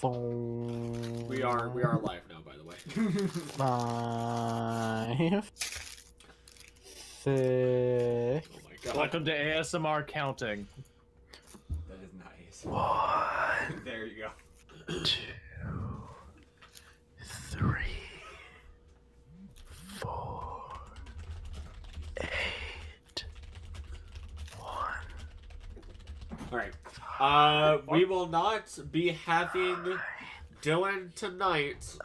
We are live now, by the way. 5, 6. Oh my god. Welcome to ASMR counting. That is nice. 1, There you go. 2, 3, 4, 8, 1. Alright. We will not be having Dylan tonight.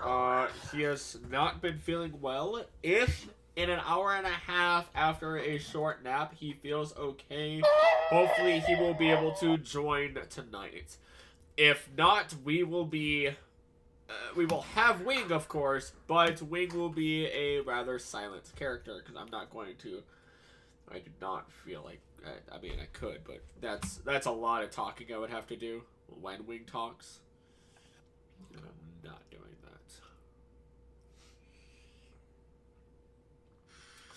He has not been feeling well. If in an hour and a half after a short nap he feels okay, hopefully he will be able to join tonight. If not, we will have Wing, of course, but Wing will be a rather silent character because I'm not going to. I do not feel like. I mean, I could, but that's a lot of talking I would have to do when Wing talks. And I'm not doing that.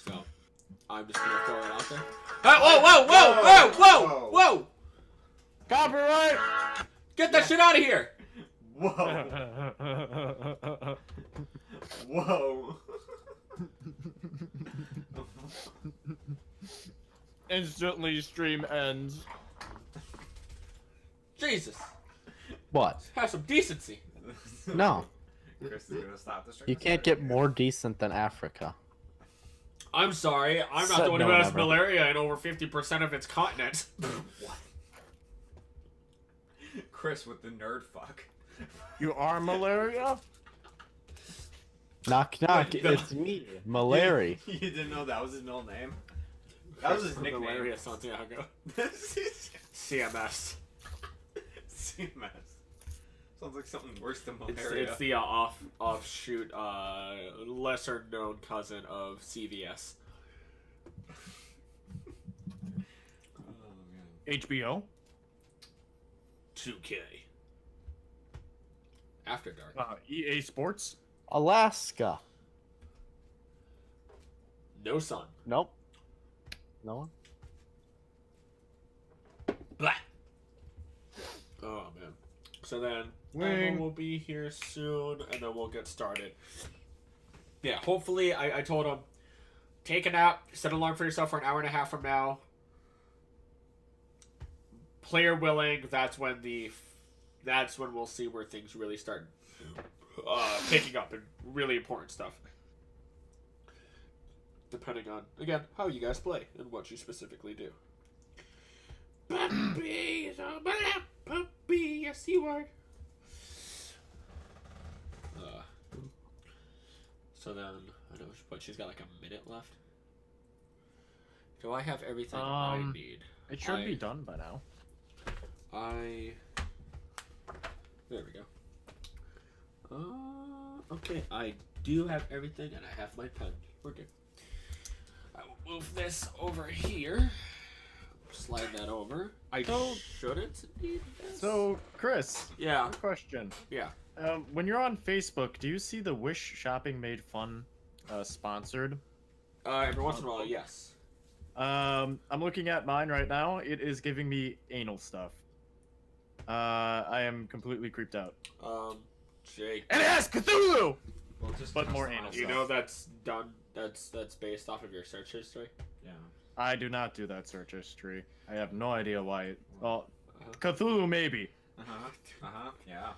So, I'm just gonna throw it out there. Whoa, whoa, whoa, whoa, whoa, whoa! Copyright! Get that shit out of here! Whoa. Whoa. Instantly stream ends. Jesus, What? have some decency. No. Chris is gonna stop this. You can't get more decent than Africa. I'm sorry, I'm not Said the one who no, has never. malaria in over 50% of its continent. What? Chris with the nerd fuck. You are malaria? Knock, knock. Wait, It's me, Malaria. You didn't know that was his middle name? That was his nickname. Malaria Santiago. CMS. CMS. Sounds like something worse than It's malaria. the offshoot, lesser known cousin of CVS. Oh, man. HBO? 2K. After Dark. EA Sports? Alaska. No sun. Nope. No one? Blah. Oh man. So then Wing. Emma will be here soon, and then we'll get started. Yeah, hopefully I told him, take a nap, set an alarm for yourself for an hour and a half from now. Player willing, that's when we'll see where things really start picking up and really important stuff. Depending on, again, how you guys play and what you specifically do. Puppy, puppy, yes you are. So then, I know, but she's got like a minute left. Do I have everything I need? It should be done by now. There we go. Okay, I do have everything, and I have my pen. We're good. I will move this over here. Slide that over. I shouldn't need this. So, Chris, Yeah, question. yeah. When you're on Facebook, do you see the Wish Shopping Made Fun sponsored? Every once in a while, yes. I'm looking at mine right now. It is giving me anal stuff. I am completely creeped out. Jake. And it has Cthulhu! Well, just But more anal You stuff. know that's done. That's based off of your search history. Yeah. I do not do that search history. I have no idea why it... Well, Cthulhu maybe. Yeah.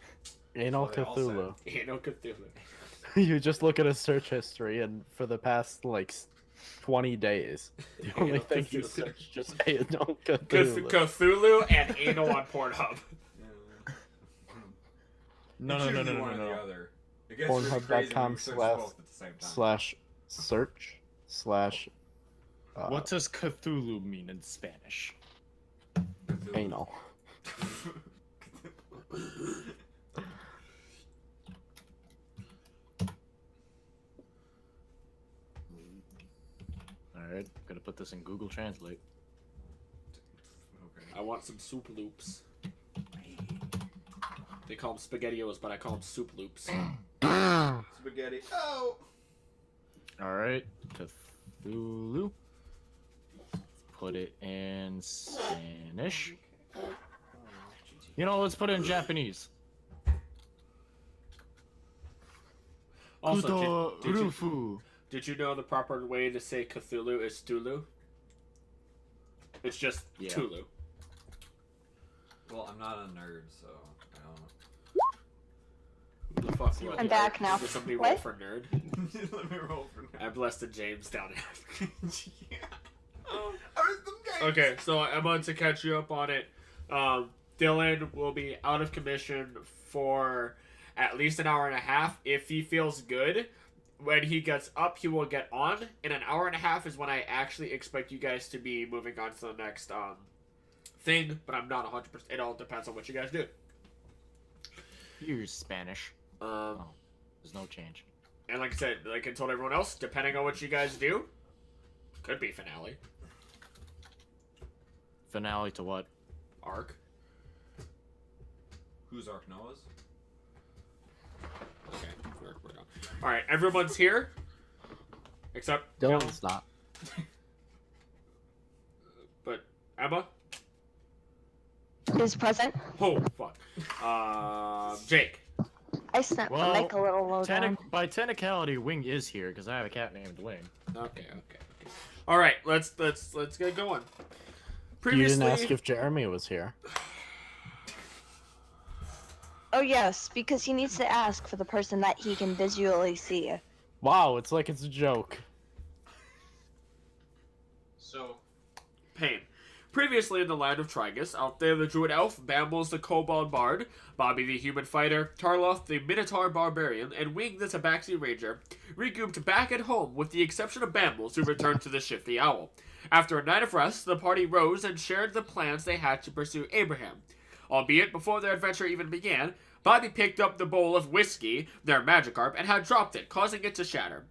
Anal That's what they all Cthulhu. No Cthulhu. You just look at a search history, and for the past, like, 20 days, the only Anal thing you Cthulhu. search just Anal Cthulhu. Cthulhu and anal on Pornhub. No. One or the other. It gets really crazy when Pornhub.com you search slash- both at the same time. /search/ What does Cthulhu mean in Spanish? anal. Alright, gonna put this in Google Translate. Okay. I want some soup loops. They call them spaghettios, but I call them soup loops. Spaghetti. Oh! Alright, Cthulhu. Put it in Spanish. You know, let's put it in Japanese. Also, did you know the proper way to say Cthulhu is Tulu? It's just Tulu. Well, I'm not a nerd, so I don't Who the fuck I'm back now. Did somebody roll What? for nerd? know. Let me roll for nerd. I blessed James down after. Yeah. Okay. Okay, so I'm going to catch you up on it. Dylan will be out of commission for at least an hour and a half. If he feels good, when he gets up, he will get on. In an hour and a half is when I actually expect you guys to be moving on to the next thing, but I'm not 100%. It all depends on what you guys do. Use Spanish. There's no change. And like I said, like I told everyone else, depending on what you guys do, could be finale. Finale to what? Arc. Who's Ark Noah's? Okay, we're done. Alright, everyone's here. Except Dylan's not. But Emma? Who's present? Oh, fuck. Jake. I snapped Well, the mic a little low down. By technicality, Wing is here because I have a cat named Wing. Okay. Alright, let's get going. You didn't ask if Jeremy was here. Oh yes, because he needs to ask for the person that he can visually see. Wow, it's like it's a joke. So, Pain. Previously in the land of Trigis, out there the druid elf, Bambles the kobold bard, Bobby the human fighter, Tarloth the minotaur barbarian, and Wing the tabaxi ranger regrouped back at home with the exception of Bambles who returned to the shifty owl. After a night of rest, the party rose and shared the plans they had to pursue Abraham. Albeit before their adventure even began, Bobby picked up the bowl of whiskey, their Magikarp, and had dropped it, causing it to shatter.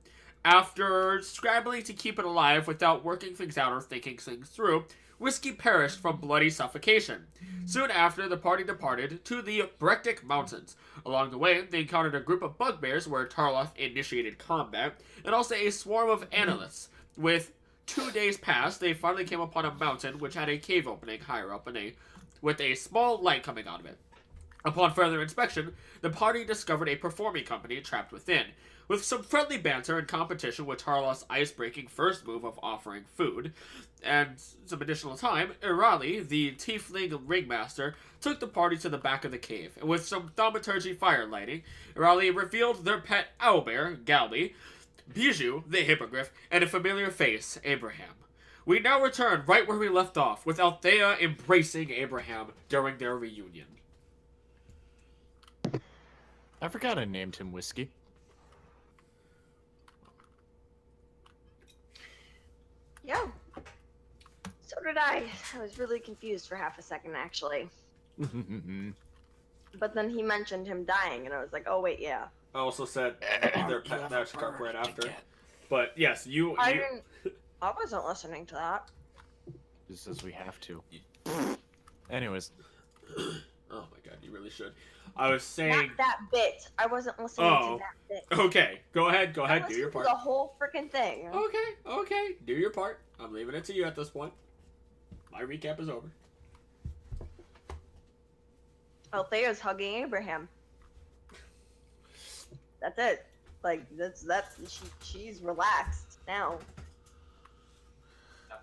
After scrambling to keep it alive without working things out or thinking things through, Whiskey perished from bloody suffocation. Soon after, the party departed to the Brectic Mountains. Along the way, they encountered a group of bugbears where Tarloth initiated combat, and also a swarm of analysts. With 2 days past, they finally came upon a mountain which had a cave opening higher up with a small light coming out of it. Upon further inspection, the party discovered a performing company trapped within. With some friendly banter and competition with Tarloth's ice-breaking first move of offering food, and some additional time, Irali, the tiefling ringmaster, took the party to the back of the cave, and with some thaumaturgy fire lighting, Irali revealed their pet owlbear, Galby, Bijou, the hippogriff, and a familiar face, Abraham. We now return right where we left off, with Althea embracing Abraham during their reunion. I forgot I named him Whiskey. Yeah. So did I. I was really confused for half a second, actually. But then he mentioned him dying, and I was like, oh, wait, yeah. I also said their pet Magikarp right after. But yes, I wasn't listening to that. Just says we have to. Anyways. Oh my god, you really should. I was saying... Not that bit. I wasn't listening to that bit. Okay, go ahead, do your I listened part. to the whole freaking thing. Okay, do your part. I'm leaving it to you at this point. My recap is over. Althea's hugging Abraham. That's it. Like, she's relaxed now.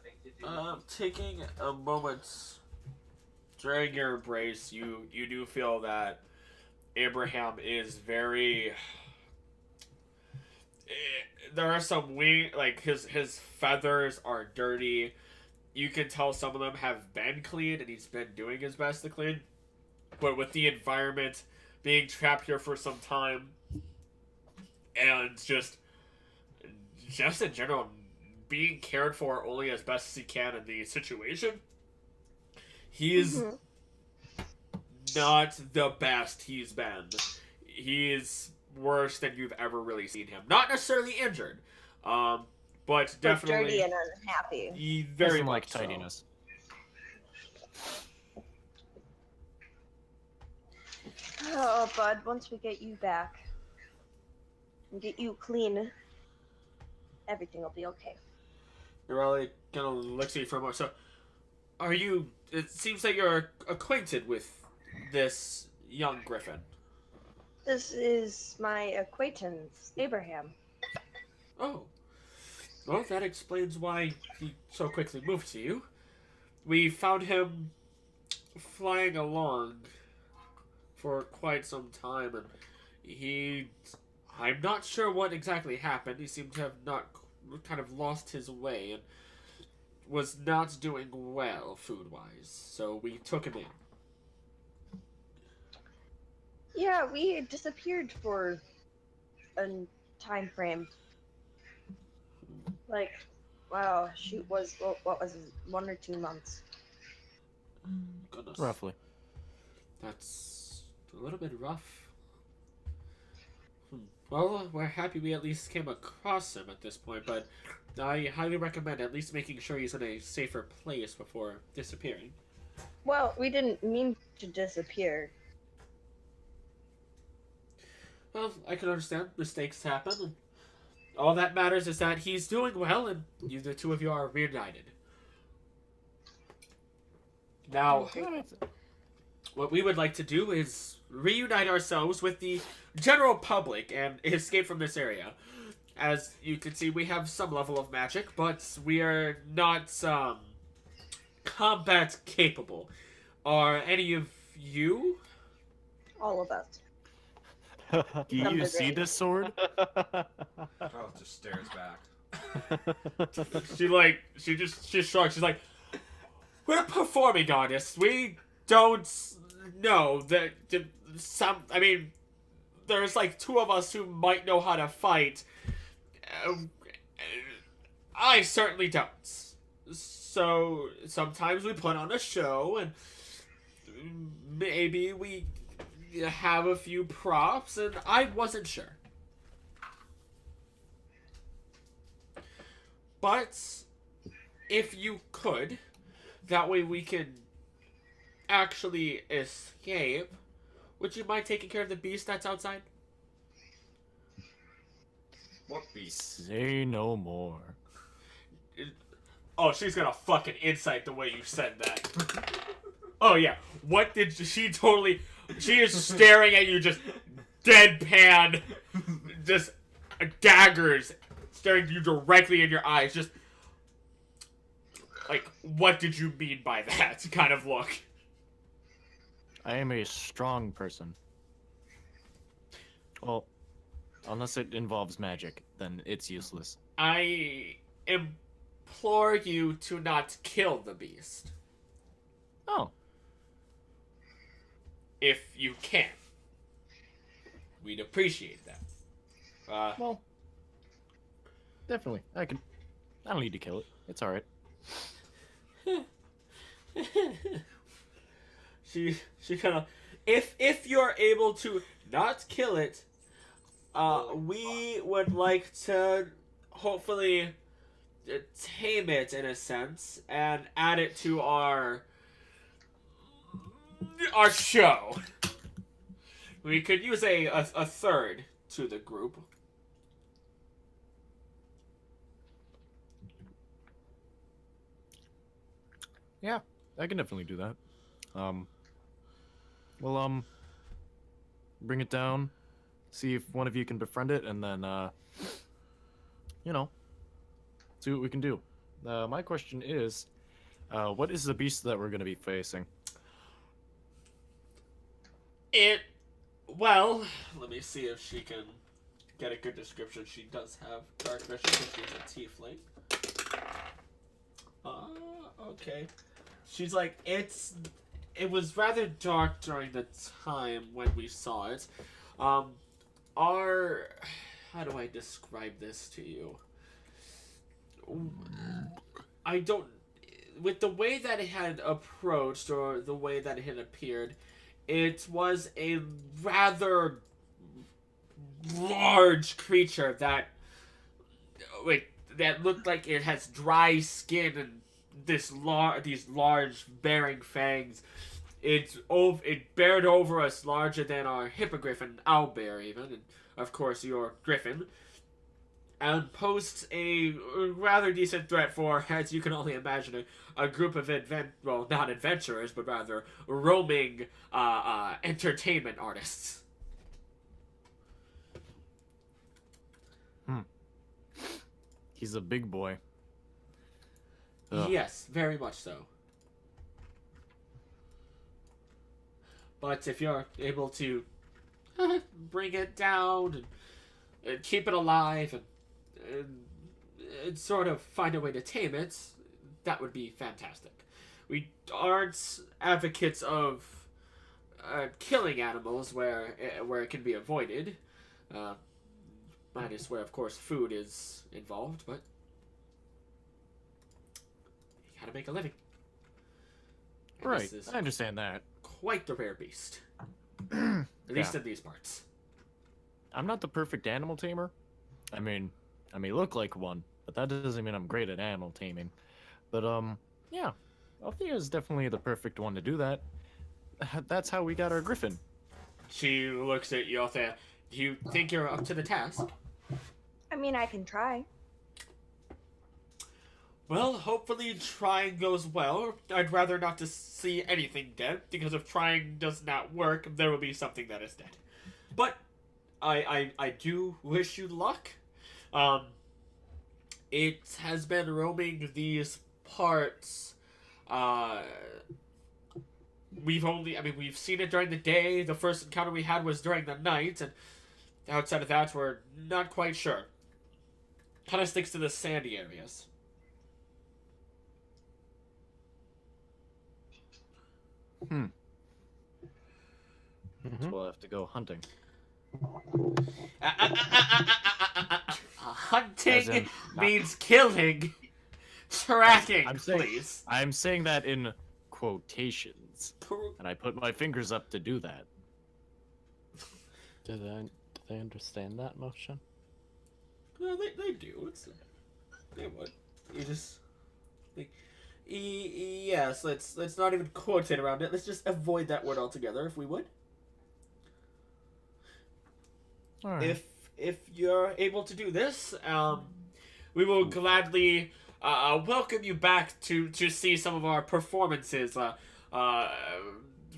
nothing to do. Taking a moment during your embrace, you do feel that Abraham is very... There are some like his feathers are dirty. You can tell some of them have been cleaned, and he's been doing his best to clean. But with the environment, being trapped here for some time, and just in general, being cared for only as best as he can in the situation, he's not the best he's been. He's worse than you've ever really seen him. Not necessarily injured, but definitely dirty and unhappy. He very Doesn't like much so. tidiness. Oh, bud, once we get you back and get you clean, everything will be okay. You're really kind of looks at you for a moment. So, are you? It seems like you're acquainted with this young griffin. This is my acquaintance, Abraham. Oh. Well, that explains why he so quickly moved to you. We found him flying along for quite some time, and I'm not sure what exactly happened. He seemed to have not kind of lost his way and was not doing well food-wise, so we took him in. Yeah, we disappeared for a time frame. Like, wow, shoot, what was it, 1 or 2 months? Goodness. Roughly. That's a little bit rough. Well, we're happy we at least came across him at this point, but I highly recommend at least making sure he's in a safer place before disappearing. Well, we didn't mean to disappear. Well, I can understand. Mistakes happen. And all that matters is that he's doing well, and the two of you are reunited. Now, what we would like to do is reunite ourselves with the general public and escape from this area. As you can see, we have some level of magic, but we are not combat capable. Are any of you? All of us. Do you see this sword? Charles just stares back. She shrugs. She's like, we're performing artists. We don't know that I mean, there's like 2 of us who might know how to fight. I certainly don't. So sometimes we put on a show, and maybe we have a few props, and I wasn't sure. But if you could, that way we can actually escape. Would you mind taking care of the beast that's outside? What beast? Say no more. Oh, she's gonna fucking insight the way you said that. Oh yeah, what did she totally... She is staring at you just deadpan, just daggers, staring you directly in your eyes, just like, what did you mean by that kind of look? I am a strong person. Well, unless it involves magic, then it's useless. I implore you to not kill the beast. Oh. If you can. We'd appreciate that. Well, definitely. I don't need to kill it. It's alright. She kind of... If you're able to not kill it, we would like to hopefully tame it in a sense and add it to our show. We could use a third to the group. Yeah, I can definitely do that. Bring it down, see if one of you can befriend it, and then, see what we can do. My question is, what is the beast that we're going to be facing? Well, let me see if she can get a good description. She does have dark vision because she's a tiefling. Okay. She's like, it was rather dark during the time when we saw it. How do I describe this to you? I don't... With the way that it had approached, or the way that it had appeared, it was a rather large creature that looked like it has dry skin and these large bearing fangs. It bared over us larger than our hippogriff and owlbear even, and of course your griffin, and posed a rather decent threat for, as you can only imagine, a group of not adventurers, but rather roaming entertainment artists. He's a big boy. Ugh. Yes, very much so. But if you're able to bring it down and keep it alive and sort of find a way to tame it, that would be fantastic. We aren't advocates of killing animals where it can be avoided. Minus where, of course, food is involved, but you gotta make a living. And Right, this is I understand that. quite the rare beast. At least Yeah. in these parts. I'm not the perfect animal tamer. I may look like one, but that doesn't mean I'm great at animal taming. But, yeah. Althea is definitely the perfect one to do that. That's how we got our griffin. She looks at you, Althea. Do you think you're up to the task? I mean, I can try. Well, hopefully trying goes well. I'd rather not to see anything dead, because if trying does not work, there will be something that is dead. But I do wish you luck. It has been roaming these parts. We've seen it during the day. The first encounter we had was during the night, and outside of that, we're not quite sure. Kind of sticks to the sandy areas. So Mhm. we'll have to go hunting. As Hunting in, means killing. Tracking, I'm saying- please. I'm saying that in quotations, and I put my fingers up to do that. Do they understand that motion? No, they do. They would. You just. Yes, let's not even quote it around it. Let's just avoid that word altogether, if we would. All right. If you're able to do this, we will gladly welcome you back to see some of our performances,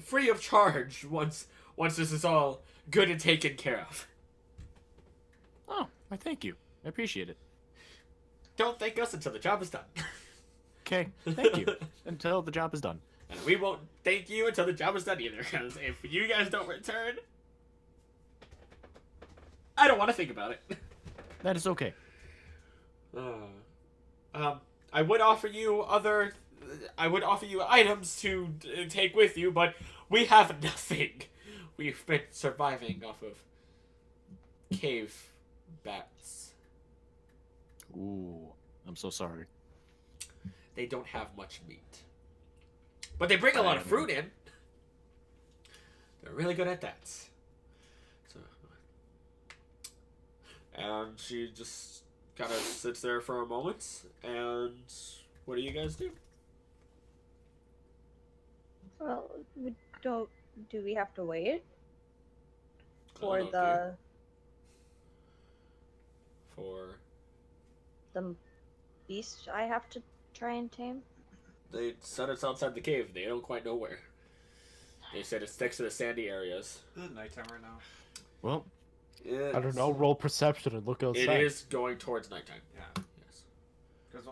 free of charge once this is all good and taken care of. Oh, I thank you. I appreciate it. Don't thank us until the job is done. Okay, thank you. Until the job is done. And we won't thank you until the job is done either, because if you guys don't return, I don't want to think about it. That is okay. I would offer you items to take with you, but we have nothing. We've been surviving off of cave bats. Ooh, I'm so sorry. They don't have much meat, but they bring a lot of fruit in. They're really good at that. So, and she just kind of sits there for a moment. And what do you guys do? Well, do we have to wait for Okay. the beast I have to try and tame? They said it's outside the cave. They don't quite know where. They said it sticks to the sandy areas. Is it nighttime right now? Well, I don't know. Roll perception and look outside. It is going towards nighttime. Yeah. Yes. Because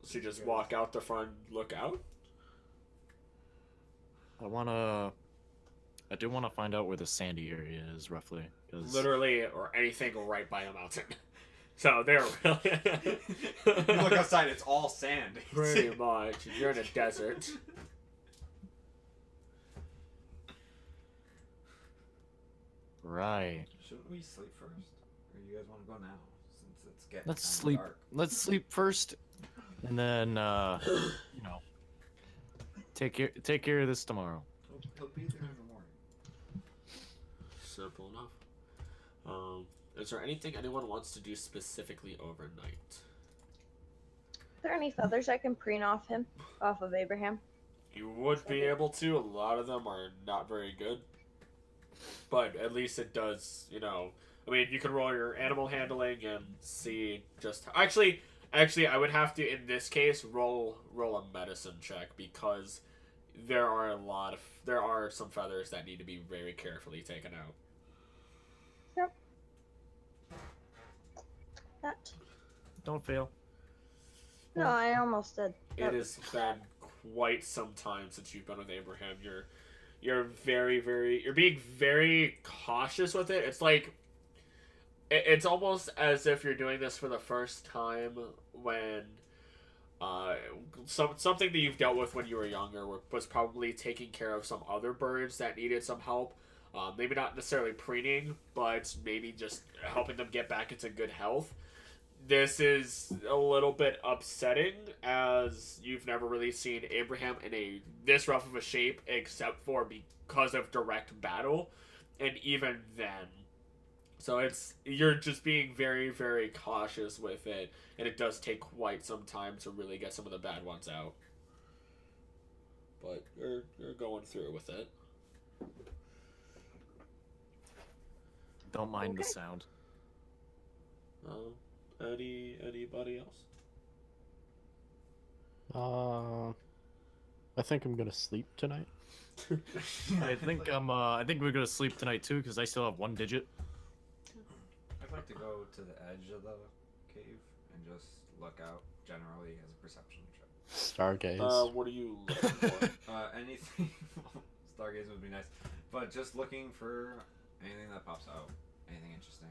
So you just walk out the front, look out. I do want to find out where the sandy area is roughly. 'Cause Literally, or anything right by a mountain. So they're really you look outside, it's all sand. pretty much. You're in a desert. Right. Shouldn't we sleep first, or you guys want to go now? Since it's getting Let's kinda sleep. dark. Let's sleep first, and then take care of this tomorrow. He'll be there in the morning. Simple enough. Is there anything anyone wants to do specifically overnight? Are there any feathers I can preen off of Abraham? You would be able to. A lot of them are not very good. But at least it does, I mean, you can roll your animal handling and see just... Actually, I would have to, in this case, roll a medicine check, because there are some feathers that need to be very carefully taken out. Yep. that. Don't fail. No, I almost did. It That has was been bad. quite some time since you've been with Abraham. You're you're being very cautious with it. It's like it's almost as if you're doing this for the first time when uh something that you've dealt with when you were younger was probably taking care of some other birds that needed some help. Maybe not necessarily preening, but maybe just helping them get back into good health. This is a little bit upsetting as you've never really seen Abraham in a this rough of a shape except for because of direct battle, and even then. So you're just being very very cautious with it, and it does take quite some time to really get some of the bad ones out. But you're going through with it. Don't mind the Okay. sound. Anybody else? I think I'm gonna sleep tonight. I think we're gonna sleep tonight too, because I still have 1 digit. I'd like to go to the edge of the cave and just look out generally as a perception check. Stargaze. What are you looking for? Anything. Stargaze would be nice, but just looking for anything that pops out, anything interesting,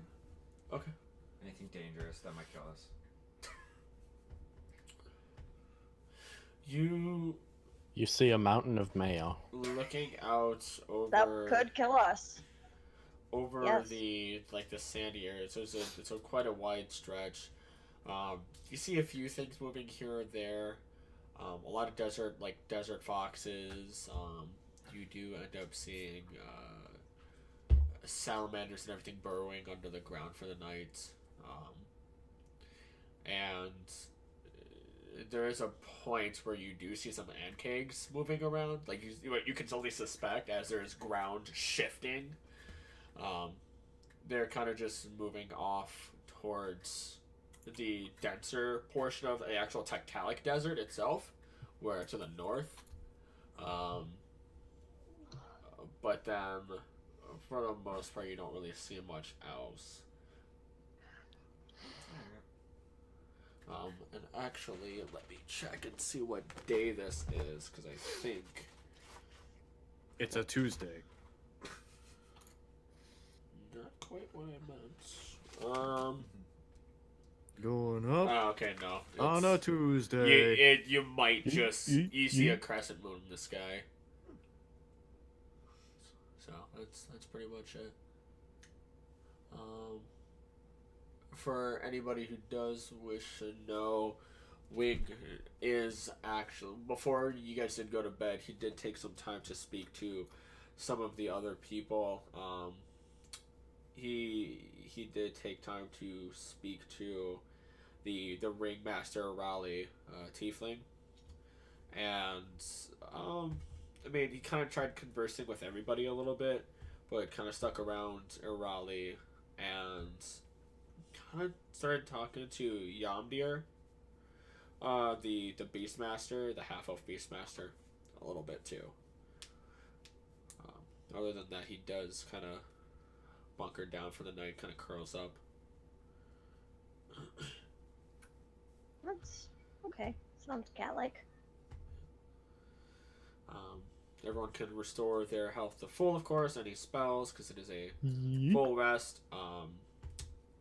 Okay. anything dangerous that might kill us. You see a mountain of mayo. Looking out over That could kill us. over Yes. the sandy area. So it's a quite a wide stretch. You see a few things moving here or there. A lot of desert foxes. You do end up seeing salamanders and everything burrowing under the ground for the night. And there is a point where you do see some ant kegs moving around. Like you can only suspect as there is ground shifting. They're kind of just moving off towards the denser portion of the actual tectonic desert itself, where to the north. But then, for the most part, you don't really see much else. And actually, let me check and see what day this is, because I think It's a Tuesday. not quite what I meant. Going up Oh, okay, no. on a It's- Tuesday. you might just you see a crescent moon in the sky. So that's pretty much it. For anybody who does wish to know, Wig is actually, before you guys did go to bed, he did take some time to speak to some of the other people. He did take time to speak to the ringmaster Raleigh Tiefling, and I mean he kind of tried conversing with everybody a little bit, but kind of stuck around Raleigh and kind of started talking to Yamdir, the Beastmaster, the half elf Beastmaster, a little bit too. Other than that, he does kind of bunker down for the night, kind of curls up. That's okay. Sounds cat-like. Everyone can restore their health to full, of course, any spells, because it is a full rest.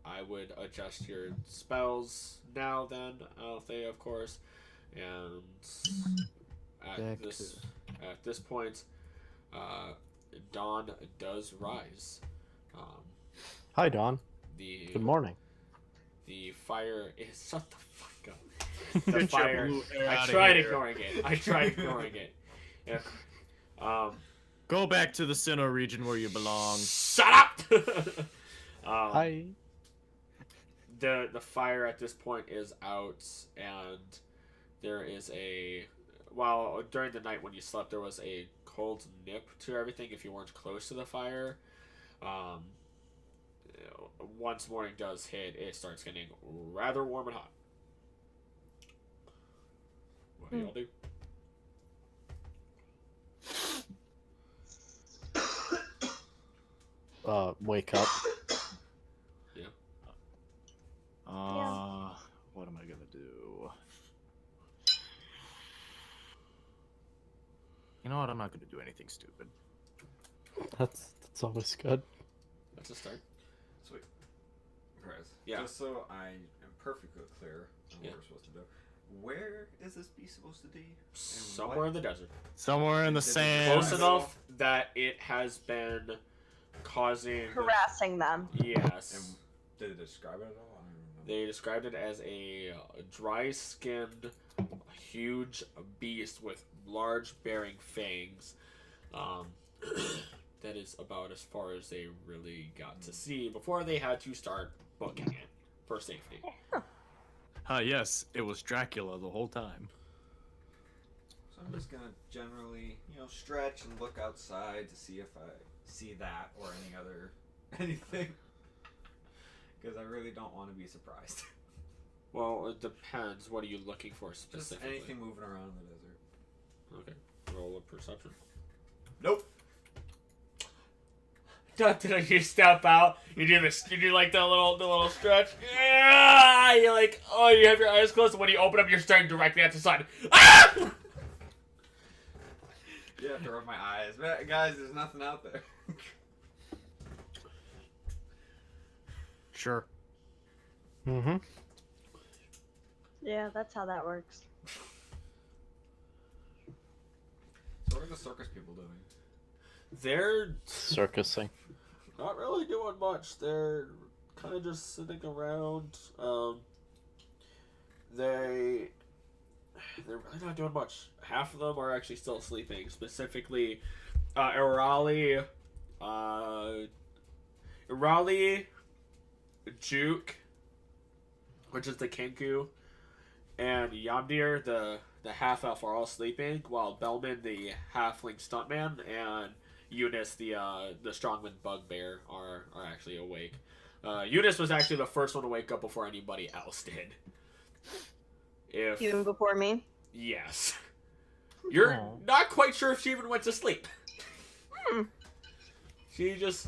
I would adjust your spells now, then, Althea, of course, and at this point, dawn does rise. Hi, Dawn. The Good morning. The fire is shut the fuck up. The Get your fire. blue hair I outta tried here. ignoring it. I tried ignoring it. Yeah. Go back to the Sinnoh region where you belong. Shut up. Hi. The fire at this point is out, and there is while during the night when you slept there was a cold nip to everything if you weren't close to the fire. Once morning does hit, it starts getting rather warm and hot. What do y'all do? Wake up. Yeah, You know what? I'm not gonna do anything stupid. That's always good. That's a start. Sweet. Chris, Yeah. just so I am perfectly clear on what Yeah. we're supposed to do, where is this beast supposed to be? Somewhere in the desert. Somewhere in the Did it sand. Close Nice. enough that it has been causing. Harassing them. Yes. And did it describe it at all? I don't even know. They described it as a dry-skinned, huge beast with large bearing fangs. That is about as far as they really got to see before they had to start booking it for safety. Yes, it was Dracula the whole time. So I'm just gonna generally, stretch and look outside to see if I see that or anything. Because I really don't want to be surprised. Well, it depends. What are you looking for Just specifically? anything moving around in the desert. Okay. Roll a perception. Nope. You step out. You do this. You do like the little stretch. Yeah. You're like, oh, you have your eyes closed. And when you open up, you're staring directly at the sun. Ah! You have to rub my eyes. But guys, there's nothing out there. Sure. Mm-hmm. Yeah, that's how that works. So what are the circus people doing? They're Circusing. not really doing much. They're kind of just sitting around. They're really not doing much. Half of them are actually still sleeping. Specifically, Irali, Juke, which is the Kenku, and Yamdir, the half elf, are all sleeping, while Belman, the halfling stuntman, and Eunice, the strongman bugbear, are actually awake. Eunice was actually the first one to wake up before anybody else did. Even before me. Yes. You're Aw. not quite sure if she even went to sleep. Hmm. She just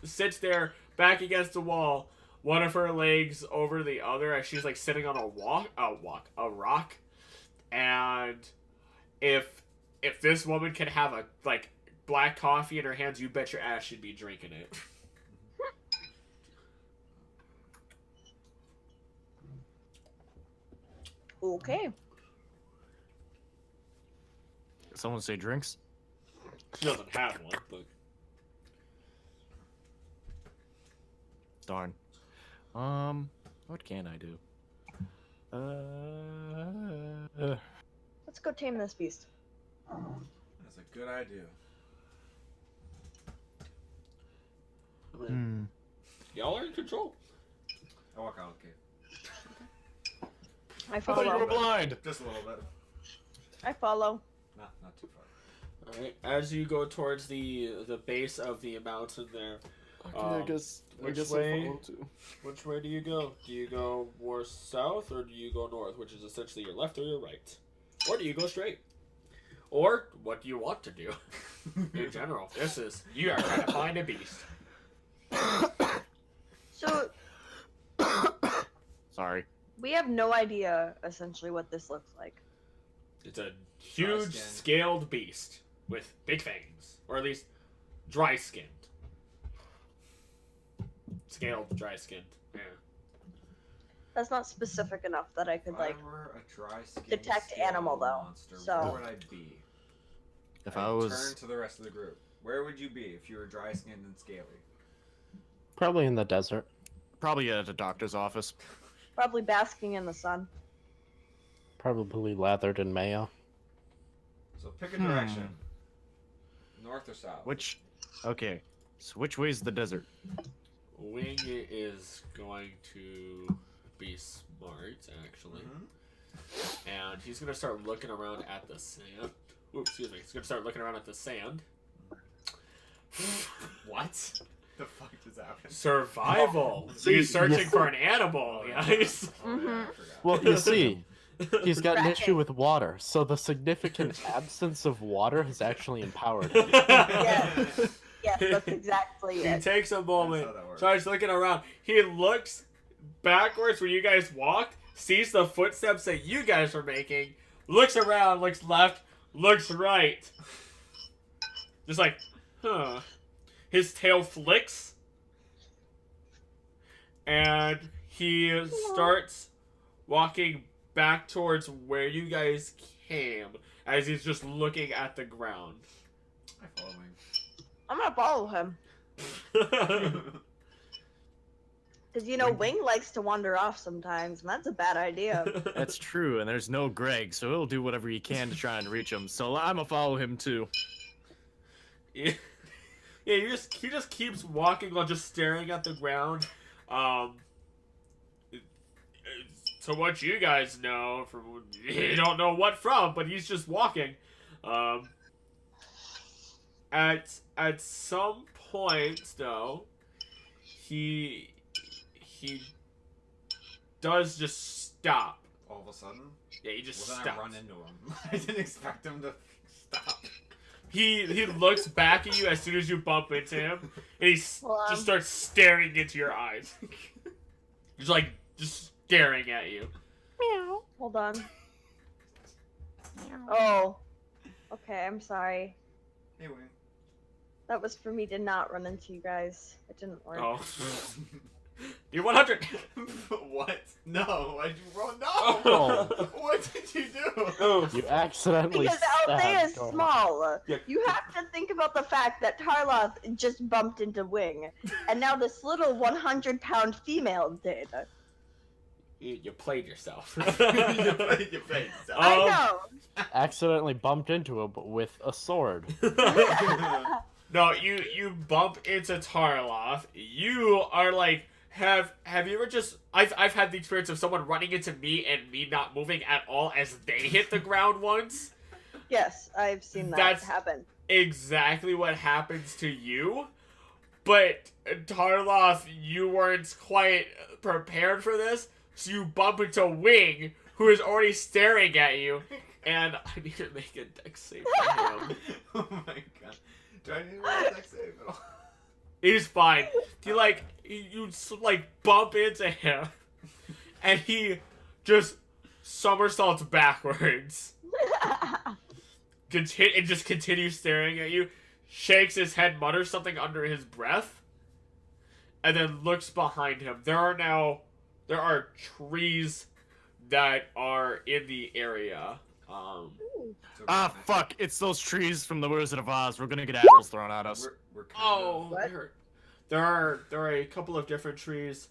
sits there back against the wall, one of her legs over the other as she's like sitting on a rock. And if this woman can have a like black coffee in her hands, you bet your ass she'd be drinking it. Okay. Someone say drinks? She doesn't have one, but Darn. What can I do? Let's go tame this beast. That's a good idea. I mean, y'all are in control. I walk out of the cave. I I thought you were follow. blind. Just a little bit. I follow. Not too far. Alright, as you go towards the base of the mountain there, I guess which I way? follow too. which way do you go? Do you go more south or do you go north, which is essentially your left or your right? Or do you go straight? Or what do you want to do? In general, you are trying to find a beast. So Sorry. we have no idea essentially what this looks like. It's a huge Dry-skinned. scaled beast with big fangs, or at least dry skinned. Scaled, dry skinned. Yeah. That's not specific enough that I could If I like. were a dry-skinned detect scaled animal, though, monster, so- where would I be? If I'd I was turn to the rest of the group. Where would you be if you were dry-skinned and scaly? Probably in the desert. probably at a doctor's office. Probably basking in the sun. Probably lathered in mayo. So pick a direction. North or south? Okay. So which way's the desert? Wing is going to be smart, actually. Mhm. And he's going to start looking around at the sand. Oops, excuse me. He's going to start looking around at the sand. What? The fuck just happened? Survival. See, He's searching yes. for an animal, guys. Oh, yeah, I Mhm. forgot. Well, you see, he's got an Tracking. issue with water, so the significant absence of water has actually empowered him. Yes. Yes, that's exactly He it. takes a moment, That's how that works. starts looking around. He looks backwards where you guys walked, sees the footsteps that you guys were making, looks around, looks left, looks right. Just like, huh. His tail flicks. And he starts walking back towards where you guys came as he's just looking at the ground. I follow him. I'm gonna follow him. Because, you know, Wing likes to wander off sometimes, and that's a bad idea. That's true, and there's no Greg, so he'll do whatever he can to try and reach him. So I'm gonna follow him too. Yeah, he just keeps walking while just staring at the ground. So what you guys know, from you don't know what from, but he's just walking. At some point, though, he does just stop. All of a sudden? Yeah, he just Well, then stops. I run into him. I didn't expect him to stop. He looks back at you as soon as you bump into him, and he just starts staring into your eyes. Just staring at you. Meow. Hold on. Oh. Okay, I'm sorry. Hey, Wing. That was for me to not run into you guys. It didn't work. Oh. You're 100. What? No. Why'd you roll? No. Oh. What did you do? Oh. You accidentally Because Althea is stabbed Tarloth. small. Yeah. You have to think about the fact that Tarloth just bumped into Wing, and now this little 100-pound female did. You played yourself. You played yourself. I know. Accidentally bumped into him with a sword. No, you bump into Tarloth. You are like, have you ever just... I've had the experience of someone running into me and me not moving at all as they hit the ground once. Yes, I've seen that That's- happen. Exactly what happens to you. But Tarloth, you weren't quite prepared for this, so you bump into Wing, who is already staring at you, and I need to make a dex save for him. Oh my god. Do I need to roll a dex save at all? He's fine. You bump into him, and he just somersaults backwards. And just continues staring at you, shakes his head, mutters something under his breath, and then looks behind him. There are trees that are in the area. Fuck! It's those trees from the Wizard of Oz. We're gonna get apples thrown at us. We're kind of... What? There are a couple of different trees.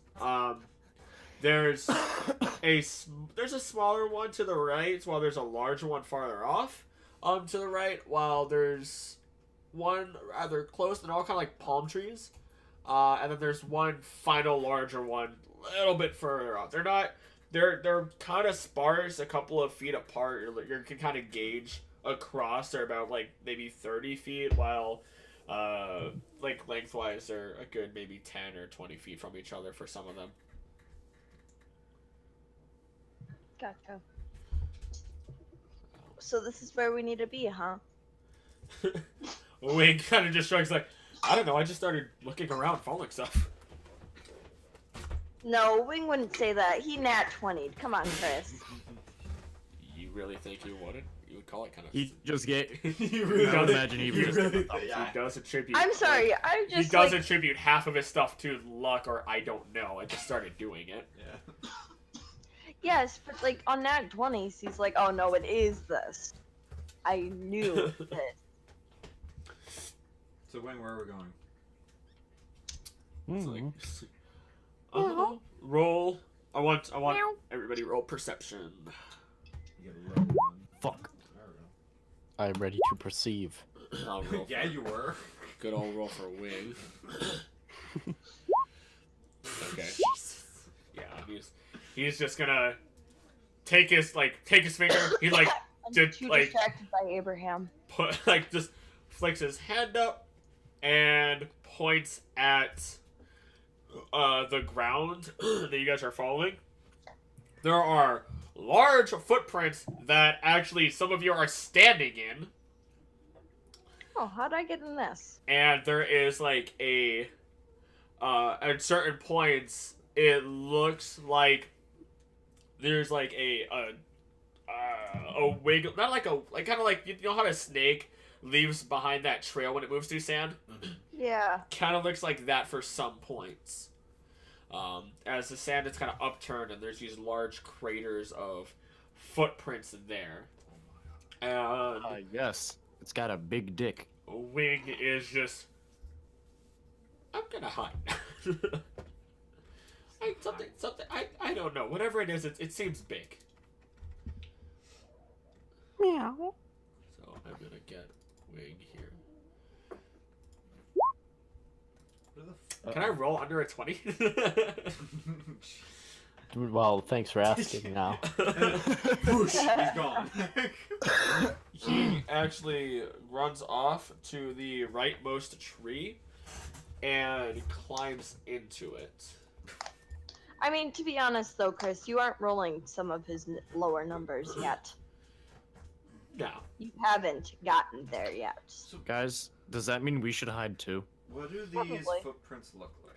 There's a smaller one to the right, while there's a larger one farther off. To the right, while there's one rather close. They're all kind of like palm trees. And then there's one final larger one, a little bit further off. They're kind of sparse, a couple of feet apart. You can kind of gauge across. They're about maybe 30 feet, while lengthwise they're a good maybe 10 or 20 feet from each other for some of them. Gotcha. So this is where we need to be, huh? Wing kind of just shrugs like, I don't know, I just started looking around, following stuff. No, Wing wouldn't say that. He nat 20'd. Come on, Chris. You really think you wouldn't? You would call it kind of... He just get. You really I would does- imagine he you was. really He does attribute... I'm sorry, I He just does like, attribute half of his stuff to luck, or I don't know. I just started doing it. Yeah. yes, but on nat 20s, he's like, oh no, it is this. I knew this. So Wing, where are we going? It's Mhm. roll. I want everybody roll perception. You get a low one. Fuck. There I am ready to perceive. I'll we go. roll. Yeah, you were. Good old roll for Wing. Okay. Yeah, he's just gonna take his finger. He I'm Did, too like- distracted by Abraham. just flicks his hand up and points at the ground that you guys are following. There are large footprints that actually some of you are standing in, Oh, how'd I get in this? and there is at certain points it looks like there's a wiggle, not like a like kind of like you know how a snake leaves behind that trail when it moves through sand. Yeah. Kind of looks like that for some points. As the sand is kind of upturned and there's these large craters of footprints there. And Yes, it's got a big dick. Wing is just. I'm gonna hide. something. I don't know. Whatever it is, it seems big. Meow. So I'm gonna get Wing here. Where the Can I roll under a 20? Well, thanks for asking now. Whoosh, he's gone. He actually runs off to the rightmost tree and climbs into it. I mean, to be honest though, Chris, you aren't rolling some of his lower numbers yet. No. You haven't gotten there yet. Guys, does that mean we should hide too? What do these Probably. footprints look like?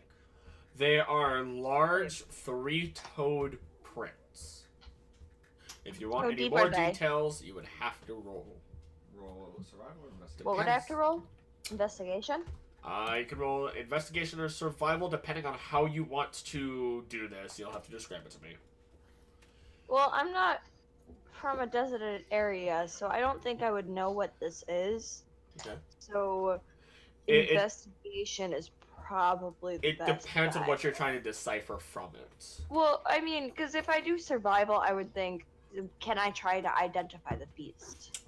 They are large three-toed prints. If you want How any deep more are they? details, you would have to roll. Roll survival or investigation? What would I have to roll? Investigation? You can roll investigation or survival depending on how you want to do this. You'll have to describe it to me. Well, I'm not from a deserted area, so I don't think I would know what this is. Okay. So, It- investigation is probably the It best depends on bet. what you're trying to decipher from it. Well, I mean, because if I do survival, I would think, can I try to identify the beast?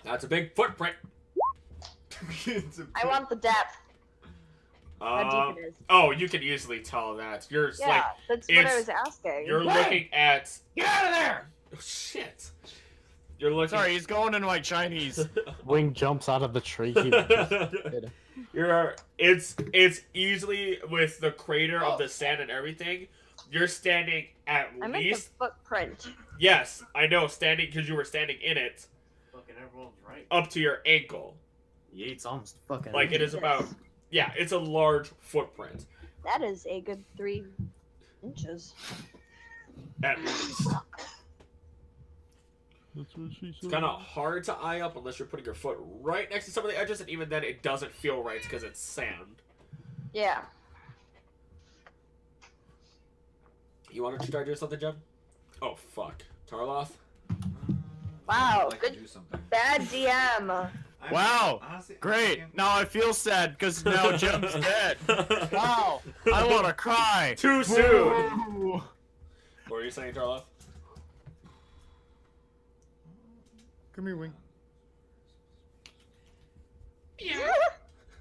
That's a big footprint. I want the depth. How deep it is. Oh, you can easily tell that. You're Yeah, like that's what I it's- was asking. you're looking at. Get out of there! Oh, shit. You're looking. Sorry, he's going into my Chinese. Wing jumps out of the tree. It's easily with the crater of the sand and everything. You're standing at I meant the least. footprint. Yes, I know. Standing because you were standing in it, Fucking everyone's right. up to your ankle. Yates almost fucking. Like it is about. Yeah, it's a large footprint That is a good 3 inches. at least. That's what she said. It's kind of hard to eye up unless you're putting your foot right next to some of the edges, and even then, it doesn't feel right because it's sand. Yeah. You wanted to try to do something, Jem? Oh fuck, Tarloth. Wow, I'd like to good- do something. Bad DM. Wow, Honestly, Great. Now I feel sad because now Jem's dead. Wow. I want to cry. Too soon. Woo. What were you saying, Tarloth? Come here, Wing.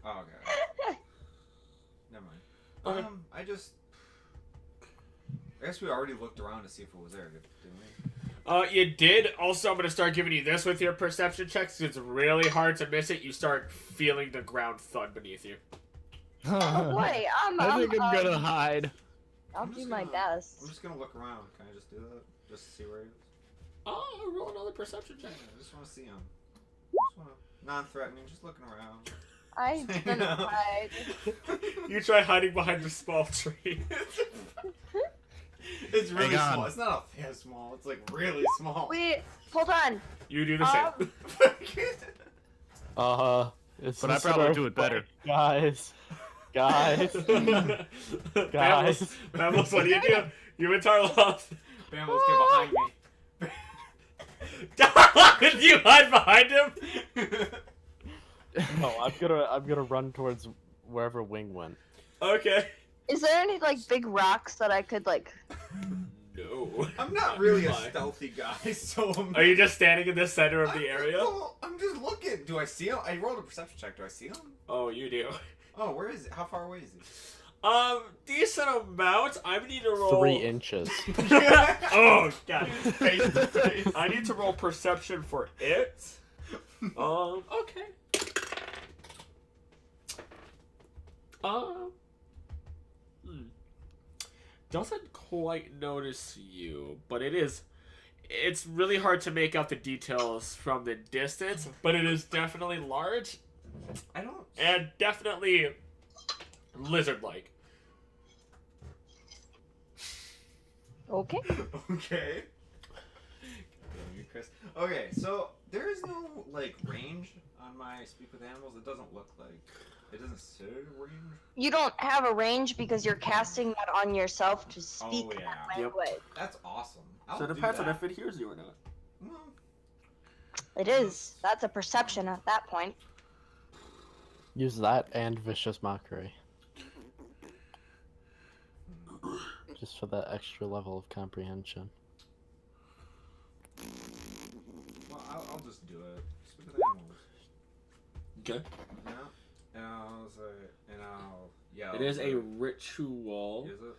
Oh, okay. Never mind. Okay. I guess we already looked around to see if it was there, didn't we? You did. Also, I'm gonna start giving you this with your perception checks. 'Cause it's really hard to miss it. You start feeling the ground thud beneath you. Oh boy, I think I'm gonna hide. I'll I'm do just my gonna- best. I'm just gonna look around. Can I just do that? Just to see where he is? Oh, roll another perception check. I just want to see him. Just want to non-threatening, just looking around. I didn't hide. You try hiding behind the small tree. It's really Hang on. small. It's not that small. It's like really small. Wait, hold on. You do the same. It's But I just probably our do it better. Guys. Guys. Bambles, Bambles, what do you do? You and Tarloth. Bambles, get behind me. Did you hide behind him? No, I'm gonna run towards wherever Wing went. Okay. Is there any like big rocks that I could like? No. I'm not really a Why? stealthy guy, so I'm... Are you just standing in the center of the area? I'm just looking. Do I see him? I rolled a perception check. Do I see him? Oh, you do. Oh, where is it? How far away is he? Decent amount. I need to roll 3 inches. Oh god. Face to face. I need to roll perception for it. Okay. Doesn't quite notice you, but it's really hard to make out the details from the distance, but it is definitely large I don't... and definitely lizard-like. Okay. Okay. Christ. Okay, so there is no like range on my speak with animals. It doesn't look like it doesn't say range. You don't have a range because you're casting that on yourself to speak Oh, yeah. that Yep. language. That's awesome. I'll So it do depends on that. if it hears you or not. Well, It is. That's a perception at that point. Use that and vicious mockery. Just for that extra level of comprehension. well, I'll just do it. Speak with animals. Okay. Yeah. And I'll say, and I'll yell. It is a ritual. Is it?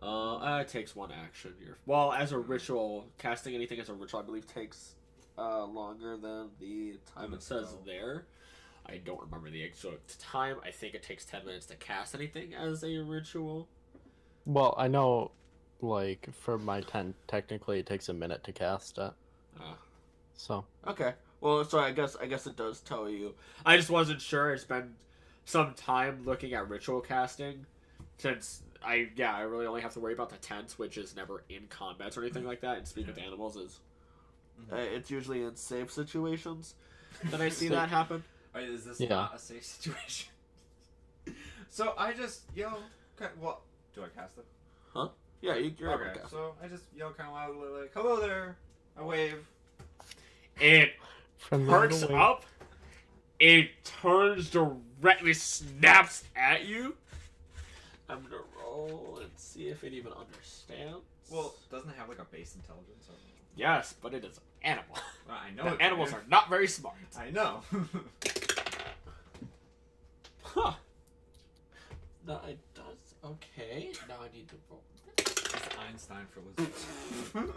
It takes one action. Well, as a ritual, casting anything as a ritual, I believe, takes longer than the time it says there. I don't remember the exact time. I think it takes 10 minutes to cast anything as a ritual. Well, I know, like, for my 10, technically it takes a minute to cast it. So. Okay. Well, so I guess it does tell you. I just wasn't sure. It's been some time looking at ritual casting, since I really only have to worry about the tent, which is never in combat or anything like that. And speak with animals is, it's usually in safe situations that I see that happen. Is this Yeah. not a safe situation? So I just yell. Well, do I cast it? Yeah, you're able to Okay, cast. so I just yell kind of loudly, like, "Hello there!" I wave. It From the perks way- up. It turns directly, snaps at you. I'm gonna roll and see if it even understands. Well, doesn't it have like a base intelligence? Or... yes, but it is an animal. Well, I know. The animals are not very smart. I know. Huh. No, it does. Okay. Now I need to roll. It's Einstein for lizards.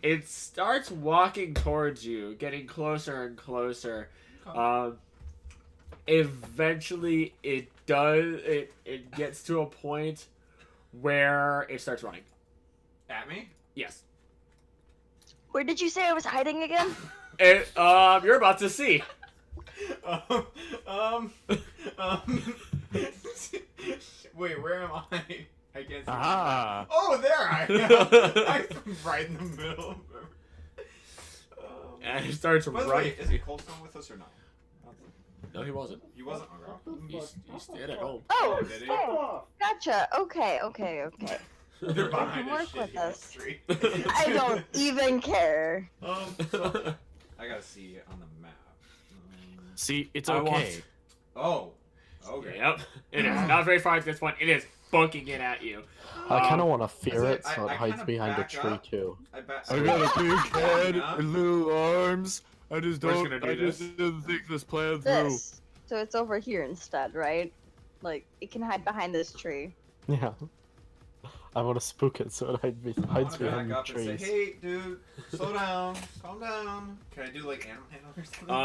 It starts walking towards you, getting closer and closer. Eventually, it gets to a point where it starts running. At me? Yes. Where did you say I was hiding again? You're about to see. Wait, where am I? I can't see. Ah. Oh, there I am. I'm right in the middle. And it starts By the way, running. is it Coldstone with us or not? No, he wasn't. He wasn't. He's stayed at home. Oh, Did he? oh, gotcha. Okay. They're You behind can a work with shitty us. tree. I don't even care. So, I gotta see it on the map. See, it's I okay. want- Oh. Okay. Yep. It is not very far at this point. It is booking it at you. I kind of want to fear I- it, so I it hides kinda behind a back tree up. too. I bet. I got a big head Yeah. and little arms. I just We're just don't. gonna do I just this. didn't think this plan through. This. So it's over here instead, right? Like it can hide behind this tree. Yeah. I want to spook it so it hides I hides wanna behind back the up and say, trees. "Hey, dude, slow down, calm down." Can I do like animal handling or something?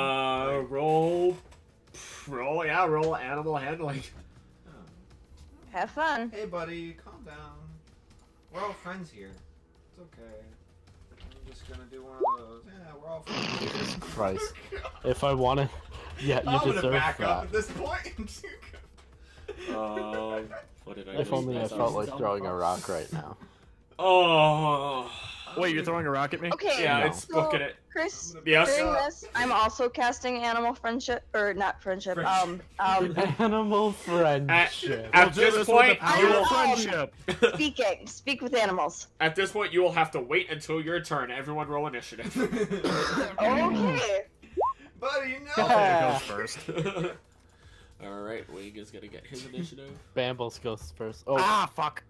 Roll animal handling. Oh. Have fun. Hey, buddy, calm down. We're all friends here. It's okay. I'm just gonna do one of those. Yeah, we're all friends. Jesus Christ. If I wanted, yeah, you I'm gonna deserve back up that. at this point. What did I If do? only I felt like throwing a rock right now. Oh. Wait, you're throwing a rock at me? Okay. Yeah, No. it's booking it. Chris, Yes. during this, I'm also casting animal friendship, or not friendship. Animal friendship. At We'll do this this point, with the power you of will, friendship. speaking. Speak with animals. at this point, you will have to wait until your turn. Everyone, roll initiative. Okay. Buddy, no. There goes first. All right, Wing is gonna get his initiative. Bambles goes first. Oh, Ah, fuck.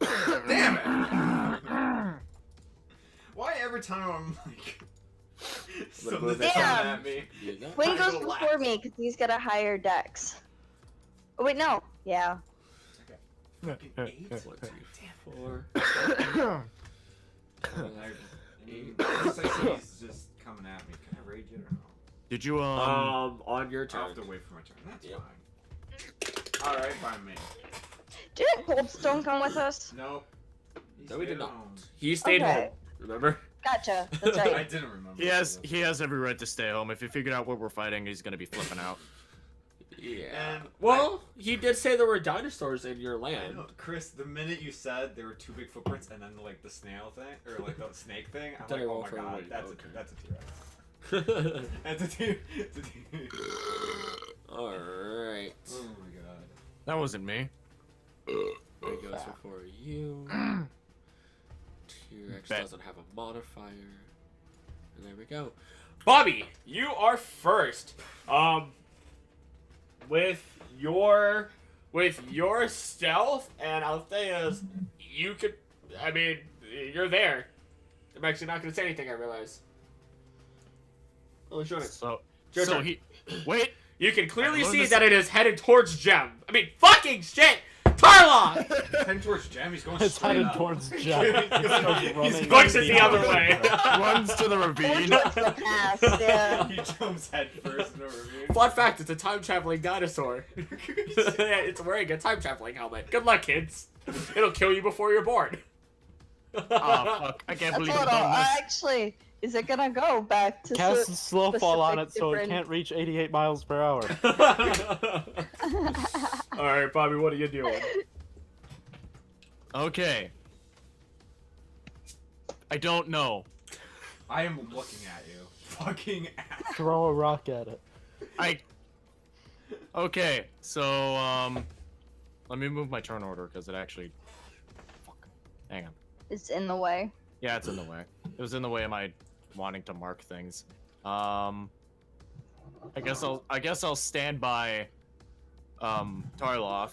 Damn it! Why every time I'm like something's Damn. coming at me? Do that. Wayne I goes relax. before me because he's got a higher dex. Oh wait, no. Yeah. Fucking 8? 1, 2, 4. Looks like he's just coming at me. Can I rage it or no? Did you On your I'll turn. have to wait for my turn. That's Yep. fine. Alright, by me. Didn't Coldstone come with us? Nope. No, we stayed did at not. home. He stayed Okay. home. Remember? Gotcha. That's I right. didn't remember. He has every right to stay home. If he figured out what we're fighting, he's gonna be flipping out. Yeah. And Well, he did say there were dinosaurs in your I land. know, Chris, the minute you said there were 2 big footprints and then like the snail thing or like the snake thing, I'm Did I like, roll oh my for a god, weight? that's Okay. that's a T-Rex. That's a T-Rex. Alright. Oh my god. That wasn't me. There goes before you. T-Rex Bet. doesn't have a modifier. And there we go. Bobby, you are first. With your stealth and Althea's, you could. I mean, you're there. I'm actually not going to say anything. I realize. Oh, sure. So Your turn. he wait. You can clearly I learned see this- that it is headed towards Gem. I mean, fucking shit! Tarlock! Heading towards Gem, he's going It's straight headed up. towards Jeff. He books it the other way. Runs to the ravine. The past, yeah. He jumps head first in a ravine. Fun fact, it's a time-traveling dinosaur. It's wearing a time-traveling helmet. Good luck, kids. It'll kill you before you're born. Oh fuck! I can't believe Hold I've on, done this. actually, is it gonna go back to Cast a slow fall on it specific so it different- can't reach 88 miles per hour. Alright, Bobby, what are you doing? Okay. I don't know. I am looking at you. Fucking ass. Throw a rock at it. Okay, so let me move my turn order because it actually. Fuck. Hang on. It's in the way. Yeah, it's in the way. It was in the way of my wanting to mark things. I guess I'll stand by Tarloff.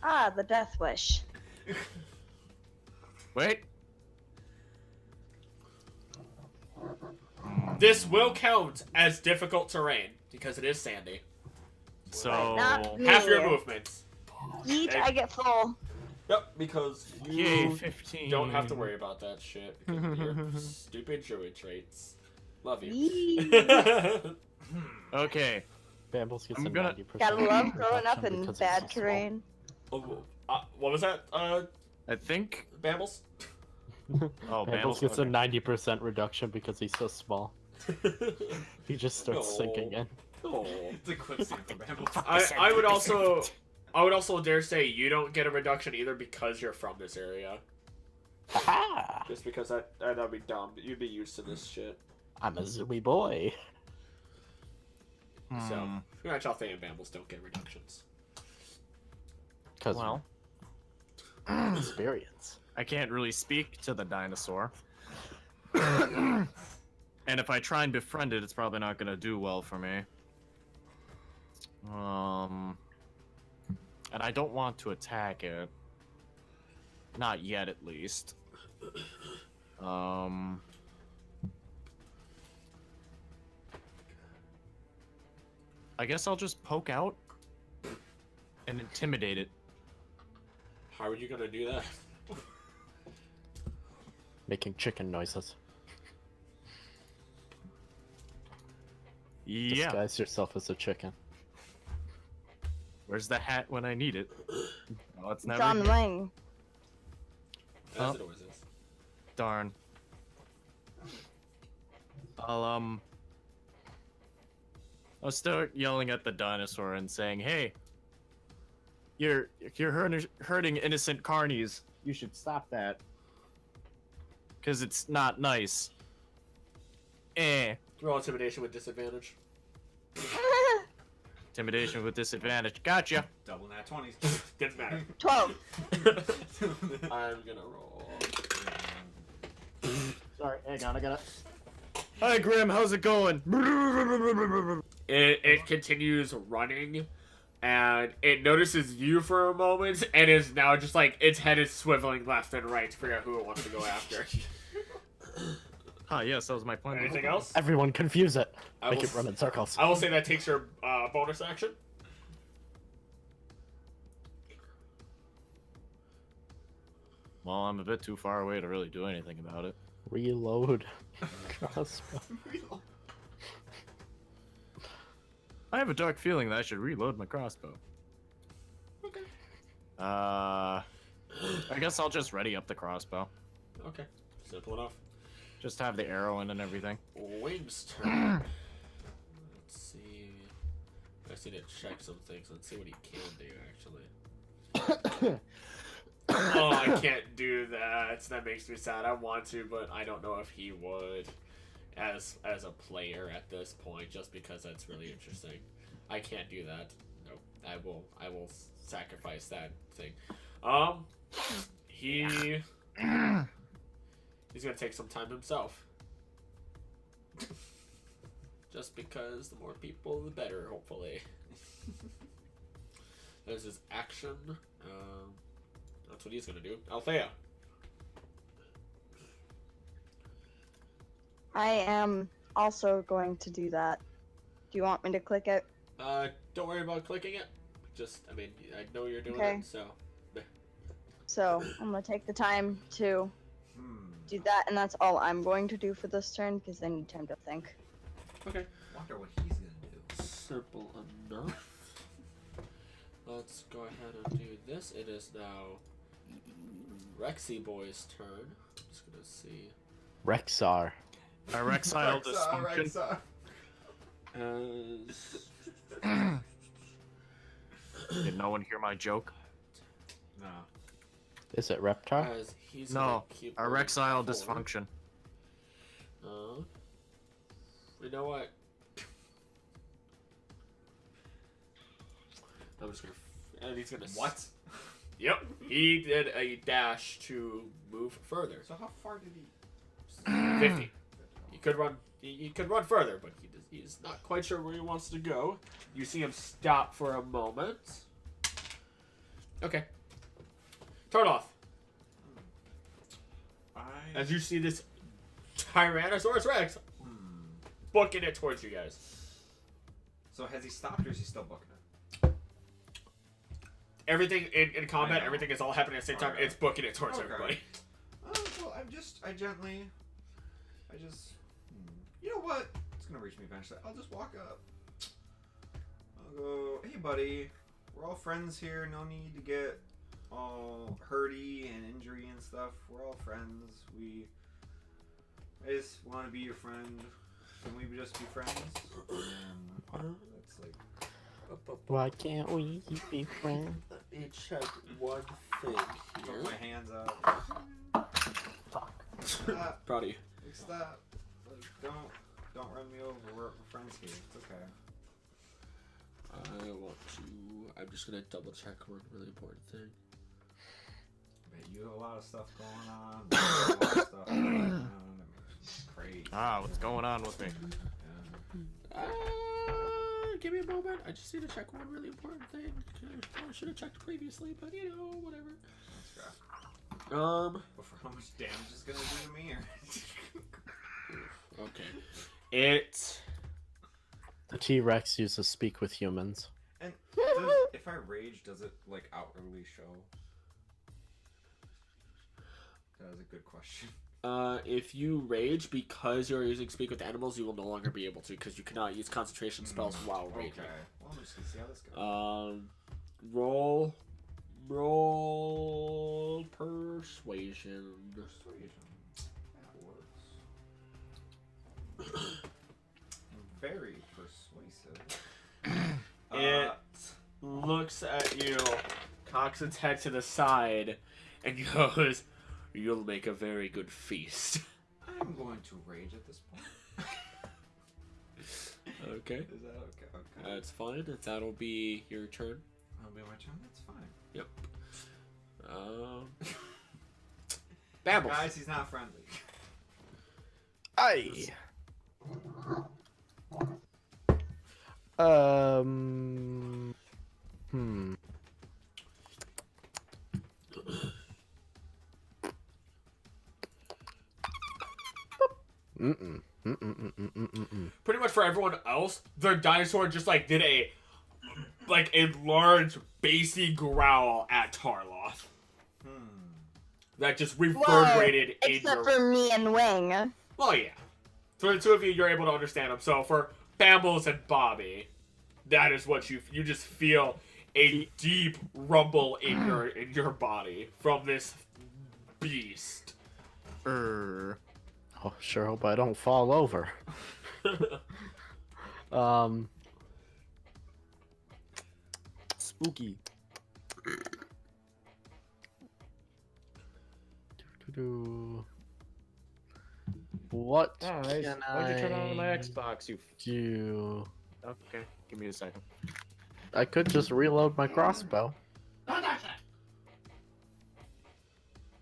Ah, the death wish. Wait. This will count as difficult terrain, because it is sandy. So Not Half your Yeah. movements. Yeet, I get full. Yep, because yay, you 15. don't have to worry about that shit. Because of your stupid druid traits. Love you. Yeet. Okay. Bambles gets I'm a gonna- 90% Gotta love growing up reduction in because bad it's so terrain. Oh, what was that, I think. Bambles? Oh, small. Bambles Bambles gets a okay. 90% reduction because he's so small. He just starts No. sinking in. Oh. It's a clip scene for Bamble. I would also dare say you don't get a reduction either because you're from this area. Ha! Just because that'd be dumb. You'd be used to this shit. I'm a zoomy boy. So, Hmm, pretty much Althea and Bambles don't get reductions. Because well, experience. I can't really speak to the dinosaur. And if I try and befriend it, it's probably not gonna do well for me. And I don't want to attack it. Not yet, at least. I guess I'll just poke out and intimidate it. How are you gonna do that? Making chicken noises. Yeah. Disguise yourself as a chicken. Where's the hat when I need it? Well, it's never. John here. Wayne. As Huh? it always is. Darn. I'll start yelling at the dinosaur and saying, "Hey, you're hurting innocent carnies. You should stop that, cause it's not nice." Roll intimidation with disadvantage. Intimidation with disadvantage. Gotcha. Double nat 20s. Didn't matter. 12. I'm gonna roll. Sorry, hang on, I got it. Hi, Grim. How's it going? It continues running, and it notices you for a moment, and is now just like its head is swiveling left and right to figure out who it wants to go after. Yes, that was my plan. Anything else? Everyone confuse it. I Make will it run in circles. I will say that takes your bonus action. Well, I'm a bit too far away to really do anything about it. Reload. Crossbow. I have a dark feeling that I should reload my crossbow. Okay. I guess I'll just ready up the crossbow. Okay. Simple enough. Just have the arrow in and everything. Wings turn. Let's see. guess I need to check some things and see what he can do, actually. Oh, I can't do that. That makes me sad. I want to, but I don't know if he would as a player at this point, just because that's really interesting. I can't do that. Nope. I will sacrifice that thing. He's gonna take some time himself. Just because the more people, the better, hopefully. There's his action. That's what he's gonna do. Althea. I am also going to do that. Do you want me to click it? Don't worry about clicking it. Just, I mean, I know you're doing Okay. it, so. So I'm gonna take the time to do that, and that's all I'm going to do for this turn because I need time to think. Okay. Wonder what he's gonna do. Simple enough. Let's go ahead and do this. It is now Rexy Boy's turn. I'm just gonna see. Rexar. Erectile dysfunction. Did no one hear my joke? No. Is it Reptar? As he's No, gonna keep erectile moving forward. dysfunction. You know what? I'm just gonna. And he's gonna. What? Yep. He did a dash to move further. So how far did he? 50. He could run. He could run further, but he's not quite sure where he wants to go. You see him stop for a moment. Okay. Turn off. As you see this Tyrannosaurus Rex booking it towards you guys. So has he stopped or is he still booking it? Everything in combat, know. everything is all happening at the same time. Okay. It's booking it towards Okay. everybody. Well, you know what? It's gonna reach me eventually. I'll just walk up. I'll go, hey buddy, we're all friends here. No need to get all hurty and injury and stuff. We're all friends. I just want to be your friend. Can we just be friends? And that's like, Why can't we be friends? Let me check one thing put here. my hands up. Stop. Proud of you. Like, stop. Like, don't run me over. We're friends here. It's okay. I'm just gonna double check one really important thing. Man, you have a lot of stuff going on. A lot of stuff going on. I mean, it's crazy. What's going on with me? Yeah. Give me a moment. I just need to check one really important thing. I should have checked previously, but you know, whatever. That's rough. But for how much damage it's gonna do to me, or Okay. The T-Rex used to speak with humans. and if I rage, does it like outwardly show? That is a good question. If you rage because you're using speak with animals, you will no longer be able to because you cannot use concentration spells while raging. Okay. Well, I'm just gonna see how this goes. Roll persuasion. Persuasion. That works. Very persuasive. It looks at you, cocks its head to the side, and goes, "You'll make a very good feast." I'm going to rage at this point. Okay. Is that okay? Okay. That's fine. That'll be your turn. That'll be my turn. That's fine. Yep. Babbles. Guys, he's not friendly. Aye. Pretty much for everyone else, the dinosaur just like did a large bassy growl at Tarloth. That just reverberated in Except your. for me and Wing. Well, yeah. For the two of you, you're able to understand them. So for Bambles and Bobby, that is what you just feel a deep rumble in your body from this beast. Oh, sure hope I don't fall over. Spooky. What Guys, can why'd you turn on my I Xbox? You. do? Okay, give me a second. I could just reload my crossbow.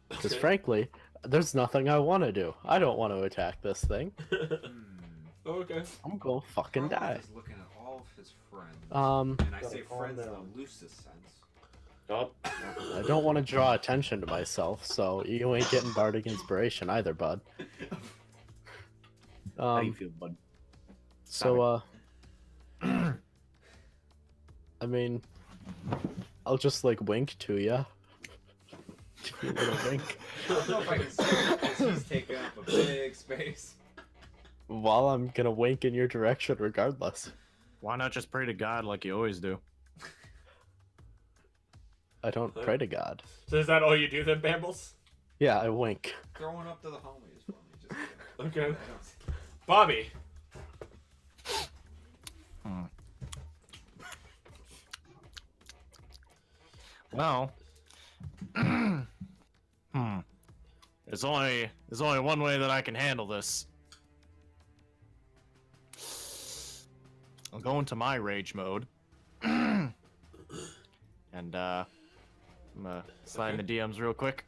Because frankly, there's nothing I want to do. I don't want to attack this thing. Okay. I'm gonna fucking Karloff die. is looking at all of his friends. And I say friends in the loosest sense. Oh. I don't want to draw attention to myself, so you ain't getting bardic inspiration either, bud. How do you feel, bud? So, I mean, I'll just like wink to ya. Give you a little wink. I don't know if I can see him because he's taking up a big space. While I'm gonna wink in your direction regardless. Why not just pray to God like you always do? I don't pray to God. So is that all you do then, Bambles? Yeah, I wink. Throwing up to the homies for me. Just Okay. I don't- Bobby. Well, there's only one way that I can handle this. I'll go into my rage mode, and I'm gonna slide in the DMs real quick,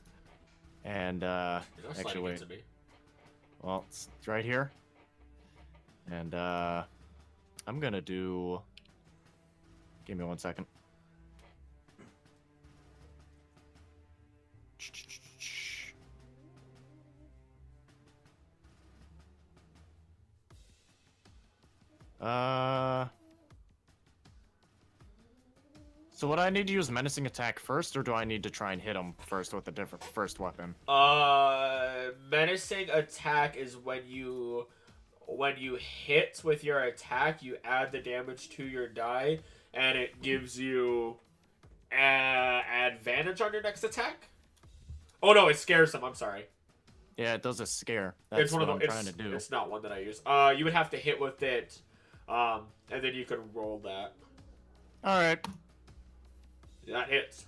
and You're not actually sliding wait. into me. Well, it's right here, and I'm gonna do. Give me 1 second. So would I need to use menacing attack first, or do I need to try and hit him first with a different first weapon? Menacing attack is when you hit with your attack, you add the damage to your die, and it gives you advantage on your next attack. Oh no, it scares them. I'm sorry. Yeah, it does a scare. That's It's one what of I'm the, trying to do. It's not one that I use. You would have to hit with it, and then you could roll that. All right. That hits.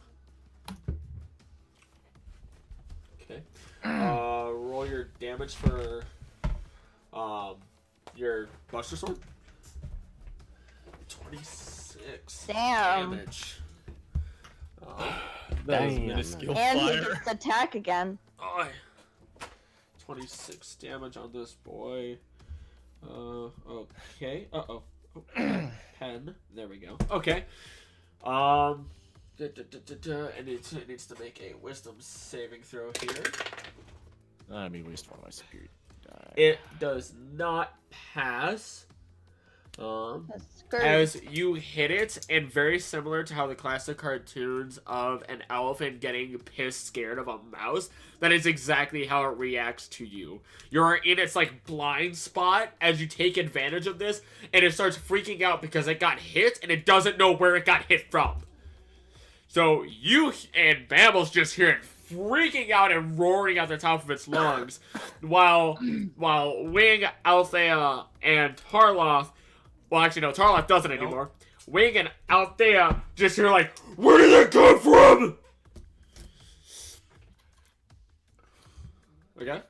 Okay. Roll your damage for your Buster Sword. 26 Damn. damage. That is Damn. minuscule And he fire. gets attack again. 26 damage on this boy. Okay. Uh-oh. Oh, pen. There we go. Okay. And it needs to make a wisdom saving throw here. Let me waste one of my spirit die. It does not pass. As you hit it, and very similar to how the classic cartoons of an elephant getting pissed scared of a mouse, that is exactly how it reacts to you. You're in its like blind spot as you take advantage of this, and it starts freaking out because it got hit and it doesn't know where it got hit from. So you and Bambles just hear it freaking out and roaring at the top of its lungs, while Wing, Althea, and Tarloff. Well, actually, no, Tarloff doesn't anymore. Wing and Althea just hear like, where did that come from? Okay.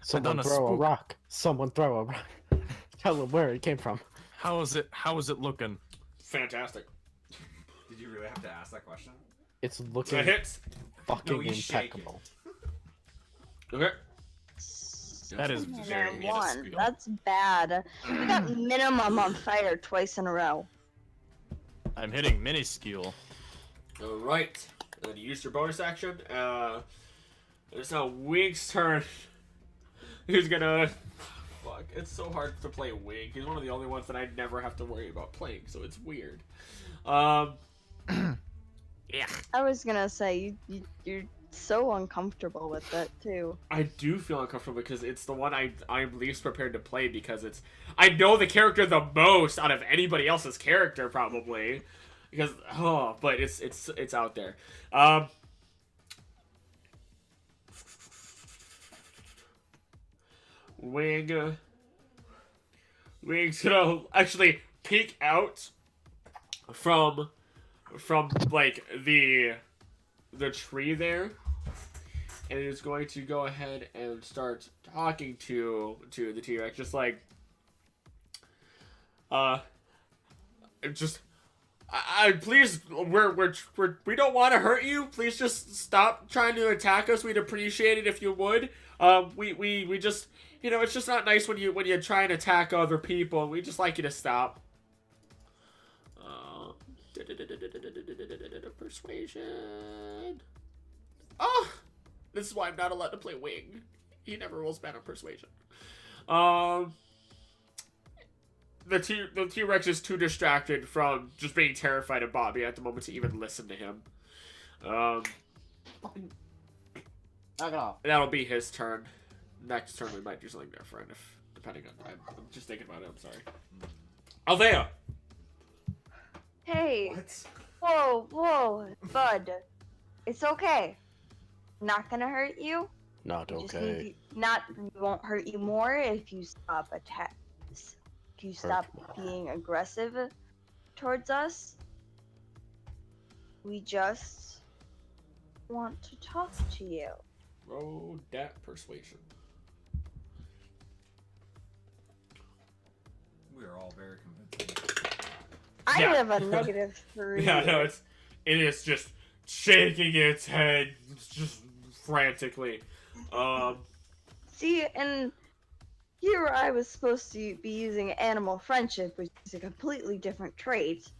Someone throw a rock. Someone throw a rock. Tell them where it came from. How is it looking? Fantastic. Did you really have to ask that question? It's That looking hits. fucking No, you shake impeccable. Okay. That is very one. minuscule. That's bad. We got minimum on fire twice in a row. I'm hitting minuscule. All right. And then you used your bonus action. It's now Wing's turn. Who's gonna... Fuck, it's so hard to play Wing. He's one of the only ones that I never have to worry about playing, so it's weird. Yeah. I was gonna say you're so uncomfortable with it too. I do feel uncomfortable because it's the one I'm least prepared to play because it's... I know the character the most out of anybody else's character, probably. Because, but it's out there. Wing's gonna actually peek out from from like the tree there, and it is going to go ahead and start talking to the T-Rex, just like just please, we don't want to hurt you. Please just stop trying to attack us. We'd appreciate it if you would. We just, it's just not nice when you try and attack other people. We just like you to stop. Persuasion. Oh, this is why I'm not allowed to play Wing. He never rolls bad on persuasion. The T-Rex is too distracted from just being terrified of Bobby at the moment to even listen to him. Knock it off. That'll be his turn. Next turn we might do something different, depending on. I'm just thinking about it. I'm sorry. Althea. Hey. What? Whoa, bud. It's okay. Not gonna hurt you. Not We just okay. we won't hurt you more if you stop If you stop being aggressive towards us. We just want to talk to you. Roll that persuasion. We are all very convincing. I Yeah. have a -3. Yeah, no, it is just shaking its head just frantically. See, and here I was supposed to be using animal friendship, which is a completely different trait.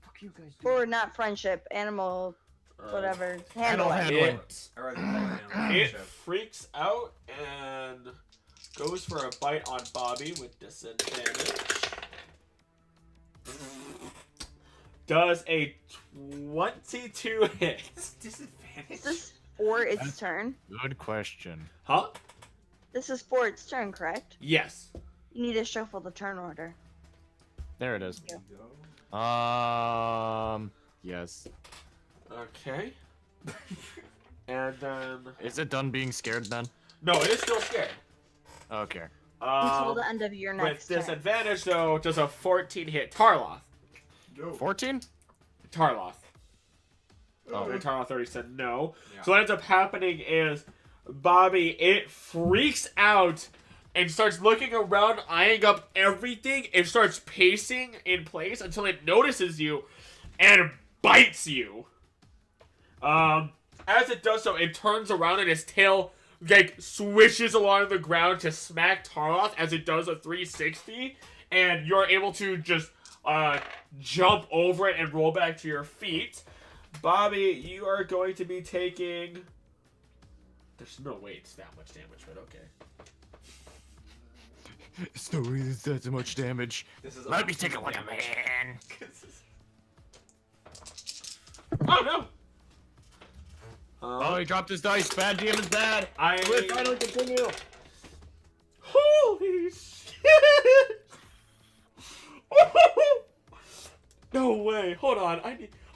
Fuck you guys. Or not friendship, animal, whatever. Handling. handling. I rather call it animal It friendship. freaks out and goes for a bite on Bobby with disadvantage. Does a 22 hit? Disadvantage. Is this for its turn? Good question. Huh? This is for its turn, correct? Yes. You need to shuffle the turn order. There it is. There you go. Yes. Okay. And then... Is it done being scared then? No, it is still scared. Okay. Until the end of your With next turn. disadvantage, though, does a 14 hit Tarloth. Go. 14? Tarloth. Oh. Tarloth already said no. Yeah. So what ends up happening is Bobby, it freaks out and starts looking around, eyeing up everything. It starts pacing in place until it notices you and bites you. As it does so, it turns around and its tail like swishes along the ground to smack Tarloth as it does a 360, and you're able to just jump over it and roll back to your feet. Bobby, you are going to be taking... There's no way it's that much damage, but okay. It's no way it's that much damage. This is Let me take it like a man. Oh no! Oh, he dropped his dice. Bad DM is bad. I Let's finally continue. Holy shit! No way! Hold on,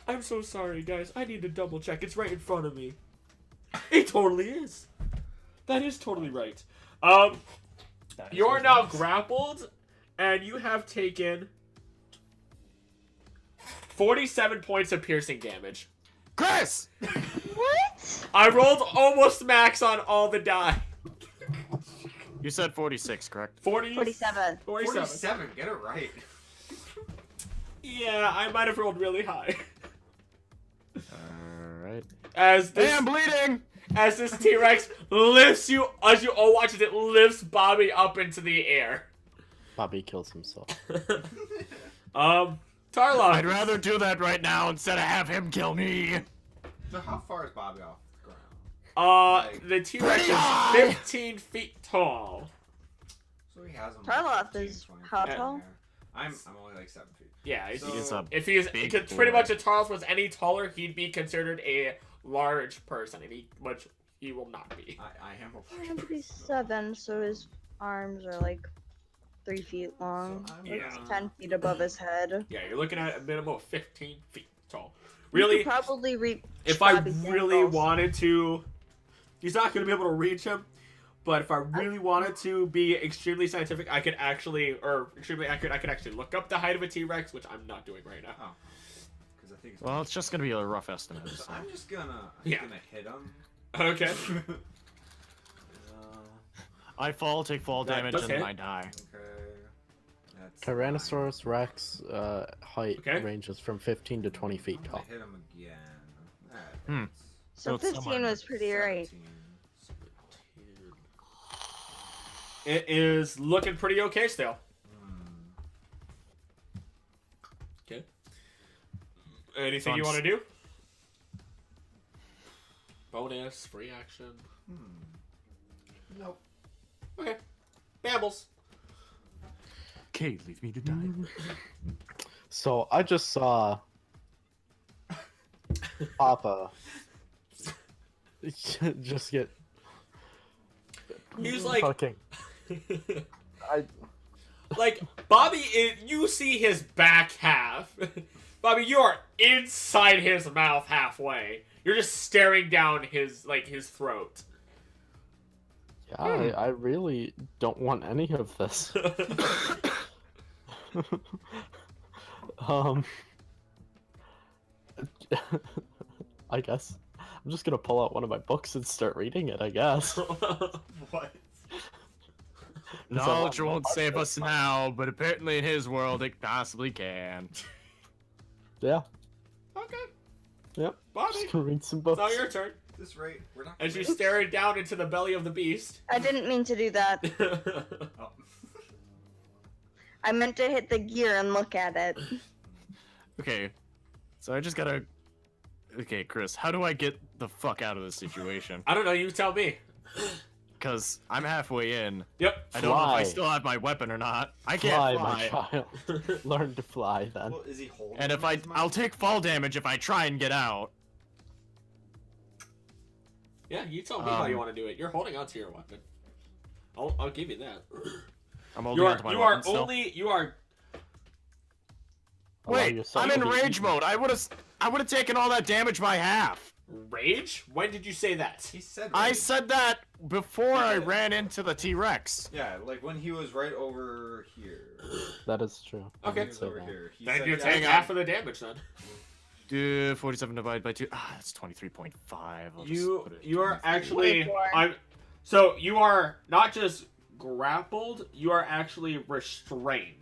I'm so sorry, guys. I need to double check. It's right in front of me. It totally is. That is totally right. You're now grappled, and you have taken 47 points of piercing damage. Chris! What? I rolled almost max on all the die. You said 46, correct? 47. 47. Get it right. Yeah, I might have rolled really high. Alright. As this, Hey, I'm bleeding! as this T-Rex lifts you, as you all watch as it lifts Bobby up into the air. Bobby kills himself. Tarloff. I'd rather do that right now instead of have him kill me. So how far is Bobby off the ground? The T-Rex Pretty is high! 15 feet tall. So he has him. Tarloff 15, is 20 how feet in tall? there. I'm only like 7 feet. Yeah, So- He's a if he's big pretty boy. much if Tarloff was any taller, he'd be considered a large person, and he will not be. I am a I'm gonna be 7, so his arms are like 3 feet long. So I'm Yeah. It's 10 feet above his head. Yeah, you're looking at a minimum of 15 feet tall. We Really, could probably reach if I Bobby's really ankles. wanted to, he's not going to be able to reach him. But if I really wanted to be extremely scientific, or extremely accurate, I could actually look up the height of a T-Rex, which I'm not doing right now. because I think it's. Well, it's just gonna be a rough estimate. So So. I'm just gonna. Yeah. Gonna hit him. Okay. I fall, take fall That damage, does and hit. I die. Okay. That's Tyrannosaurus Rex height Okay. ranges from 15 to 20 feet I'm tall. gonna hit him again. That Hmm. hits. So it's somewhere 15 in was pretty right. 17. It is looking pretty okay still. Okay. Anything you want to do? Bonus, free action. Nope. Okay. Bambles. Okay, leave me to die. So I just saw Papa just get He's like, fucking. like Bobby. You see his back half. Bobby, you are inside his mouth halfway. You're just staring down his throat. Yeah, I really don't want any of this. I guess I'm just gonna pull out one of my books and start reading it. I guess. What? Knowledge won't save us now, but apparently in his world it possibly can. Yeah. Okay. Yep. Bobby, Just gonna read some it's books. now your turn. At this rate, we're not. As you stare down into the belly of the beast. I didn't mean to do that. Oh. I meant to hit the gear and look at it. Okay, so I just gotta. Okay, Chris, how do I get the fuck out of this situation? I don't know. You tell me. Because I'm halfway in. Yep. I don't know if I Fly. still have my weapon or not. I can't Fly, fly. my child. Learn to fly then. Well, is he holding? And if him in his I'll mouth? take fall damage if I try and get out. Yeah, you tell me how you want to do it. You're holding onto your weapon. I'll give you that. I'm holding onto my weapon still. You are. Allow Wait, yourself I'm to in be rage eaten. mode. I would've taken all that damage by half. Rage? When did you say that? He said. I rage. said that before I did. ran into the T-Rex. Yeah, like when he was right over here. That is true. I Okay. did He was say over that. here. He Then said, you're yeah, taking hang on. half of the damage then. 47 divided by 2. That's 23.5. You are actually. 24. So you are not just grappled. You are actually restrained.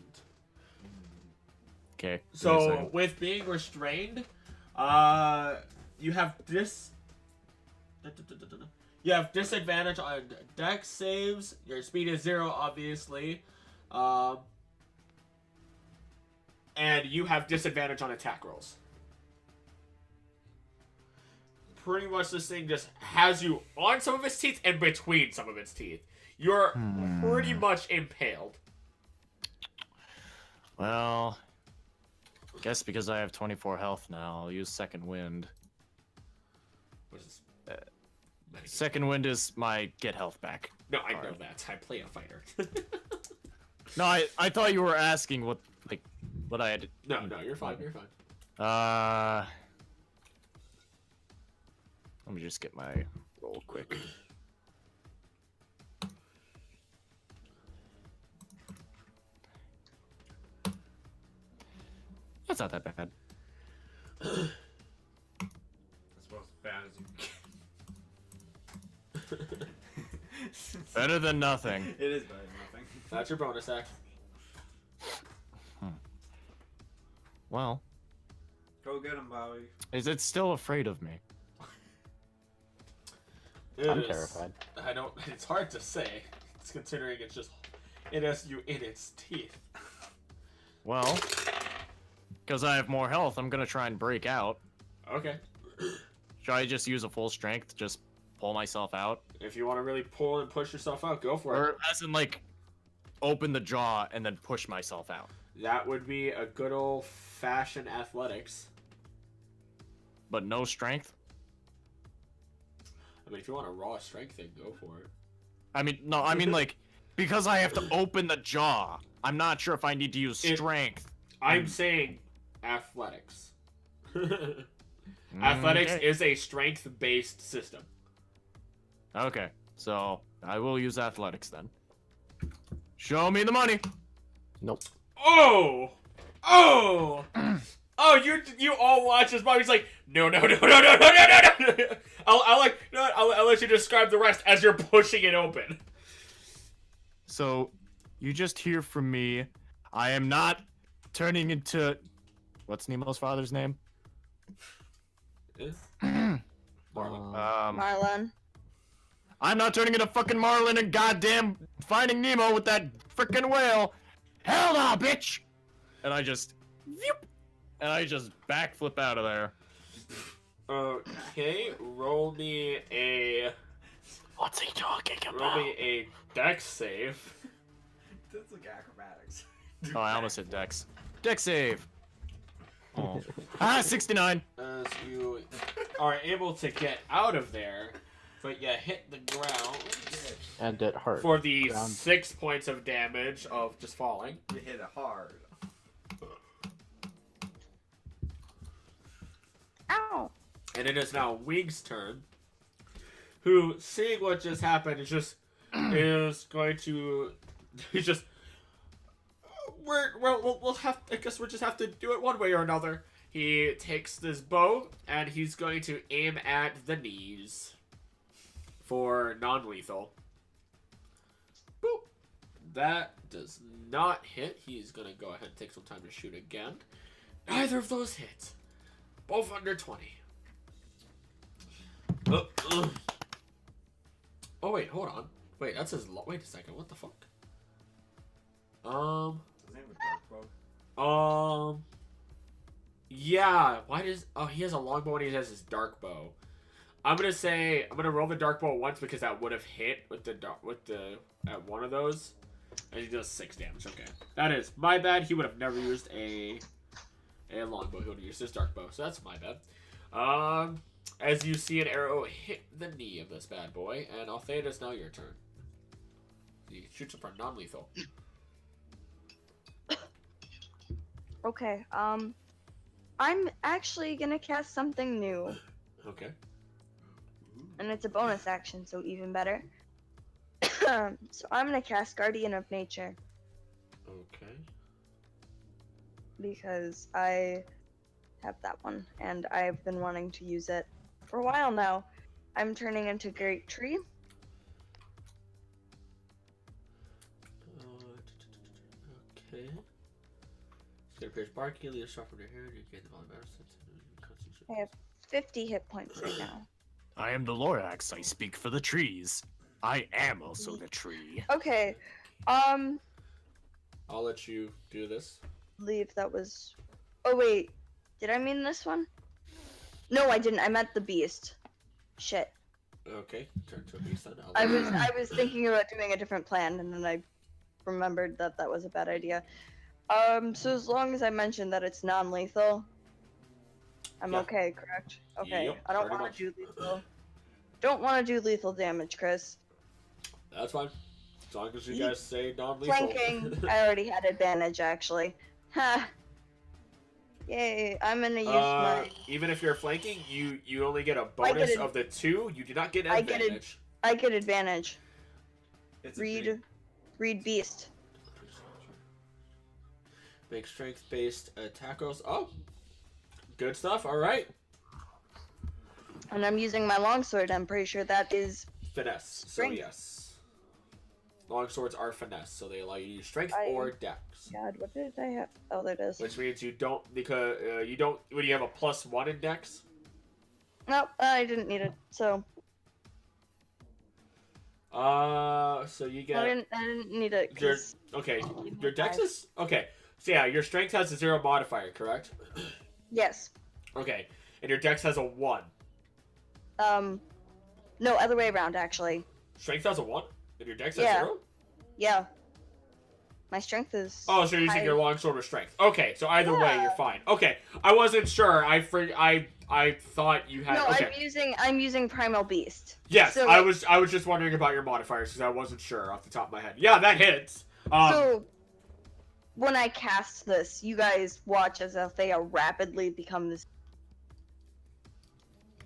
Okay. So with being restrained, you have You have disadvantage on dex saves. Your speed is 0, obviously. And you have disadvantage on attack rolls. Pretty much this thing just has you on some of its teeth and between some of its teeth. You're pretty much impaled. Well, guess because I have 24 health now, I'll use Second Wind. Which is, Second Wind is my get health back. no, I know that. I play a fighter. No, I thought you were asking what I had. No, you're fine. You're fine. Let me just get my roll quick. That's not that bad. That's about as bad as you can. Better than nothing. It is better than nothing. That's your bonus act. Well, Go get him, Bobby. is it still afraid of me? I'm It is- terrified. I don't. It's hard to say. It's considering it has you in its teeth. Well, because I have more health, I'm gonna try and break out. Okay. Should I just use a full strength, just pull myself out? If you want to really pull and push yourself out, go for it. Or as in like, open the jaw and then push myself out? That would be a good old-fashioned athletics. But no strength? I mean, if you want a raw strength thing, go for it. I mean, no, I mean like, because I have to open the jaw, I'm not sure if I need to use strength. I'm saying athletics. Athletics Okay. is a strength-based system. Okay, so I will use athletics then. Show me the money! Nope. Oh! Oh! Oh, you all watch as Bobby's like, no. I'll let you describe the rest as you're pushing it open. So, you just hear from me. I am not turning into... What's Nemo's father's name? Marlon. Marlon. I'm not turning into fucking Marlin and goddamn Finding Nemo with that freaking whale. Hell no, bitch! And I just... backflip out of there. Okay, roll me a... What's he talking about? Roll me a dex save. That's like acrobatics. Oh, I almost hit Dex. Dex save! Oh. 69! As you are able to get out of there, but you hit the ground And it hurt. for the Ground. 6 points of damage of just falling. You hit it hard. Ow. And it is now Wig's turn, who, seeing what just happened, is going to... He's just... We'll have... I guess we'll just have to do it one way or another. He takes this bow, and he's going to aim at the knees for non-lethal. Boop. That does not hit. He's going to go ahead and take some time to shoot again. Neither of those hit. Both under 20. Oh, wait, hold on. Wait, that's his... Wait a second, what the fuck? Does he have a dark bow? Yeah, why does... Oh, he has a longbow and he has his dark bow. I'm gonna roll the dark bow once because that would have hit with at one of those. And he does 6 damage, okay. That is my bad. He would have never used a longbow. He would have used his dark bow, so that's my bad. As you see an arrow hit the knee of this bad boy, and Althea, it's now your turn. He shoots him for non-lethal. Okay, I'm actually gonna cast something new, Okay. and it's a bonus action, so even better. So I'm gonna cast Guardian of Nature, Okay. because I have that one, and I've been wanting to use it for a while now. I'm turning into Great Tree. Okay. Get a pierce bark, you leave a shot from your hair, and you gain the volume of medicine. I have 50 hit points right now. I am the Lorax. I speak for the trees. I am also the tree. Okay, I'll let you do this. believe that was... Oh wait, did I mean this one? No, I didn't. I meant the beast. Shit. Okay, turn to a beast then. I was thinking about doing a different plan, and then I remembered that that was a bad idea. So as long as I mention that it's non-lethal, I'm Yeah. okay, correct? Okay, Yep, I don't pretty want to much. do lethal. Don't want to do lethal damage, Chris. That's fine. As long as you guys say non-lethal. Flanking, I already had advantage, actually. Ha! Yay, I'm gonna use my... Even if you're flanking, you only get a bonus of the 2. You do not get advantage. I get advantage. It's a big- Read beast. Make strength-based attack rolls. Oh, good stuff. All right. And I'm using my longsword. I'm pretty sure that is... Finesse. So Strength. yes. Longswords are finesse, so they allow you to use strength I- or dex. God, what did I have? Oh, there it is. Which means you don't, because you don't, when you have a +1 in dex. Nope, I didn't need it. So So you get. I didn't need it. Your, 'cause- okay, your dex is okay. So yeah, your strength has a 0 modifier, correct? Yes. Okay, and your dex has a 1. No, other way around actually. Strength has a 1, and your dex has Yeah. 0. Yeah. My strength is... Oh, so you're using high. your longsword with strength. Okay, so either way, you're fine. Okay, I wasn't sure. I thought you had. No, Okay. I'm using Primal Beast. Yes, so, I like- was just wondering about your modifiers because I wasn't sure off the top of my head. Yeah, that hits. So when I cast this, you guys watch as Althea rapidly becomes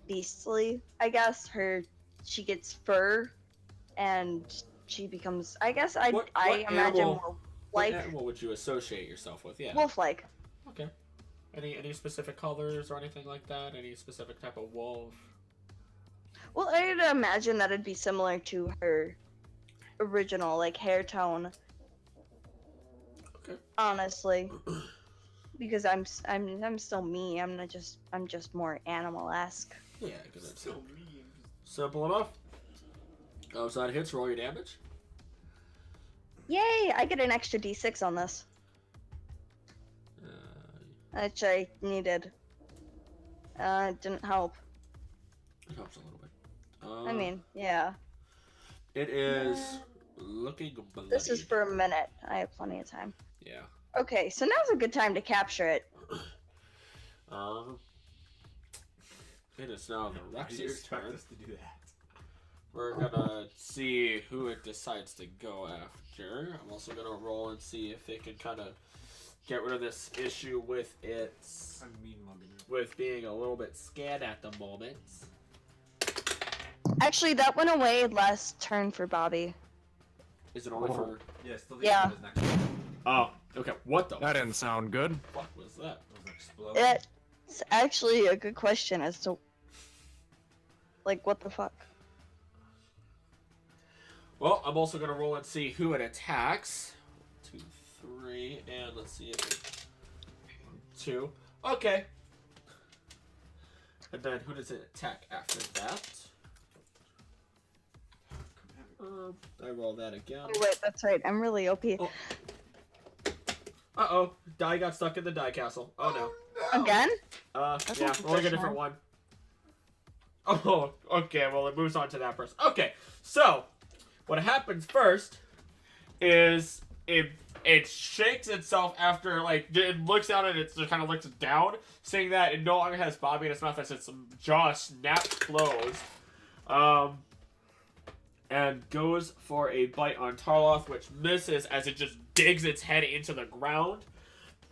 beastly. I guess she gets fur, and she becomes. I guess I What imagine animal- more what like animal would you associate yourself with? Yeah. wolf-like. Okay. Any specific colors or anything like that? Any specific type of wolf? Well, I'd imagine that it'd be similar to her original, like, hair tone. Okay. Honestly. Because I'm still me. I'm just more animal-esque. Yeah, because it's So mean. simple enough. So that hits, roll your damage. Yay! I get an extra d6 on this, which I needed. It didn't help. It helps a little bit. I mean, yeah. It is looking bloody. This is for a minute. I have plenty of time. Yeah. Okay, so now's a good time to capture it. It is now the Why do you Rex's expect turn. us to do that? We're gonna see who it decides to go after. I'm also gonna roll and see if it can kind of get rid of this issue with its I'm mean mugging it. with being a little bit scared at the moment. Actually, that went away last turn for Bobby. Is it only for? Yeah, still Yeah. his next one. Oh, okay. What the That didn't sound good. fuck was that? It was an explosion. It's actually a good question as to, like, what the fuck? Well, I'm also gonna roll and see who it attacks. 2, 3, and let's see if it... 2. Okay. And then who does it attack after that? I roll that again. Oh, wait, that's right. I'm really OP. Oh. Uh-oh. Die got stuck in the die castle. Oh, no. Again? Yeah, not rolling a different one. Oh, okay, well, it moves on to that person. Okay, so, what happens first is it shakes itself after, like, it looks down and it kind of looks down, saying that it no longer has Bobby in its mouth as its jaw snaps closed. And goes for a bite on Tarloth, which misses as it just digs its head into the ground.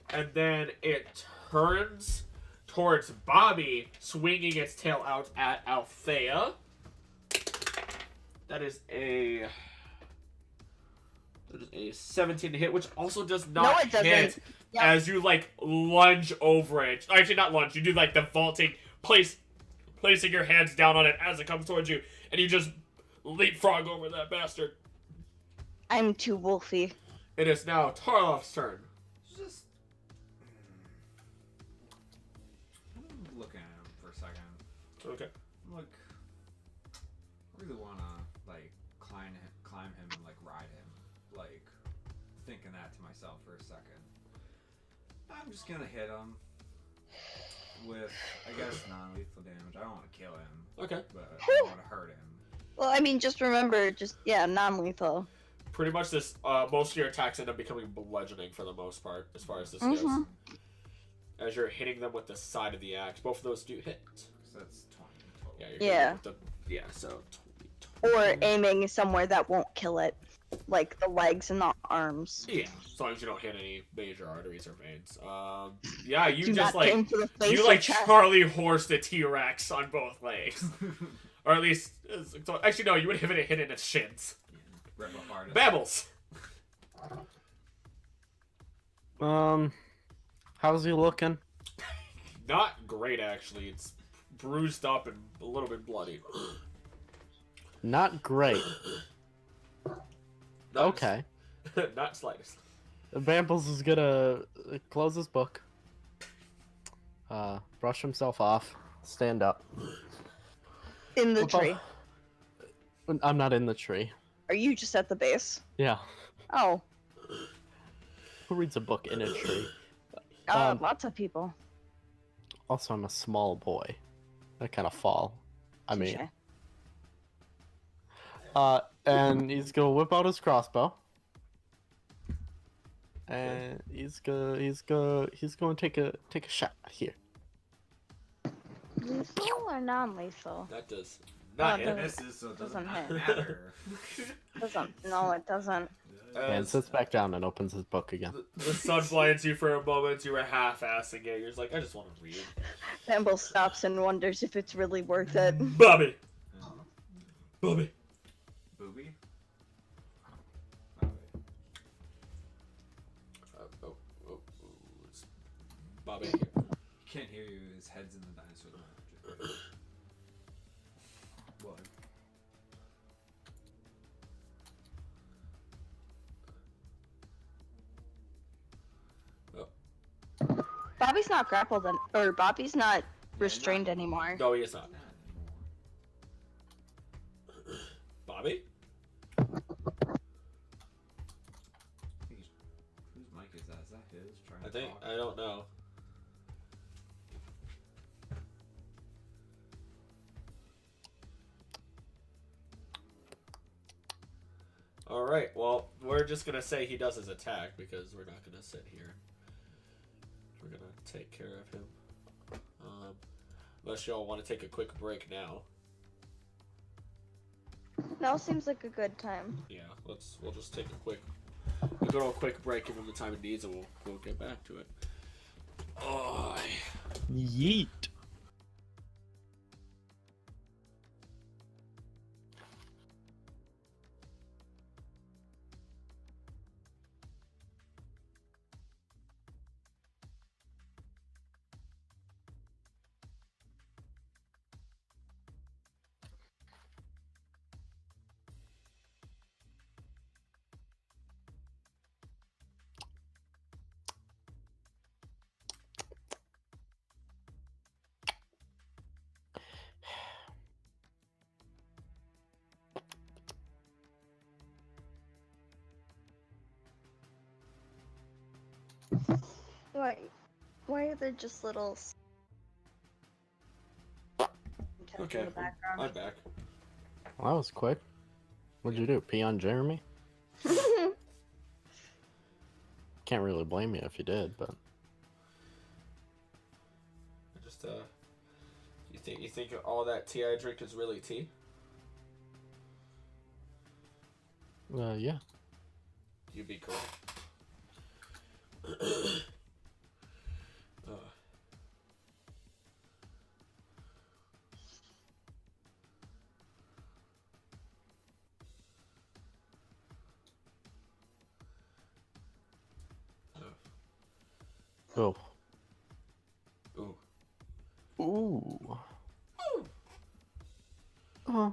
And then it turns towards Bobby, swinging its tail out at Althea. That is a 17 to hit, which also does not No, it doesn't. hit Yep. as you, like, lunge over it. Actually, not lunge. You do, like, the vaulting, placing your hands down on it as it comes towards you, and you just leapfrog over that bastard. I'm too wolfy. It is now Tarloff's turn. Just I'm looking at him for a second. Okay. I'm like, I really wanna like climb him and like ride him. Like thinking that to myself for a second. I'm just gonna hit him with, I guess, non-lethal damage. I don't want to kill him, Okay. but I don't want to hurt him. Well, I mean, just remember, non-lethal. Pretty much this, most of your attacks end up becoming bludgeoning for the most part, as far as this goes. Mhm. As you're hitting them with the side of the axe. Both of those do hit. So that's 20 total. Yeah, you're Yeah. hitting with the, yeah, so 20. Or aiming somewhere that won't kill it. Like the legs and the arms. Yeah, as long as you don't hit any major arteries or veins. Yeah, you Do just, not aim like, for the face you, or like, chest. Charlie Horse the T-Rex on both legs. Or at least, actually, no, you would have hit it in its shins. Rip apart. Babbles. How's he looking? Not great, actually. It's bruised up and a little bit bloody. Not great. Not Okay. Not slightest. Bambles is gonna close his book. Brush himself off. Stand up. In the Above- tree. I'm not in the tree. Are you just at the base? Yeah. Oh, Who reads a book in a tree? lots of people. Also, I'm a small boy. I kind of fall. I mean, Touche. and he's gonna whip out his crossbow. And he's gonna take a shot here. Lethal or non-lethal? That does Oh, not it hit. doesn't- This is so it doesn't doesn't hit. matter. No, it doesn't. And sits back down and opens his book again. The sun blinds you for a moment. You were half-assing it. You're just like, I just want to read. Bamble stops and wonders if it's really worth it. Bobby! Bobby! Booby? It's Bobby here. can't hear you. His head's in the dinosaur mouth. What? Bobby's not grappled, or Bobby's not Yeah, restrained anymore. No, he is not. Not anymore. Bobby? Whose mic is that? Is that his? Trying I to think, talk? I don't know. Alright, well, we're just gonna say he does his attack because we're not gonna sit here. We're gonna take care of him. Unless y'all want to take a quick break now. Now seems like a good time. Yeah, we'll just take a good old quick break, give him the time it needs, and we'll get back to it. Oh. Yeet. Why are there just little Okay, in the background? I'm back. Well, that was quick. What'd you do? Pee on Jeremy? Can't really blame you if you did, but Just you think all that tea I drink is really tea? yeah. You'd be correct. Oh. Ooh. Ooh. Uh.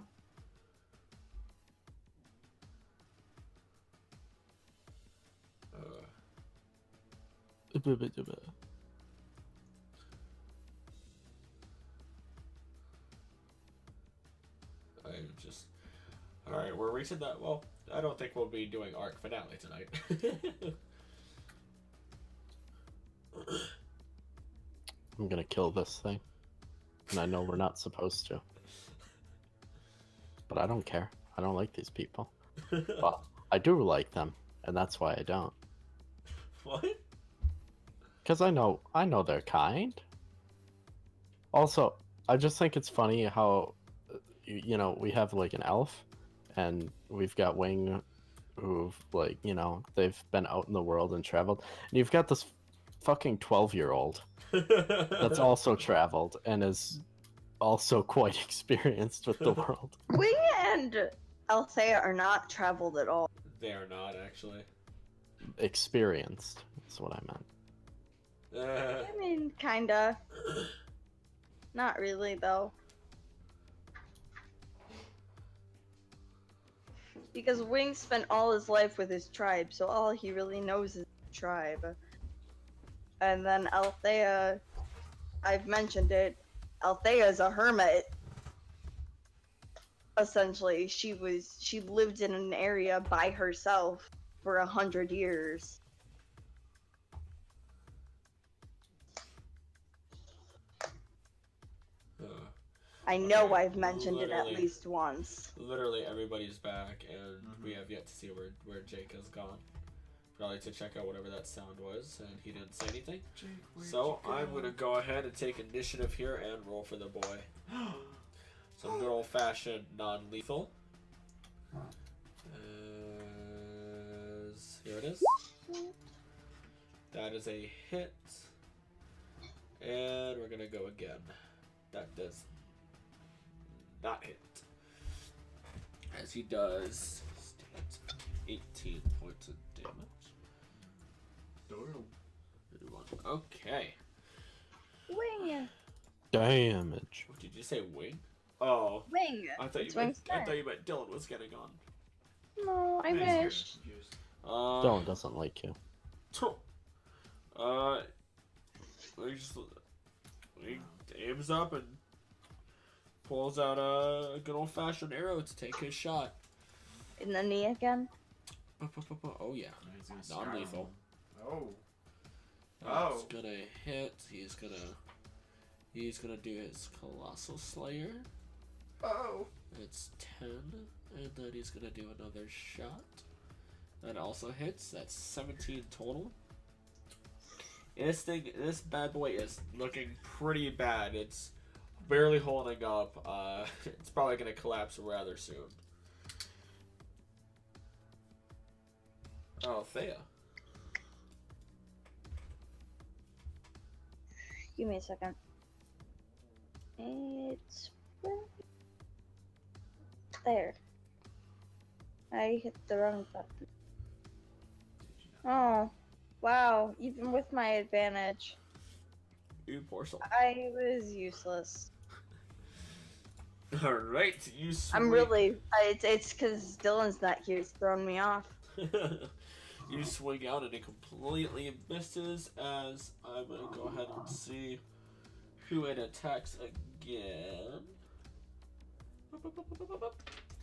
I'm just. Alright, we're reaching that. Well, I don't think we'll be doing arc finale tonight. I'm gonna kill this thing. And I know we're not supposed to. But I don't care. I don't like these people. Well, I do like them, and that's why I don't. What? Because I know they're kind. Also, I just think it's funny how, you know, we have like an elf, and we've got Wing, who've like, you know, they've been out in the world and traveled, and you've got this fucking 12-year-old that's also traveled and is also quite experienced with the world. Wing and Althea are not traveled at all. They are not, actually. Experienced is what I meant. I mean, kinda. Not really, though. Because Wing spent all his life with his tribe, so all he really knows is the tribe. And then Althea, I've mentioned it, Althea is a hermit. Essentially, she lived in an area by herself for 100 years. I know Okay, I've mentioned it at literally- least once. Literally everybody's back, and we have yet to see where Jake has gone. Probably to check out whatever that sound was, and he didn't say anything. Jake, where'd So you go? I'm gonna go ahead and take initiative here and roll for the boy. Some good old fashioned non-lethal. Here it is. That is a hit. And we're gonna go again. That does not hit. As he does 18 points of damage. Okay. Wing damage. What, did you say wing? Oh, Wing. I thought It's you meant wing start. Dylan was getting on. No, I Nice, wish. confused. Dylan doesn't like you. He aims up and pulls out a good old fashioned arrow to take his shot. In the knee again. Oh yeah, He's gonna scar non-lethal. him. Oh. He's Oh. gonna hit. He's gonna do his Colossal Slayer. Oh. It's 10, and then he's gonna do another shot. That also hits. That's 17 total. This bad boy is looking pretty bad. It's barely holding up. It's probably gonna collapse rather soon. Oh, Thea. Give me a second. It's there. I hit the wrong button. Oh, wow. Even with my advantage, You poor soul. I was useless. Alright, you swing. I'm really. It's because Dylan's not here. It's throwing me off. You swing out and it completely misses as I'm going to go ahead and see who it attacks again.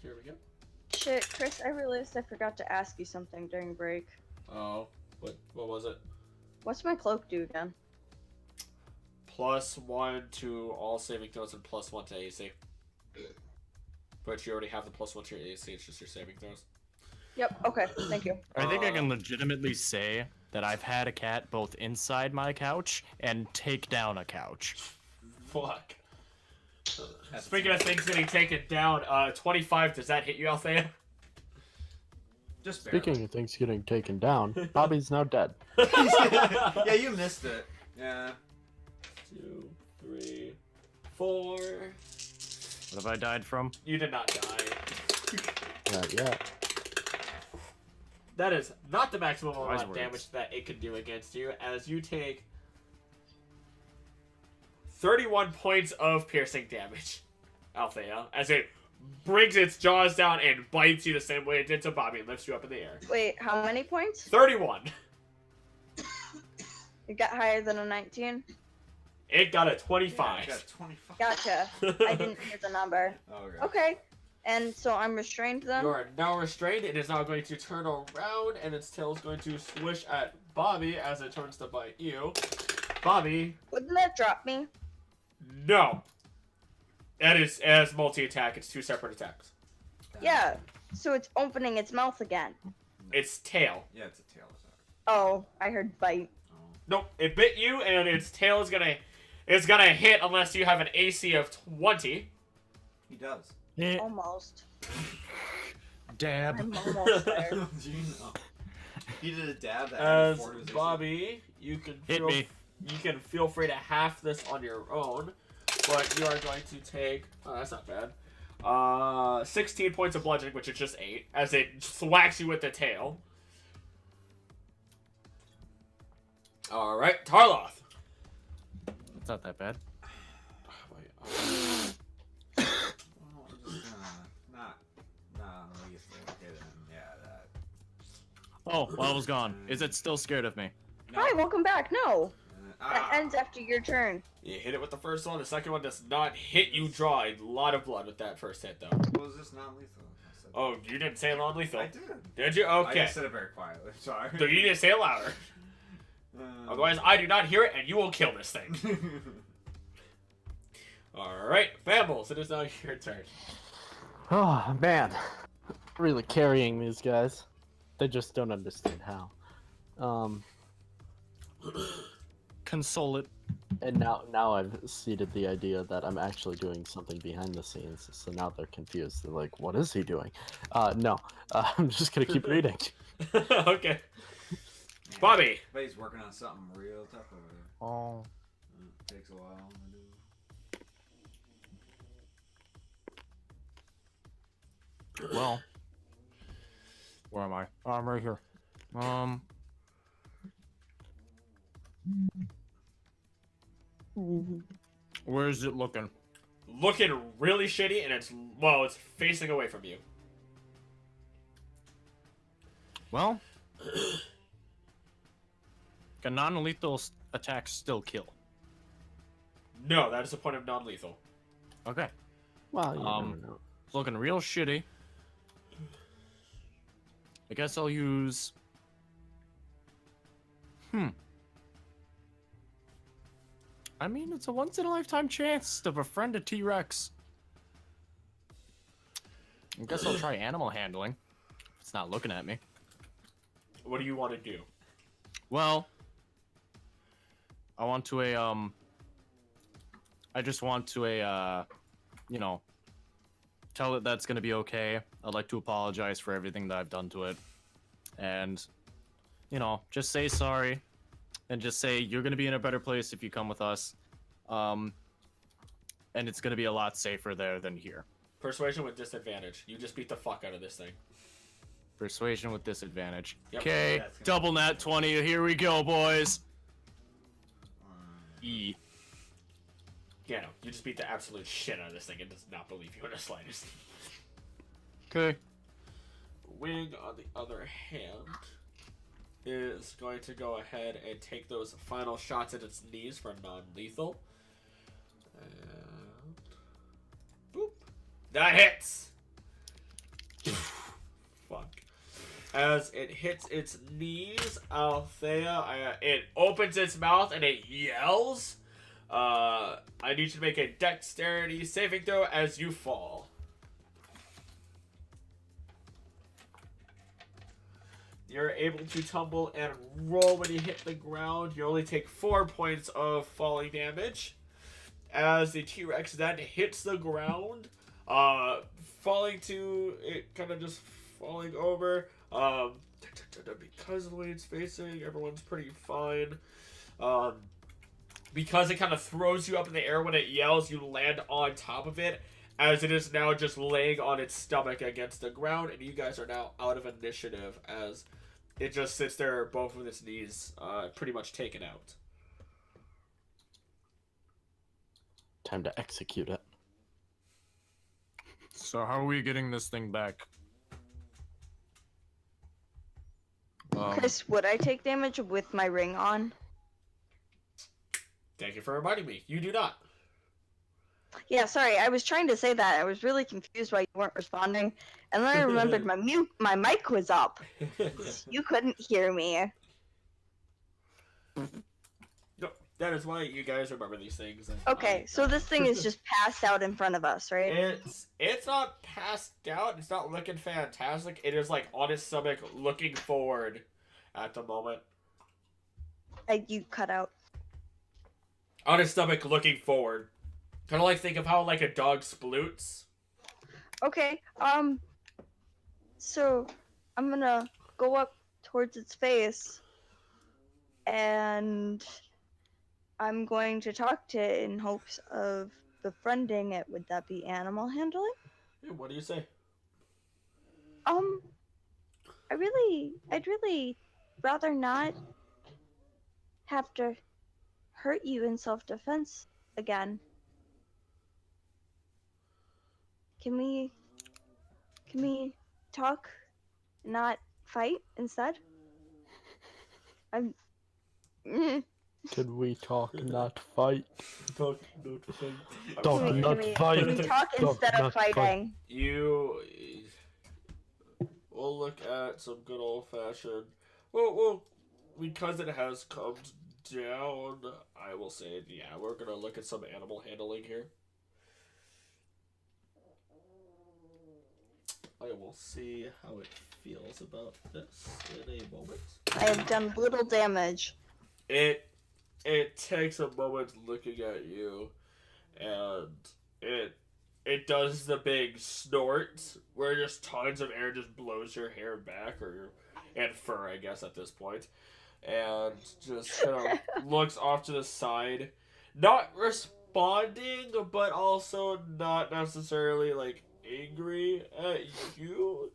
Here we go. Shit, Chris, I realized I forgot to ask you something during break. Oh, what was it? What's my cloak do again? +1 to all saving throws and +1 to AC. But you already have the +1 to your AC, it's just your saving throws. Yep, okay, thank you. I think I can legitimately say that I've had a cat both inside my couch and take down a couch. Fuck. Speaking of things getting taken down, 25, does that hit you, Althea? Just barely. Speaking of things getting taken down, Bobby's now dead. Yeah, you missed it. Yeah. 2, 3, 4. What have I died from? You did not die. Not yet. That is not the maximum amount Wise of words. damage that it can do against you, as you take 31 points of piercing damage, Althea, as it brings its jaws down and bites you the same way it did to Bobby and lifts you up in the air. Wait, how many points? 31. It got higher than a 19? It got a Yeah, 25. I got 25. Gotcha. I didn't hear the number. Oh, okay. Okay. And so I'm restrained then? You are now restrained. It is now going to turn around, and its tail is going to swish at Bobby as it turns to bite you. Bobby, Wouldn't that drop me? no. That is as multi-attack. It's 2 separate attacks. Yeah. So it's opening its mouth again. Its tail. Yeah, it's a tail attack. Oh, I heard bite. Oh. Nope. It bit you, and its tail is gonna hit unless you have an AC of 20. He does. Almost. Dab. I'm almost there. Do you know? He did a dab that As before it was Bobby, you can Hit me. You can feel free to half this on your own, but you are going to take. Oh, that's not bad. 16 points of bludgeoning, which is just 8, as it swacks you with the tail. All right, Tarloth. It's not that bad. Wait, Well, I'm just gonna not lethal hit him. Yeah, that. Oh, well, I was gone. Is it still scared of me? No. Hi, welcome back. No. That Ah. ends after your turn. you hit it with the first one. The second one does not hit. You draw a lot of blood with that first hit, though. What was this non-lethal? I said Oh, you didn't say non-lethal. I did. Did you? I Okay. just said it very quietly. Sorry. So you need to say it louder. Otherwise, I do not hear it, and you will kill this thing. Alright, Bambles, it is now your turn. Oh, man. Really carrying these guys. They just don't understand how. Console it. And now I've seeded the idea that I'm actually doing something behind the scenes, so now they're confused. They're like, what is he doing? No. I'm just gonna keep reading. Okay. Bobby. But he's working on something real tough over there. Oh. Takes a while to do. Well. Where am I? Oh, I'm right here. Where is it looking? Looking really shitty, and it's facing away from you. Well, can non-lethal attacks still kill? No, that is the point of non-lethal. Okay. Well, you never know. It's looking real shitty. I guess I'll use... I mean, it's a once-in-a-lifetime chance to befriend a T-Rex. I guess I'll try animal handling. If it's not looking at me. What do you want to do? Well, I want to I just want to you know, tell it that's gonna be okay. I'd like to apologize for everything that I've done to it. And, you know, just say sorry. And just say you're gonna be in a better place if you come with us. And it's gonna be a lot safer there than here. Persuasion with disadvantage. You just beat the fuck out of this thing. Persuasion with disadvantage. Yep. Okay, That's gonna double nat 20. Here we go, boys. E. Yeah, no, you just beat the absolute shit out of this thing and does not believe you in the slightest. Okay. Wing, on the other hand, is going to go ahead and take those final shots at its knees for non-lethal. And... boop. That hits! Fuck. As it hits its knees, Althea, it opens its mouth and it yells. I need you to make a dexterity saving throw as you fall. You're able to tumble and roll when you hit the ground. You only take 4 points of falling damage. As the T-Rex then hits the ground, falling to it, kind of just falling over. Because of the way it's facing, everyone's pretty fine. Because it kind of throws you up in the air when it yells, you land on top of it, as it is now just laying on its stomach against the ground, and you guys are now out of initiative as it just sits there, both with its knees pretty much taken out. Time to execute it. So how are we getting this thing back? Chris, would I take damage with my ring on? Thank you for reminding me. You do not. Yeah, sorry, I was trying to say that. I was really confused why you weren't responding. And then I remembered my mic was up. You couldn't hear me. No, that is why you guys remember these things. And Okay, so this thing is just passed out in front of us, right? It's not passed out. It's not looking fantastic. It is like on its stomach, looking forward at the moment. You cut out. On its stomach, looking forward. Kind of like think of how like a dog sploots. Okay, so I'm gonna go up towards its face and I'm going to talk to it in hopes of befriending it. Would that be animal handling? Yeah, what do you say? I'd really rather not have to hurt you in self-defense again. Can we talk, not fight instead? Can we talk, not fight? Talk, not fight. Talk, Can not fight. we talk instead of not fight. fighting? We'll look at some good old-fashioned... Well, because it has come down, I will say, yeah, we're going to look at some animal handling here. I will see how it feels about this in a moment. I have done little damage. It takes a moment looking at you, and it does the big snort where just tons of air just blows your hair back, and fur, I guess, at this point, and just kind of looks off to the side, not responding, but also not necessarily like angry at you.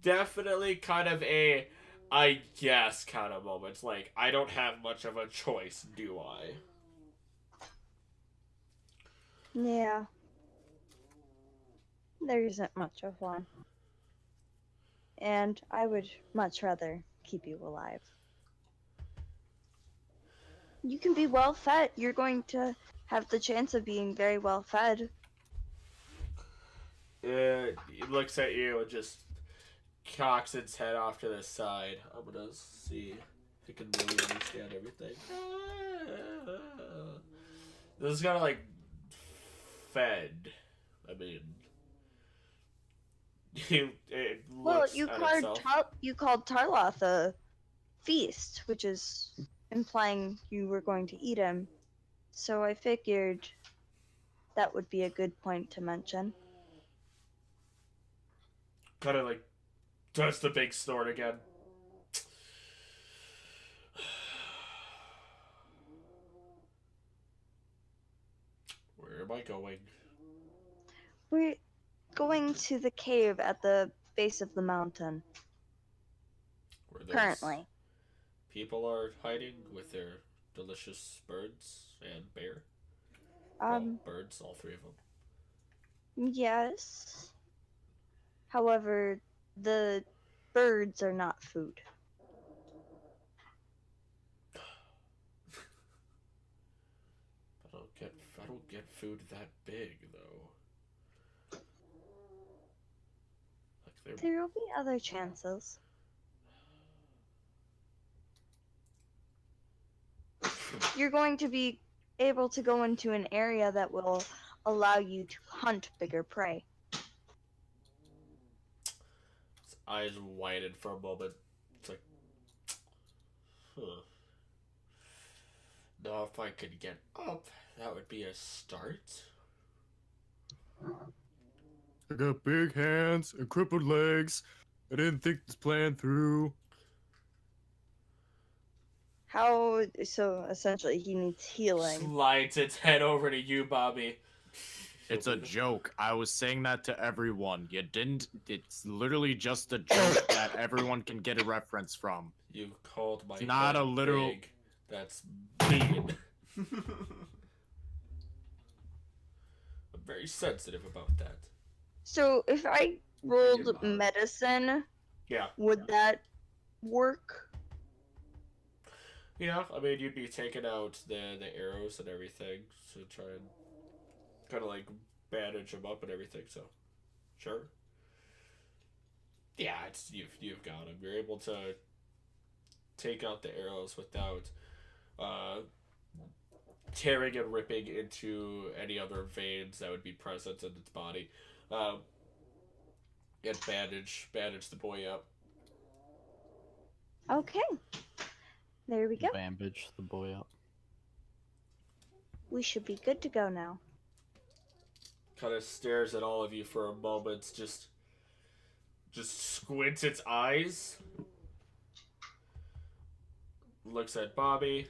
Definitely kind of a I guess kind of moment. Like, I don't have much of a choice, do I? Yeah. There isn't much of one. And I would much rather keep you alive. You can be well fed. You're going to have the chance of being very well fed. It looks at you and just cocks its head off to the side. I'm gonna see if it can really understand everything. This is kind of like fed. I mean, it Well, looks at itself. You called Tarloth a feast, which is implying you were going to eat him. So I figured that would be a good point to mention. Kind of like does the big snort again. Where am I going? We're going to the cave at the base of the mountain. Where those Currently. people are hiding with their delicious birds and bear. Birds, all three of them. Yes. However, the birds are not food. I don't get food that big though. Like There will be other chances. You're going to be able to go into an area that will allow you to hunt bigger prey. His eyes widened for a moment. It's like, huh. Now if I could get up, that would be a start. I got big hands and crippled legs. I didn't think this plan through. How so? Essentially, he needs healing. Slides its head over to you, Bobby. It's a joke. I was saying that to everyone. You didn't. It's literally just a joke that everyone can get a reference from. You called my It's not head a literal. big. That's mean. I'm very sensitive about that. So, if I rolled medicine, Yeah. would that work? Yeah, I mean, you'd be taking out the arrows and everything to try and kind of like bandage them up and everything. So, sure. Yeah, it's you've got them. You're able to take out the arrows without tearing and ripping into any other veins that would be present in its body. And bandage the boy up. Okay. There we go. Bandage the boy up. We should be good to go now. Kind of stares at all of you for a moment, just squints its eyes, looks at Bobby,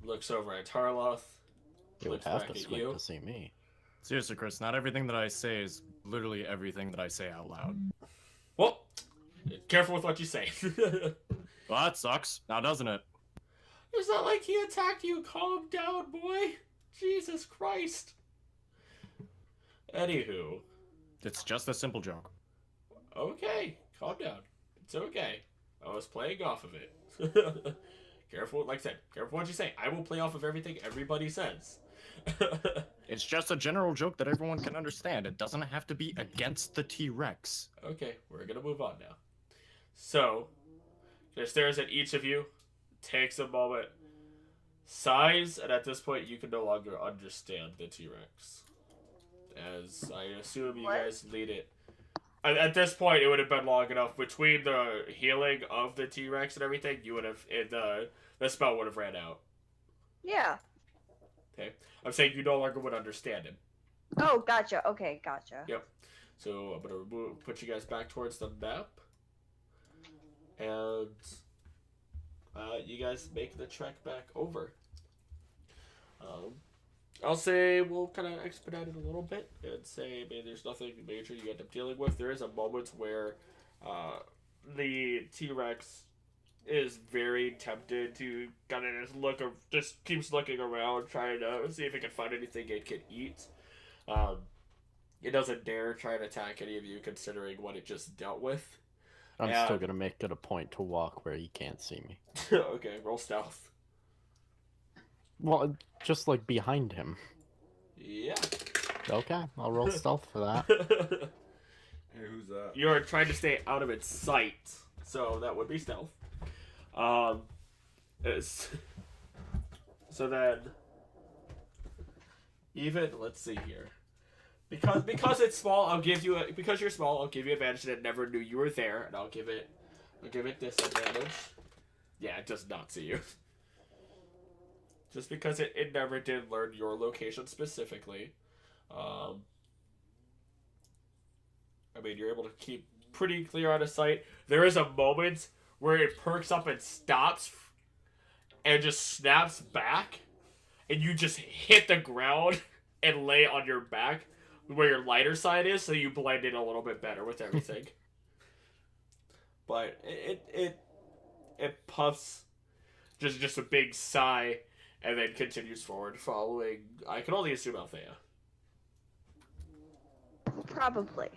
looks over at Tarloth, You would looks have back to at squint you. to see me. Seriously, Chris, not everything that I say is literally everything that I say out loud. Well, careful with what you say. Well, that sucks. Now, doesn't it? It's not like he attacked you. Calm down, boy. Jesus Christ. Anywho. It's just a simple joke. Okay, calm down. It's okay. I was playing off of it. Careful, like I said, careful what you say. I will play off of everything everybody says. It's just a general joke that everyone can understand. It doesn't have to be against the T-Rex. Okay, we're gonna move on now. So, he stares at each of you, takes a moment, sighs, and at this point you can no longer understand the T-Rex. As I assume you guys lead it. At this point, it would have been long enough between the healing of the T-Rex and everything. You would have the spell would have ran out. Yeah. Okay, I'm saying you no longer would understand him. Oh, gotcha. Okay, gotcha. Yep. So I'm gonna put you guys back towards the map, and you guys make the trek back over. I'll say we'll kind of expedite it a little bit and say maybe there's nothing major you end up dealing with. There is a moment where the T-Rex is very tempted to kind of just keeps looking around, trying to see if it can find anything it can eat. It doesn't dare try to attack any of you, considering what it just dealt with. I'm still gonna make it a point to walk where he can't see me. Okay, roll stealth. Well, just like behind him. Yeah. Okay, I'll roll stealth for that. Hey, who's that? You're trying to stay out of its sight, so that would be stealth. So then, let's see here. Because it's small, because you're small, I'll give you advantage that it never knew you were there, and I'll give it disadvantage. Yeah, it does not see you. Just because it never did learn your location specifically. I mean, you're able to keep pretty clear out of sight. There is a moment where it perks up and stops and just snaps back, and you just hit the ground and lay on your back where your lighter side is, so you blend in a little bit better with everything. But it puffs just a big sigh and then continues forward, following, I can only assume, Althea. Probably.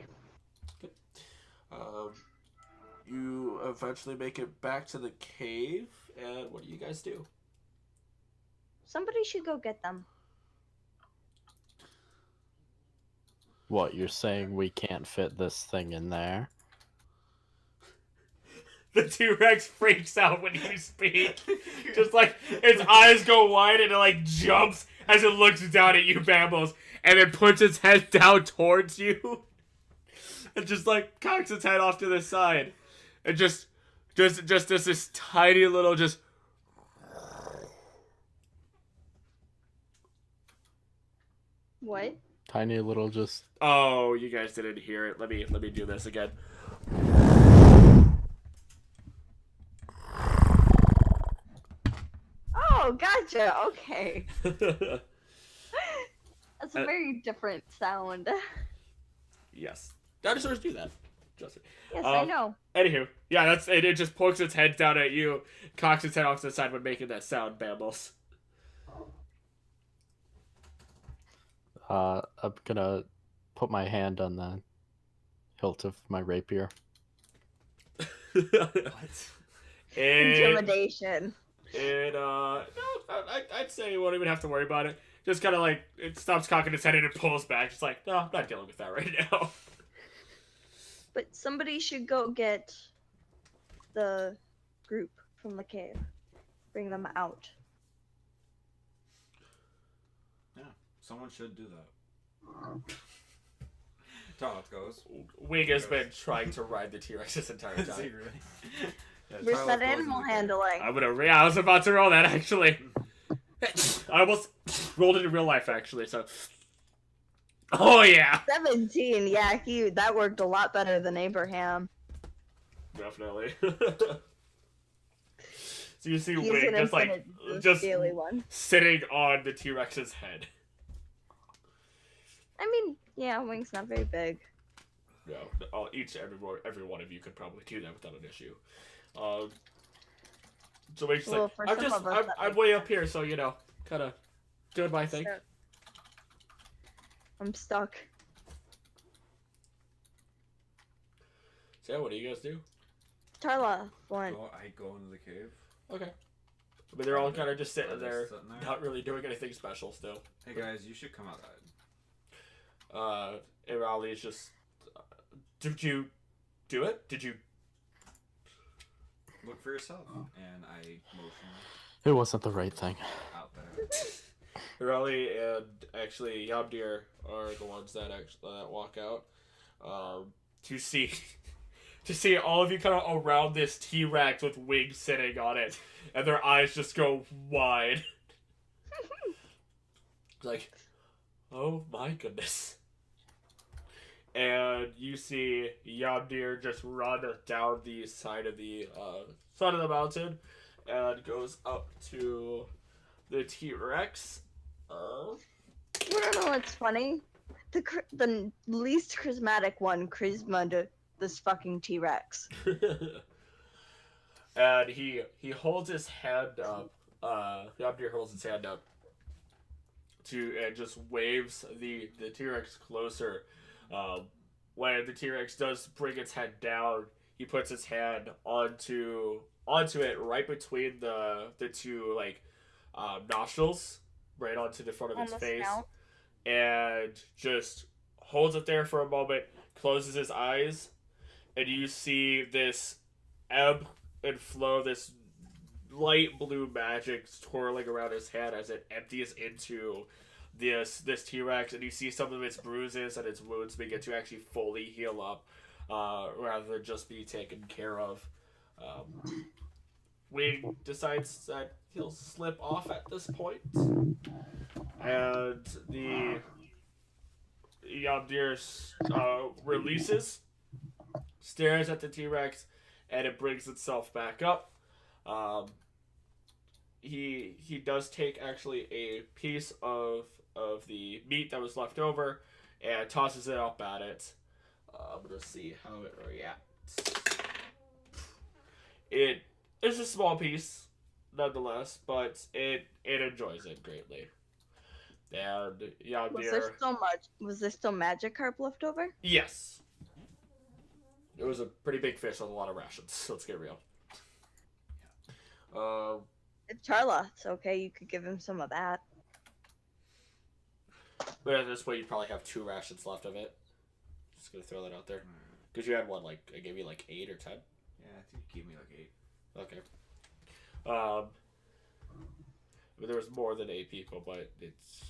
You eventually make it back to the cave, and what do you guys do? Somebody should go get them. What, you're saying we can't fit this thing in there? The T-Rex freaks out when you speak. Just like, its eyes go wide and it like jumps as it looks down at you, Bambles, and then puts its head down towards you. And just like cocks its head off to the side. And just does this tiny little just... What? Tiny little just... Oh, you guys didn't hear it. Let me do this again. Oh, gotcha. Okay. That's a very different sound. Yes. Dinosaurs do that. Justin. Yes, I know. Anywho, yeah, that's it. It just pokes its head down at you, cocks its head off to the side when making that sound, Bambles. I'm gonna put my hand on the hilt of my rapier. What? Intimidation. No, I'd say you won't even have to worry about it. Just kind of like, it stops cocking its head and it pulls back. It's like, no, I'm not dealing with that right now. But somebody should go get the group from the cave. Bring them out. Yeah, someone should do that. Tarloth goes. Wing has been trying to ride the T-Rex this entire Is he time. really? Yeah, Where's Tarloth that goes animal in the cave. handling? I was about to roll that, actually. I almost rolled it in real life, actually, so... Oh, yeah! 17, yeah, that worked a lot better than Abraham. Definitely. So you see He's Wing an just, like, infinite just scaly one. sitting on the T-Rex's head. I mean, yeah, Wing's not very big. No, every one of you could probably do that without an issue. So Wing's Well, like, for some of us, that I'm makes way up here, so, kind of doing my thing. So- I'm stuck. So yeah, what do you guys do? Tarla, one. I go into the cave. Okay. I mean, they're all kind of just sitting Just there, sitting there. not really doing anything special still. Hey guys, you should come outside. Irali is just... did you do it? Did you... Look for yourself. And I motion It wasn't the right thing. out there. Irali and actually Yabdir are the ones that walk out to see all of you kind of around this T-Rex with wings sitting on it, and their eyes just go wide. Like, oh my goodness. And you see Yabdir just run down the side of the mountain and goes up to the T-Rex. You don't know what's funny? The least charismatic one charisma to this fucking T-Rex. and he holds his hand up. Yabnir holds his hand up and just waves the T-Rex closer. When the T-Rex does bring its head down, he puts his hand onto it right between the two nostrils, right onto the front of its face, snout. and just holds it there for a moment, closes his eyes, and you see this ebb and flow, this light blue magic twirling around his head as it empties into this T-Rex, and you see some of its bruises and its wounds begin to actually fully heal up, rather than just be taken care of. Wing decides that he'll slip off at this point, and the Yamdir releases, stares at the T-Rex, and it brings itself back up. He does take actually a piece of the meat that was left over and tosses it up at it. I'm gonna see how it reacts. It is a small piece, nonetheless, but it enjoys it greatly. And Yamdir, Was there still magic carp left over? yes, it was a pretty big fish with a lot of rations. Let's get real. It's Charla. It's okay. You could give him some of that. But at this point, you probably have 2 rations left of it. Just gonna throw that out there. Because you had one, I gave you 8 or 10. Yeah, I think you gave me 8. Okay. But there was more than 8 people, but it's...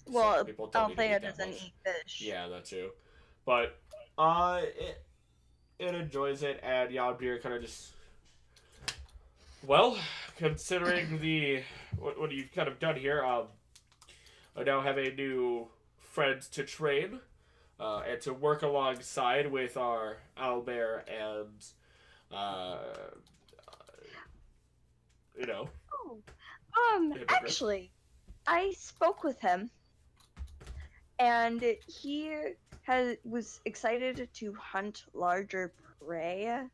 Well, people don't need to Althea eat that doesn't much. eat fish. Yeah, that too. But, it enjoys it, and Yamdir kind of just... Well, considering what you've kind of done here, I now have a new friend to train, and to work alongside with our owlbear and, Actually, I spoke with him, and he was excited to hunt larger prey.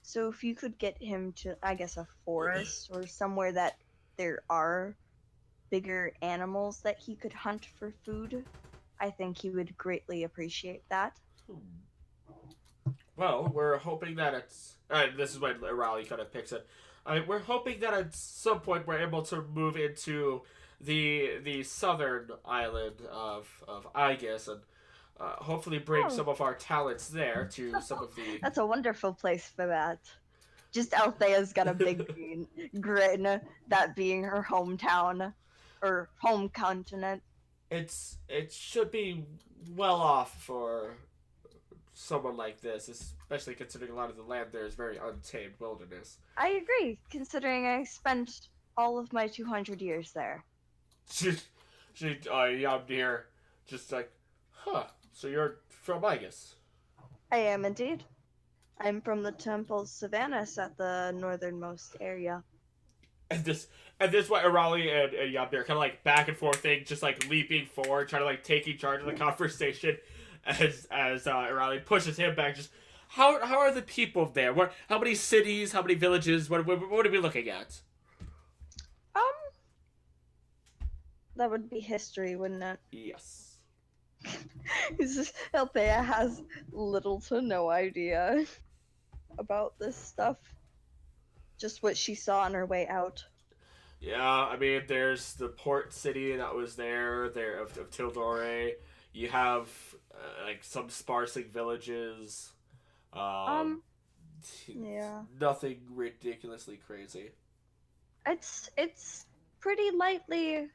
So if you could get him to, I guess, a forest or somewhere that there are bigger animals that he could hunt for food, I think he would greatly appreciate that. Well, we're hoping that it's... this is when Raleigh kind of picks it. We're hoping that at some point we're able to move into the southern island of Aegis, and hopefully bring some of our talents there to some of the... That's a wonderful place for that. Just Althea's got a big grin, that being her hometown, or home continent. It should be well off for someone like this, especially considering a lot of the land there is very untamed wilderness. I agree, considering I spent all of my 200 years there. Yamdir, just so you're from Aegis? I am indeed. I'm from the Temple Savannahs at the northernmost area. And this why Raleigh and Yamdir kind of back and forth thing, just leaping forward, trying to taking charge of the conversation, as Raleigh pushes him back. Just how are the people there? How many cities? How many villages? What are we looking at? That would be history, wouldn't it? Yes. Althea has little to no idea about this stuff. Just what she saw on her way out. Yeah, I mean, there's the port city that was there of Tildore. You have some sparsely villages. Yeah. Nothing ridiculously crazy. It's pretty lightly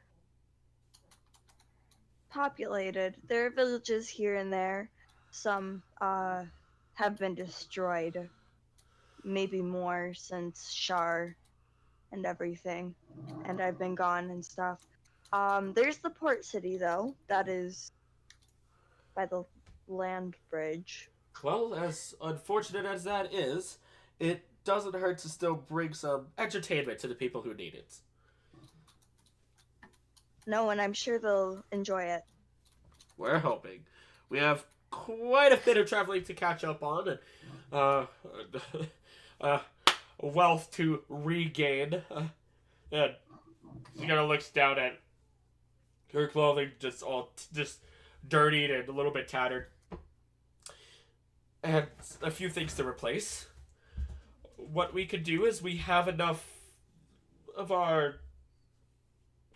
populated. There are villages here and there. Some have been destroyed. Maybe more since Shar and everything. And I've been gone and stuff. There's the port city, though. That is by the land bridge. Well, as unfortunate as that is, it doesn't hurt to still bring some entertainment to the people who need it. No, and I'm sure they'll enjoy it. We're hoping. We have quite a bit of traveling to catch up on, and wealth to regain. And she kind of looks down at her clothing, just dirtied and a little bit tattered, and a few things to replace. What we could do is we have enough of our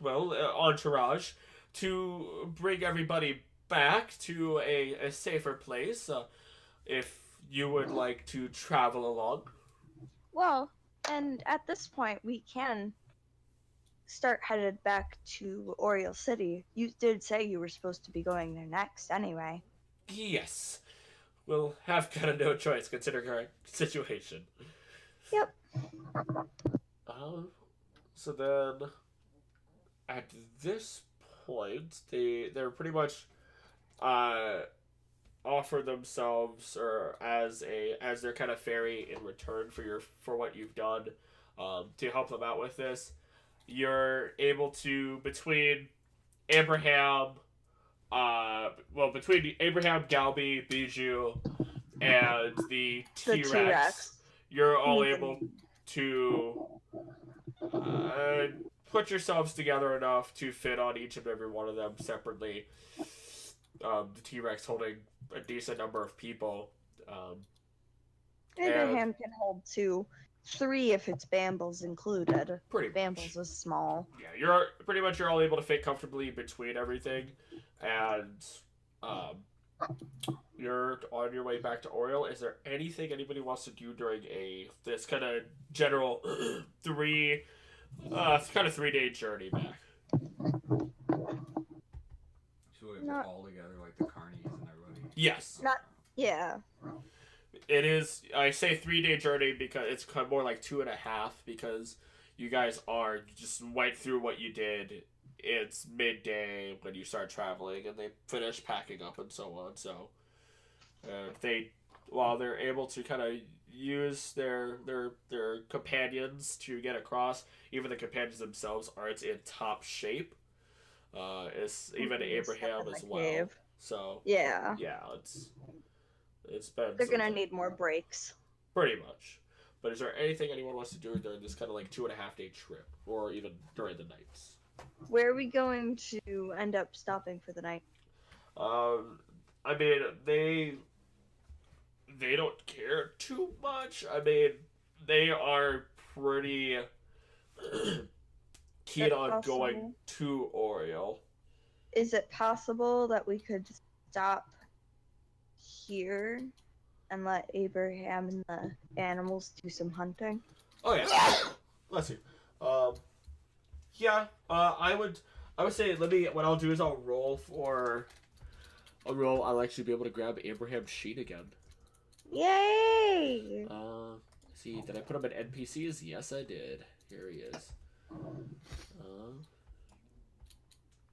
entourage to bring everybody back to a safer place. If you would like to travel along. Well, and at this point, we can start headed back to Oriole City. You did say you were supposed to be going there next anyway. Yes. We'll have kind of no choice considering our situation. Yep. So then, at this point, they're pretty much offer themselves or as their kind of ferry in return for what you've done, to help them out with this. You're able to between Abraham, Galby, Bijou, and the T-Rex, you're all able to put yourselves together enough to fit on each and every one of them separately. The T-Rex holding a decent number of people. Abraham can hold 2. 3 if it's Bambles included. Pretty much. Bambles is small. Yeah, you're all able to fit comfortably between everything, and you're on your way back to Oriole. Is there anything anybody wants to do during this kind of general 3-day journey back? So we're all together, like the carnies and everybody. Yes. Yeah. It is. I say 3-day journey because it's kind of more like 2.5 because you guys are just went through what you did. It's midday when you start traveling, and they finish packing up and so on. So, while they're able to kind of use their companions to get across, even the companions themselves aren't in top shape. It's even Abraham as well. Cave. So yeah, it's been. They're gonna need more breaks. Pretty much. But is there anything anyone wants to do during this kind of like 2.5-day trip, or even during the nights? Where are we going to end up stopping for the night? I mean, they don't care too much. I mean, they are pretty keen on going to Oriole. Is it possible that we could stop here and let Abraham and the animals do some hunting? Oh yeah. Bless you. Yeah. I would say what I'll do is I'll roll. I'll actually be able to grab Abraham's sheet again. Yay! See, did I put him in NPCs? Yes, I did. Here he is.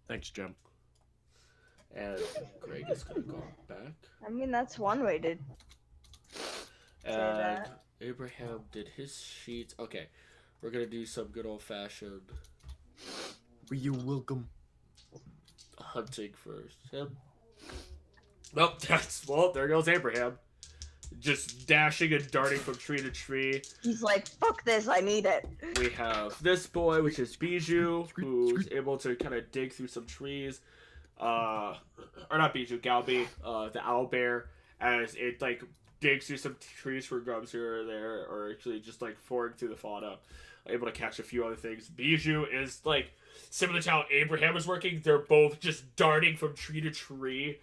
Thanks, Jim. And Greg is gonna go back. I mean, that's one way to And that. Abraham did his sheets. Okay, we're gonna do some good old fashioned You're welcome. hunting first. Him. Nope, there goes Abraham. Just dashing and darting from tree to tree. He's like, fuck this, I need it. We have this boy, which is Bijou, who's able to kind of dig through some trees. Or not Bijou, Galby, the owlbear, as it like digs through some trees for grubs here or there, or actually just like foraging through the fauna, able to catch a few other things. Bijou is like similar to how Abraham is working. They're both just darting from tree to tree,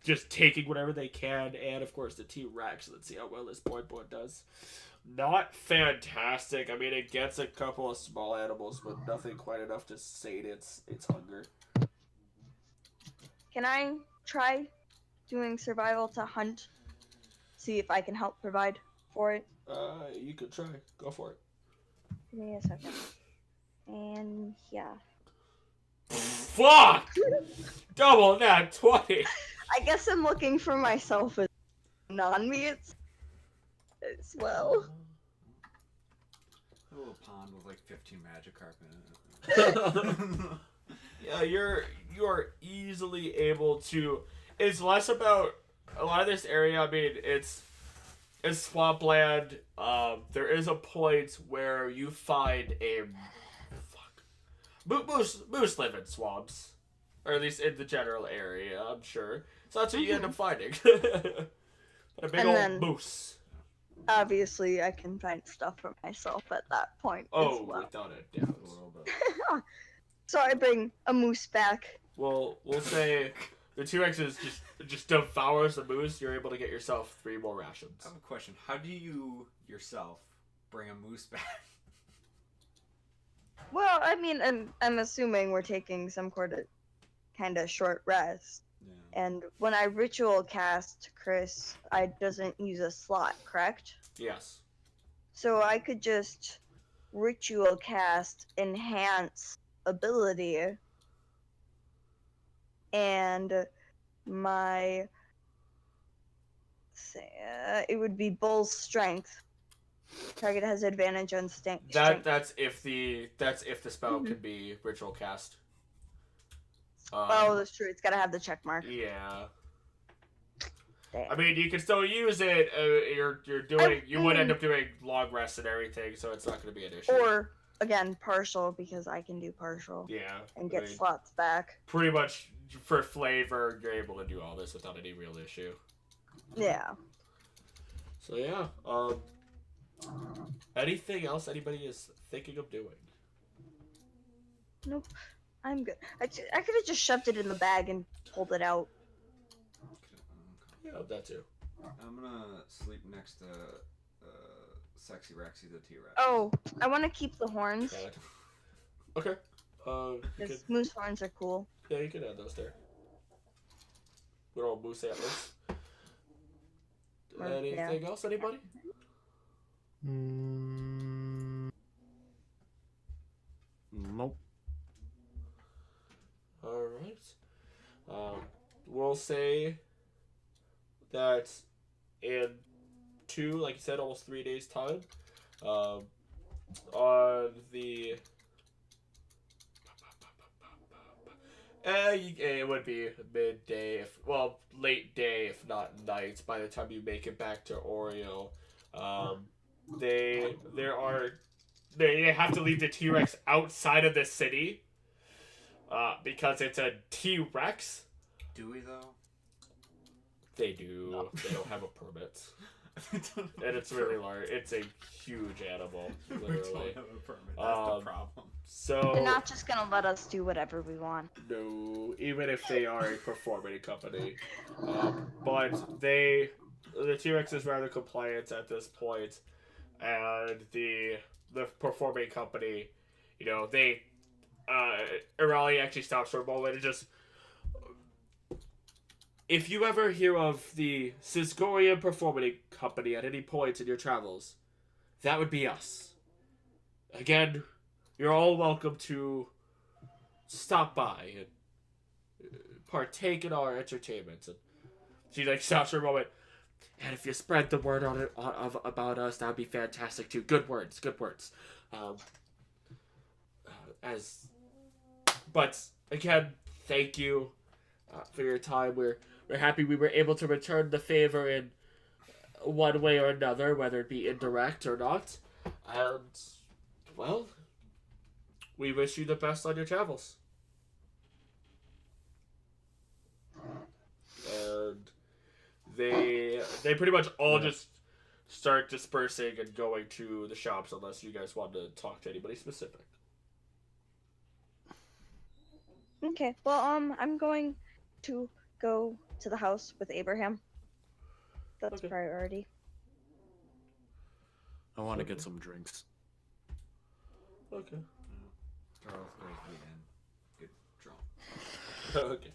just taking whatever they can, and of course the T-Rex. Let's see how well this boy does. Not fantastic. I mean, it gets a couple of small animals, but nothing quite enough to sate its hunger. Can I try doing survival to hunt? See if I can help provide for it? You could try. Go for it. Give me a second. And yeah. Fuck! Double that 20. I guess I'm looking for myself as non-meats as well. A little pond with like 15 Magikarp in it. Yeah, you are easily able to. It's less about a lot of this area. I mean, it's in swampland, there is a point where you find a moose live in swamps, or at least in the general area. I'm sure. So that's what you end up finding. A big And old then- moose. Obviously, I can find stuff for myself at that point as Oh, well. without a doubt. A little bit. So I bring a moose back. Well, we'll say the T-Rex just devours the moose. You're able to get yourself 3 more rations. I have a question. How do you yourself bring a moose back? Well, I mean, I'm assuming we're taking some kind of short rest. Yeah. And when I ritual cast Chris, I doesn't use a slot, correct? Yes. So I could just ritual cast enhance ability, and my it would be bull's strength. Target has advantage on strength. That's if the spell can be ritual cast. Oh, that's true. It's gotta have the check mark. Yeah. Damn. I mean, you can still use it. You're doing. You would end up doing long rest and everything, so it's not going to be an issue. Or again, partial, because I can do partial yeah, and I get mean, slots back. pretty much for flavor, you're able to do all this without any real issue. Yeah. So yeah. Anything else anybody is thinking of doing? Nope. I'm good. I could have just shoved it in the bag and pulled it out. Yeah, that too. I'm gonna sleep next to Sexy Rexy the T-Rex. Oh, I want to keep the horns. Okay. You could, Because moose horns are cool. yeah, you can add those there. Little moose antlers. Anything else, anybody? Nope. All right. We'll say that in 2, like you said, almost 3 days' time, on the it would be midday, late day, if not night, by the time you make it back to Oreo. They have to leave the T-Rex outside of the city, because it's a T-Rex. Do we though? They do. No. They don't have a permit. And it's really large. It's a huge animal, literally. We don't have a permit. That's the problem. So They're not just gonna let us do whatever we want. no, even if they are a performing company, but the T-Rex is rather compliant at this point, and the performing company, they Irali actually stops for a moment and just. If you ever hear of the Cisgorian Performing Company at any point in your travels, that would be us. Again, you're all welcome to stop by and partake in our entertainment. And she stops for a moment. And if you spread the word about us, that would be fantastic too. Good words. But again, thank you for your time. We're happy we were able to return the favor in one way or another, whether it be indirect or not. And, well, we wish you the best on your travels. And they pretty much all just start dispersing and going to the shops unless you guys want to talk to anybody specific. Okay. Well, I'm going to go to the house with Abraham. That's Okay. priority. I want to get some drinks. Okay. Charles goes to the inn. Get drunk. Okay.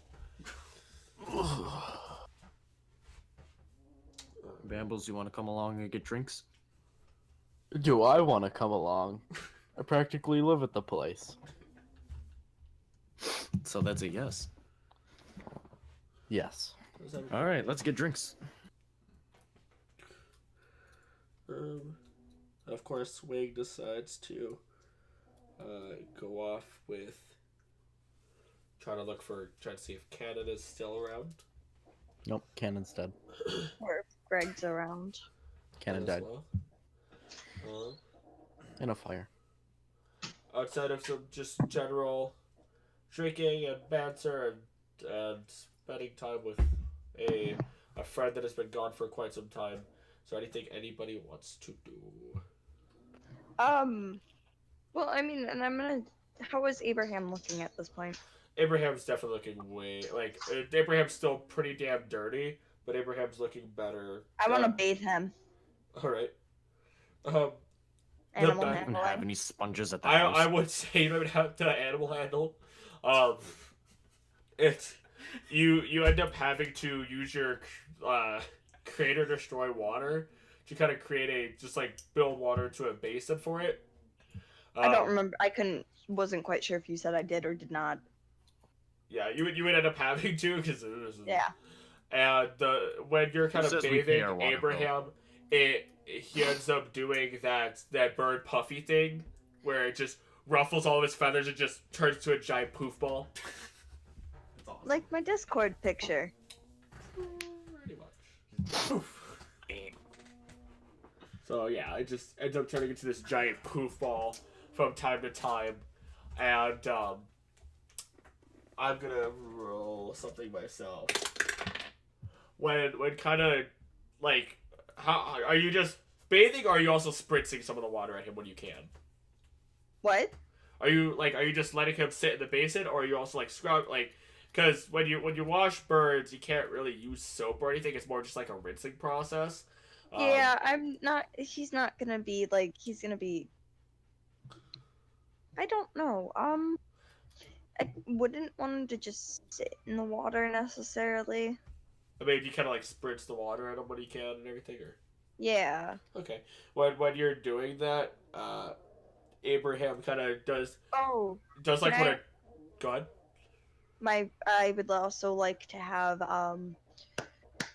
Bambles, you want to come along and get drinks? Do I want to come along? I practically live at the place. So that's a yes. Yes. All right, let's get drinks. Of course, Wig decides to go off with trying to see if Cannon is still around. Nope, Cannon's dead. Or if Greg's around. Cannon as died well. in a fire. Outside of some just general drinking and banter and spending time with a friend that has been gone for quite some time. So anything anybody wants to do? Well, I mean, and I'm gonna. How is Abraham looking at this point? Abraham's definitely looking way like Abraham's still pretty damn dirty, but Abraham's looking better. I want to bathe him. All right. Animal the- I don't even have handling. any sponges at the I house. would say you would have the animal handle. It's you end up having to use your create or destroy water to kind of create a just like build water into a basin for it. I don't remember. Wasn't quite sure if you said I did or did not. Yeah, you would end up having to because Yeah. And when you're kind Who of says we pay bathing our water Abraham, he ends up doing that bird puffy thing where it just ruffles all of his feathers and just turns to a giant poof ball. That's awesome. Like my Discord picture. Pretty much. Poof. So yeah, it just ends up turning into this giant poof ball from time to time, and I'm gonna roll something myself. When kind of like, how are you just bathing, or are you also spritzing some of the water at him when you can? What? Are you just letting him sit in the basin, or are you also like scrub like? Because when you wash birds, you can't really use soap or anything. It's more just like a rinsing process. Yeah, I'm not. He's not gonna be like. He's gonna be. I don't know. I wouldn't want him to just sit in the water necessarily. I mean, you kind of like spritz the water at him when you can and everything, or Yeah. okay. When you're doing that, Abraham kind of does like can what I- a god. I would also like to have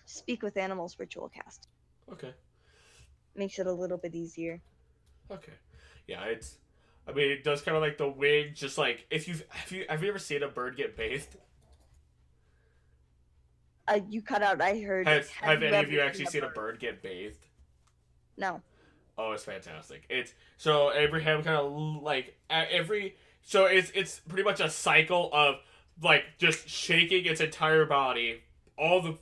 speak with animals ritual cast. Okay. Makes it a little bit easier. Okay. Yeah, I mean, it does kind of like the wing, just like if have you ever seen a bird get bathed? You cut out. I heard. Have any of you ever actually seen a bird get bathed? No. Oh, it's fantastic. It's so Abraham kind of like so it's pretty much a cycle of like just shaking its entire body, all the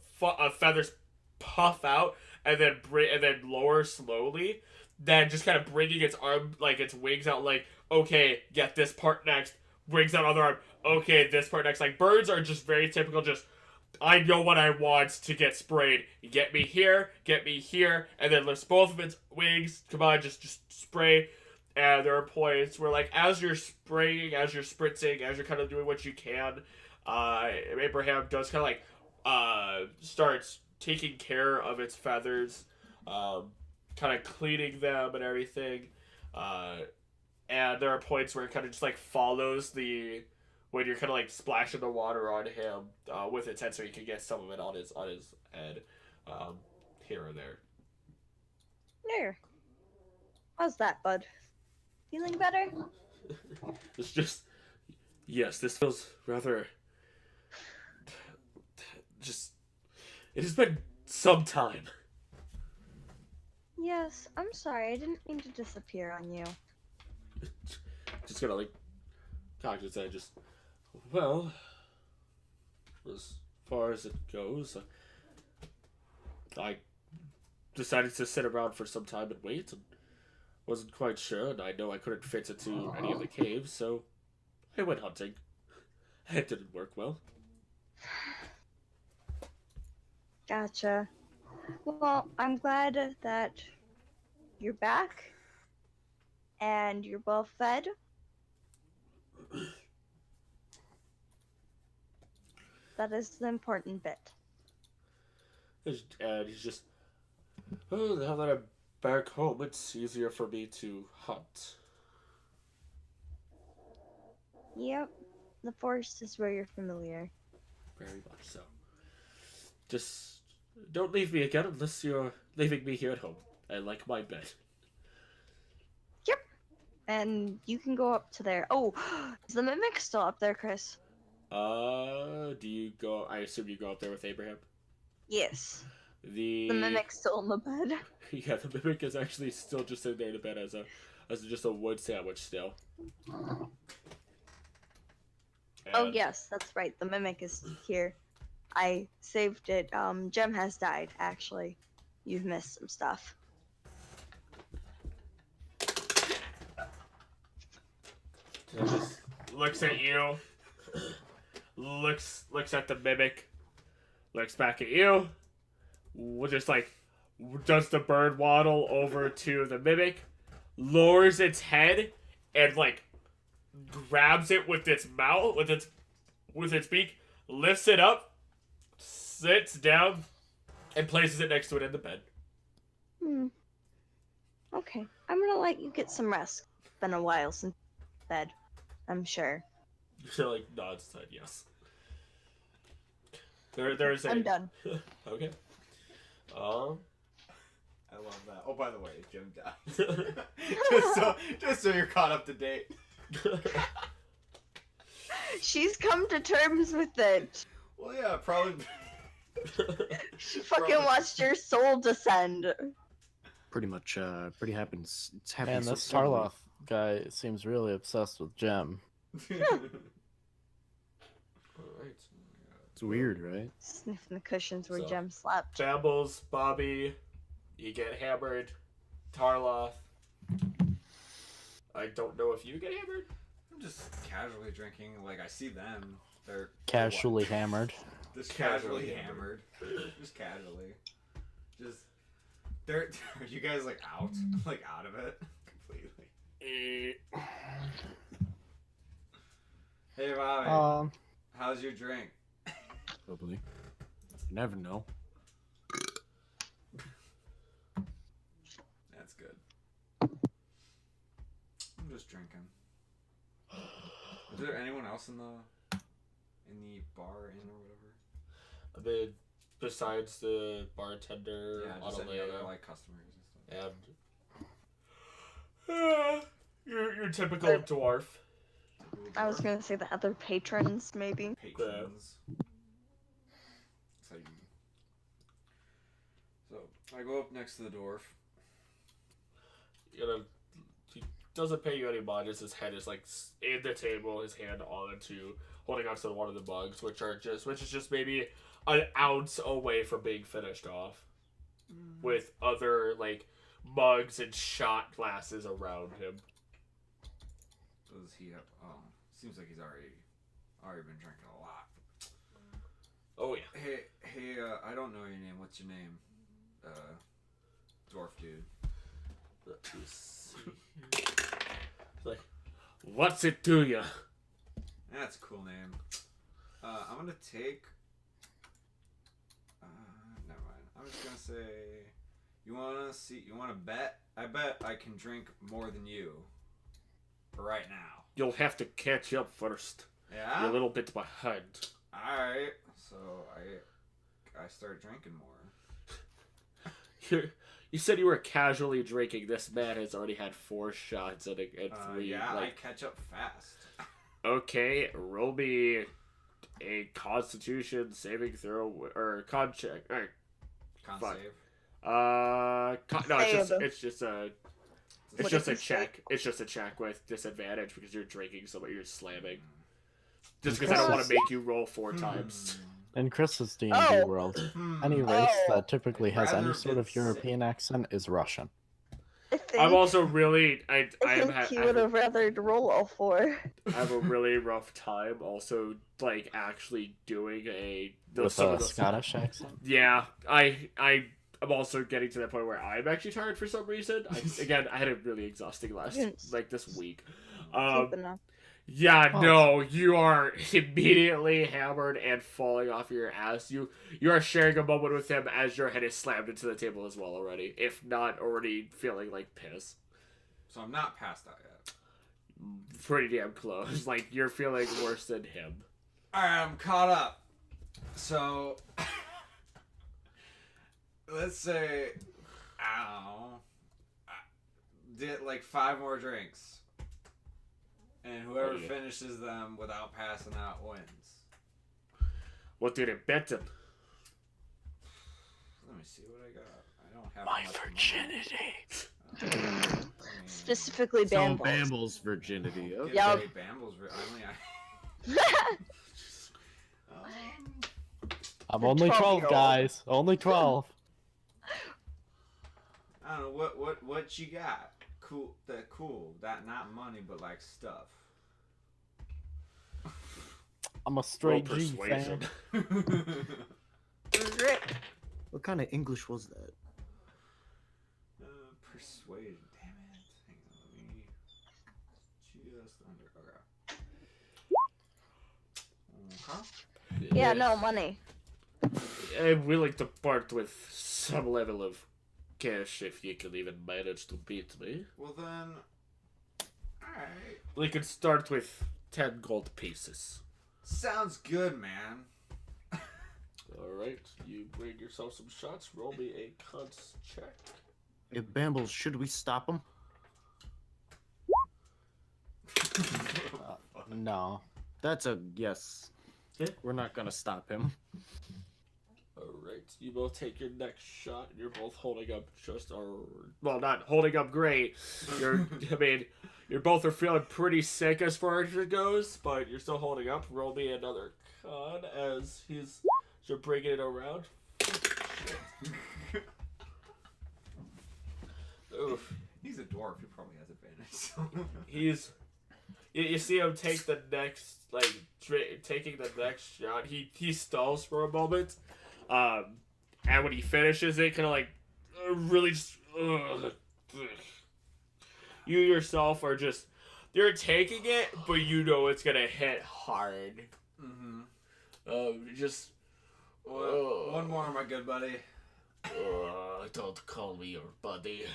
feathers puff out and then lower slowly, then just kind of bringing its arm like its wings out like okay, get this part next, brings out other arm, okay, this part next. Like birds are just very typical, just I know what I want to get sprayed. Get me here, and then lifts both of its wings. Come on, just spray. And there are points where, like, as you're spraying, as you're spritzing, as you're kind of doing what you can, Abraham does kind of like starts taking care of its feathers, kind of cleaning them and everything. And there are points where it kind of just like follows when you're kind of like splashing the water on him with its head, so he can get some of it on his head, here or there. There. How's that, bud? Feeling better? It's just yes, this feels rather. Just it has been some time. Yes. I'm sorry. I didn't mean to disappear on you. Just gonna like cock his head. Just well, as far as it goes, I decided to sit around for some time and wait, and wasn't quite sure, and I know I couldn't fit into any of the caves, so I went hunting. It didn't work well. Gotcha. Well, I'm glad that you're back and you're well fed. That is the important bit. And he's just, oh, now that I'm back home, it's easier for me to hunt. Yep. The forest is where you're familiar. Very much so. Just don't leave me again unless you're leaving me here at home. I like my bed. Yep. And you can go up to there. Oh, is the mimic still up there, Chris? Do you go? I assume you go up there with Abraham. Yes. The mimic's still in the bed. Yeah, the mimic is actually still just sitting there in the bed as just a wood sandwich still. Oh And- yes, that's right. The mimic is here. I saved it. Jem has died, actually. You've missed some stuff. It just looks at you, looks at the mimic, looks back at you, just like does the bird waddle over to the mimic, lowers its head, and like grabs it with its mouth, with its beak, lifts it up, sits down, and places it next to it in the bed. Okay, I'm gonna let you get some rest. It's been a while since bed, I'm sure. She like nods his head, yes. There's a. I'm done. Okay. I love that. Oh, by the way, Jim died. just so you're caught up to date. She's come to terms with it. Well, yeah, probably. She fucking watched your soul descend. Pretty much, pretty happens. It's happening. Man, so this suddenly. Tarloff guy seems really obsessed with Jem. Alright. It's weird, right? Sniffing the cushions where So- Jem slept. Shambles, Bobby, you get hammered. Tarloff. I don't know if you get hammered. I'm just casually drinking. Like, I see them. They're Casually hammered. Just Casually casually hammered. Just casually. Just. Are you guys like out? Like out of it? Completely. Hey, Bobby. How's your drink? Probably. You never know. That's good. I'm just drinking. Is there anyone else in the bar inn or whatever? I mean, besides the bartender, Yeah, just any Adelaide, other like customers and stuff. and your typical Or- dwarf. I was gonna say the other patrons, maybe. Patrons. That's how you. So I go up next to the dwarf. You know, he doesn't pay you any mind as his head is like in the table, his hand holding onto one of the mugs, which is just maybe an ounce away from being finished off, with other like mugs and shot glasses around him. Does he have? Oh, seems like he's already been drinking a lot. Oh yeah. Hey, I don't know your name. What's your name? Dwarf dude. Let me see. Like, what's it to you? That's a cool name. I'm gonna take. Never mind. I'm just gonna say. You wanna bet? I bet I can drink more than you. Right now. You'll have to catch up first. Yeah. You're a little bit behind. All right. So I start drinking more. You said you were casually drinking. This man has already had 4 shots and 3. Yeah, like, I catch up fast. okay, roll me a Constitution saving throw or con check. Or, Con Fuck. save. no, Save. it's just a What just did a you say? check. It's just a check with disadvantage because you're drinking so much. You're slamming. Just because I don't want to make you roll 4 times. In Chris's D&D Oh. world, Hmm. any race Oh. that typically has Rather any sort of been European accent is Russian. I think, I'm also really I he would have rather roll all 4. I have a really rough time also like actually doing With some a of the Scottish accent. Yeah, I'm also getting to that point where I'm actually tired for some reason. I had a really exhausting this week. Keeping up. Yeah, Oh. no, you are immediately hammered and falling off your ass. You are sharing a moment with him as your head is slammed into the table as well already, if not already feeling like piss. So I'm not passed out yet. Pretty damn close. Like you're feeling worse than him. All right, I'm caught up. So let's say, did like 5 more drinks. And whoever Oh, yeah. finishes them without passing out wins. What did it bet him? Let me see what I got. I don't have My much virginity. money. Specifically Sell Bambles. Bamble's virginity. Give Okay. Yup. away Bamble's. I'm The only 12, 12-year-old. guys. Only 12. I don't know what you got. Cool. That not money, but like stuff. I'm a straight Roll G fan. persuasion. What kind of English was that? Persuasion. Damn it. Hang on. Let me just under. Okay. Yeah, no money. I'm willing to part with some level of cash if you can even manage to beat me. Well then. Alright. We can start with 10 gold pieces. Sounds good, man. Alright, you bring yourself some shots. Roll me a cons check. Hey, Bambles, should we stop him? No. That's a yes. Yeah. We're not gonna stop him. Alright, you both take your next shot. You're both holding up well, not holding up great. You both are feeling pretty sick as far as it goes, but you're still holding up. Roll me another con as you're bringing it around. Oof. He's a dwarf. He probably has advantage. You see him take the next, taking the next shot. He stalls for a moment, and when he finishes it, kind of really just. You yourself are just, you're taking it, but you know it's gonna hit hard. Mm-hmm. Just. One more, my good buddy. Don't call me your buddy.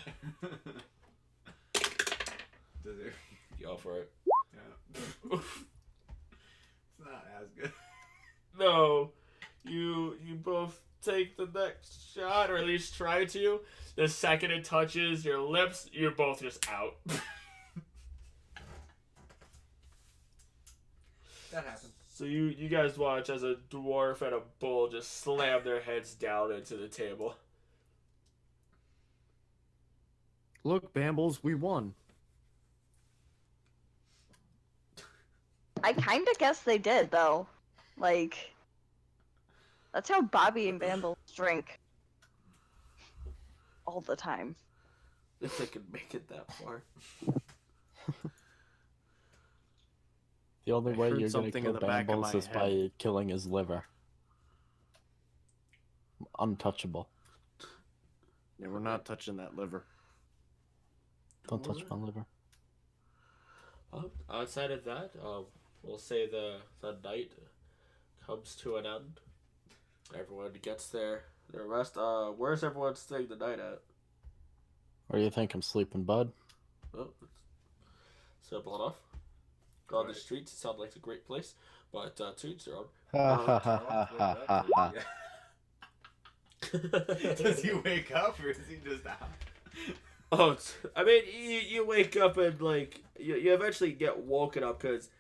Does it? Go for it. Yeah. It's not as good. No, you both take the next shot, or at least try to. The second it touches your lips, you're both just out. That happens. So you guys watch as a dwarf and a bull just slam their heads down into the table. Look, Bambles, we won. I kind of guess they did, though. That's how Bobby and Bambles drink. All the time. If they could make it that far. The only way heard you're gonna something kill in the back of Bambles my is head. by killing his liver. Untouchable. Yeah, we're not touching that liver. Don't touch my liver. Outside of that, we'll say the night comes to an end. Everyone gets their rest. Where's everyone staying the night at? Where do you think I'm sleeping, bud? Well, it's simple enough. On the Right. streets, it sounds like a great place, but to each their own. Ha ha ha ha ha ha ha. Does he wake up or is he just out? Oh, I mean, you wake up and you eventually get woken up because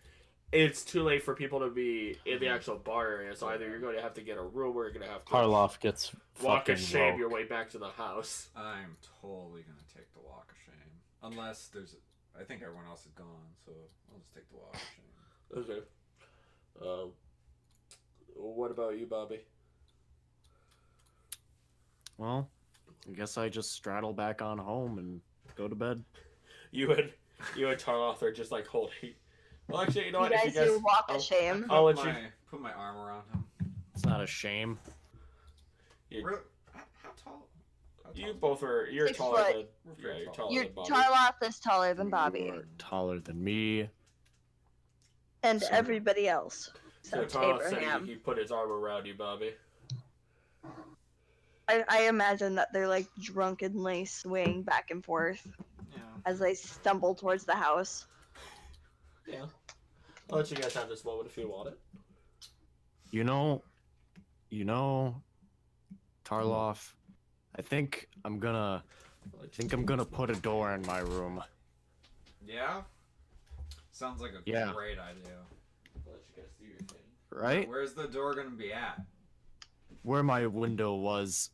it's too late for people to be in the actual bar area. So either you're going to have to get a room or you're going to have to Karloff gets walk fucking of shame woke. your way back to the house. I'm totally gonna take the walk of shame. Unless I think everyone else is gone, so I'll just take the walk of shame. Okay. What about you, Bobby? Well, I guess I just straddle back on home and go to bed. You and Tarloth are just holding. Well, actually, you know You what? guys do walk of shame. I'll let you. Put my arm around him. It's not a shame. You, How tall? you both are. You're 6 taller foot. than. Yeah, you're taller Your than Bobby. Charlotte is taller than Bobby. You are taller than me. And So- everybody else. So Except Tarloth said Abraham. he put his arm around you, Bobby. I imagine that they're drunkenly swaying back and forth Yeah. as they stumble towards the house. Yeah. I'll let you guys have this moment if you want it. You know, Tarloff, I think I'm gonna put a door in my room. Yeah? Sounds like a Yeah. great idea. I'll let you guys do your thing. Right? Where's the door gonna be at? Where my window was.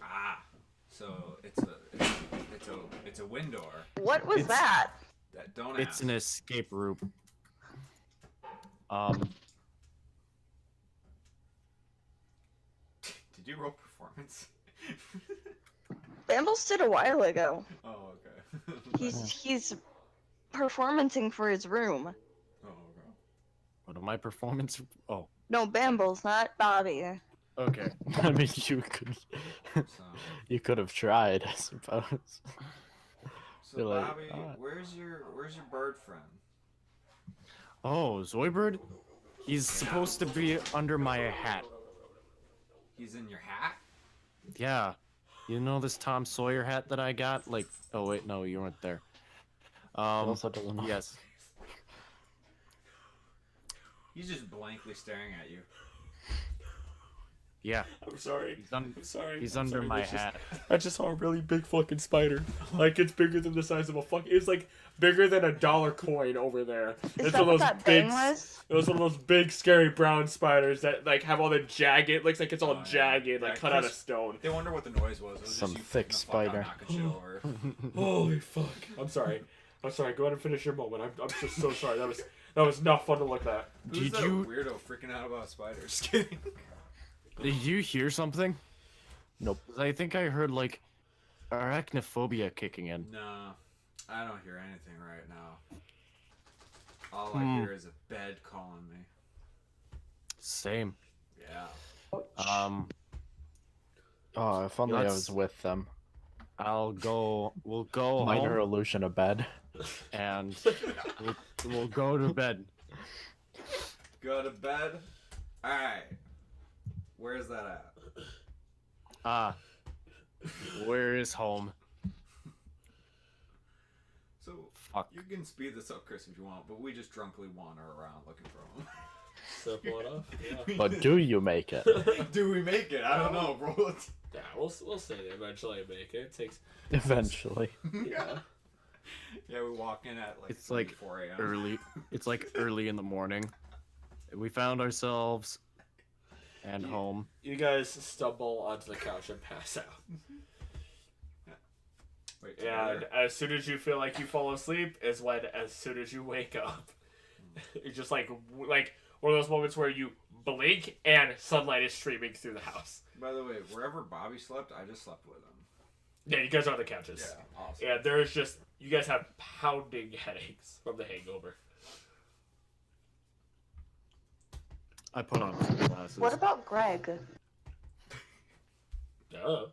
Ah, so it's a wind door. What was It's- that? That don't It's ask. an escape route. Did you roll performance? Bambles did a while ago. Oh, okay. He's performancing for his room. Oh, okay. What am I performance? Oh, No, Bambles, not Bobby. okay. I mean, you could, So, you could have tried, I suppose. so You're like, Bobby, where's your bird friend? Oh, Zoidberg? He's supposed to be under my hat. He's in your hat? Yeah. You know this Tom Sawyer hat that I got? Like, oh wait, no, you weren't there. He also doesn't know. Yes. He's just blankly staring at you. Yeah. I'm sorry. I'm sorry. He's I'm under sorry, my that's just- hat. I just saw a really big fucking spider. Like, it's bigger than the size of a fucking... It's like bigger than a dollar coin over there. Is It's that one what of those that big... thing was? It was one of those big, scary brown spiders that, like, have all the jagged... Looks like it's all Oh, yeah. jagged, like, Yeah, cut out of Chris- stone. They wonder what the noise was. It was Some just you thick freaking the fuck out, spider. knocking shit over. Holy fuck. I'm sorry. I'm sorry. Go ahead and finish your moment. I'm just so sorry. That was not fun to look at. Who's Did that you- weirdo freaking out about spiders? Kidding. Did you hear something? Nope. 'Cause I think I heard like arachnophobia kicking in. No, I don't hear anything right now. All I hear is a bed calling me. Same. Yeah. Oh, if only I Let's- was with them. We'll go Minor home illusion of bed. and we'll go to bed. Go to bed. All right. Where's that at? Where is home? So Fuck. you can speed this up, Chris, if you want, but we just drunkenly wander around looking for him. Simple enough. Yeah. But do you make it? Do we make it? I don't know, bro. Yeah, we'll say they eventually make it. It takes... Eventually. Yeah. Yeah, we walk in at like It's like 4 a.m. early. It's like early in the morning. We found ourselves and home. You guys stumble onto the couch and pass out. Wait, And together? as soon as you feel like you fall asleep is when, as soon as you wake up, it's just like one of those moments where you blink and sunlight is streaming through the house. By the way, wherever Bobby slept, I just slept with him. Yeah, you guys are on the couches. Yeah, awesome. Yeah, there's just, you guys have pounding headaches from the hangover. I put on sunglasses. What about Greg? Duh.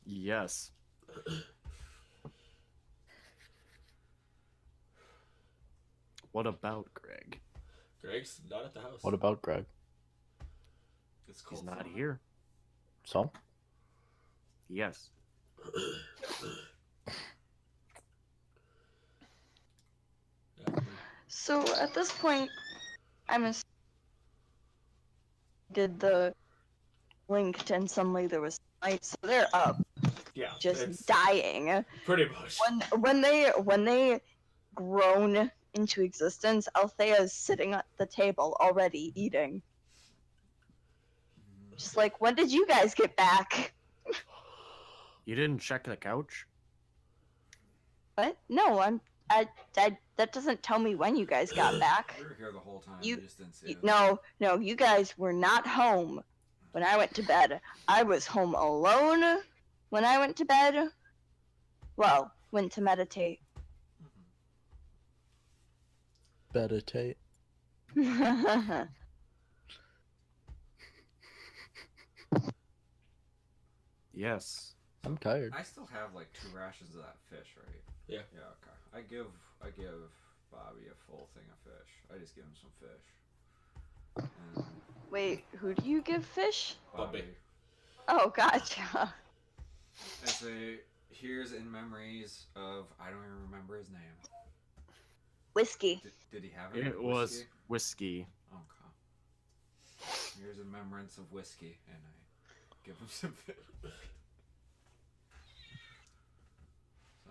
Yes. What about Greg? Greg's not at the house. What about Greg? It's He's cold. not here. So? Yes. Yeah. So at this point, did the linked and suddenly there was light, so they're up, Yeah, just it's dying. pretty much. When they grown into existence, Althea is sitting at the table already eating. Just like, when did you guys get back? You didn't check the couch? What? No, that doesn't tell me when you guys got back. We were here the whole time. You- we just didn't see it. No, you guys were not home when I went to bed. I was home alone when I went to bed. Well, went to meditate. Meditate. Yes. I'm tired. I still have like 2 rations of that fish, right? Yeah. Yeah. Okay. I give Bobby a full thing of fish. I just give him some fish. And Wait, who do you give fish? Bobby. Oh, gotcha. I say, here's in memories of, I don't even remember his name. Whiskey. Did he have it? It was whiskey. Okay. Here's a remembrance of whiskey, and I give him some fish. So,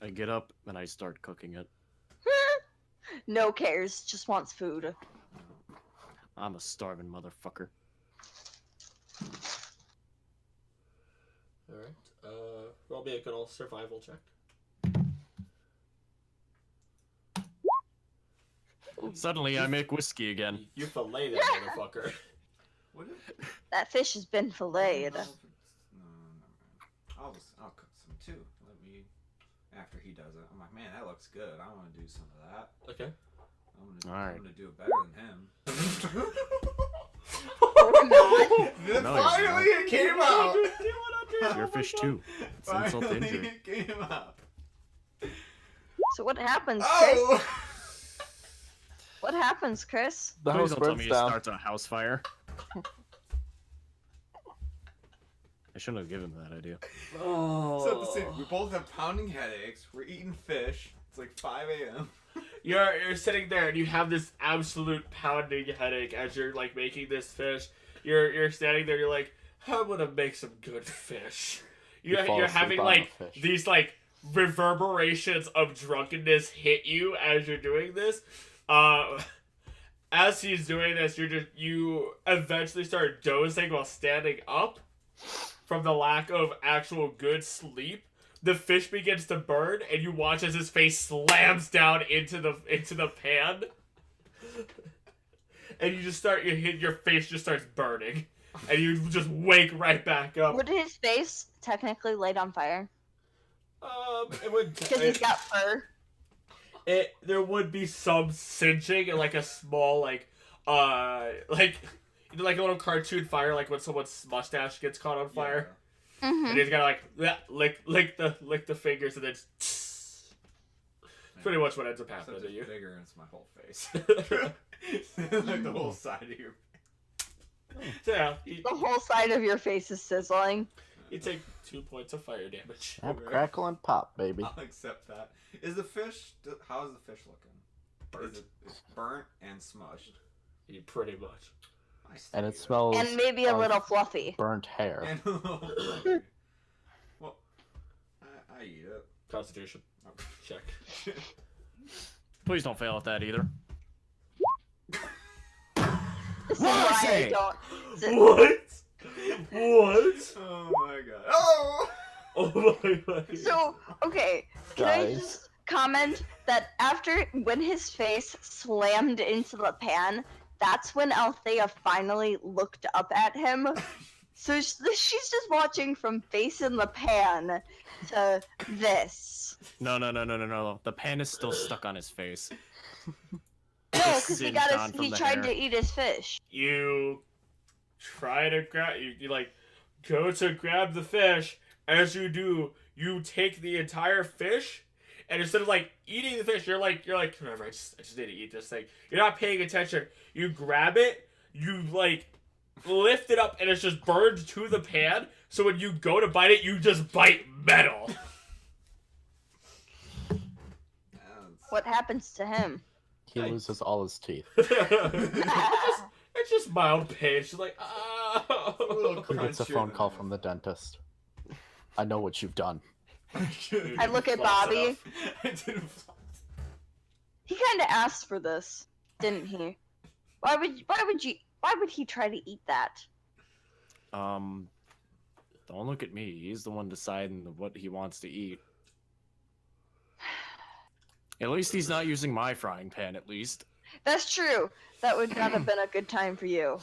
I get up and I start cooking it. No cares, just wants food. I'm a starving motherfucker. me a good old survival check. Suddenly, I make whiskey again. You fillet that motherfucker. What if, That fish has been I don't filleted. know if it's- no, never mind. I'll cook some too. Let me after he does it. I'm like, man, that looks good. I want to do some of that. Okay. Alright. I'm gonna do it better than him. Then No, you're finally not. it came out. Your fish too. It's insult to Finally injury. it came out. So what happens, Chris? Oh! What happens, Chris? The Please house don't tell burns me it down. starts a house fire. I shouldn't have given him that idea. Oh. So the same. We both have pounding headaches. We're eating fish. It's like 5 a.m. You're sitting there and you have this absolute pounding headache as you're like making this fish. You're standing there. You're like, I'm gonna make some good fish. You fall You're asleep having on like the fish. these like reverberations of drunkenness hit you as you're doing this. As he's doing this, you eventually start dozing while standing up from the lack of actual good sleep. The fish begins to burn, and you watch as his face slams down into the pan, and your face just starts burning, and you just wake right back up. Would his face technically light on fire? It would. Because he's got fur. There would be some singeing and like a small like you know, like a little cartoon fire, like when someone's mustache gets caught on fire. Mm-hmm. And he's gotta like lick the fingers and then it's pretty much what ends up happening Such to a you. bigger and it's my whole face. Like the whole side of your. So yeah, The whole side of your face is sizzling. you take 2 points of fire damage. Yep, crackle and pop, baby. I'll accept that. Is the fish? How is the fish looking? Burnt. It's burnt and smushed. You pretty much. I still And it eat smells And maybe a of little fluffy. burnt hair. And a little fluffy. Well, I eat it. Constitution. Oh. Check. Please don't fail at that either. This is What why I I say? don't. What? What? Oh my god. Oh! Oh my god. So, okay, can I Guys. just comment that when his face slammed into the pan, that's when Althea finally looked up at him. So she's just watching from face in the pan to this. No. The pan is still stuck on his face. No, because he Singed got on his, from he the tried to hair. eat his fish. You try to grab you like go to grab the fish. As you do, you take the entire fish, and instead of like eating the fish, you're like whatever. I just need to eat this thing. You're not paying attention. You grab it, you like lift it up, and it's just burned to the pan. So when you go to bite it, you just bite metal. What happens to him? He loses all his teeth. It's just mild pain. She's like, oh. He gets a phone call from the dentist. I know what you've done. I look at Bobby. He kind of asked for this, didn't he? Why would he try to eat that? Don't look at me. He's the one deciding what he wants to eat. At least he's not using my frying pan, at least. That's true. That would not have been a good time for you.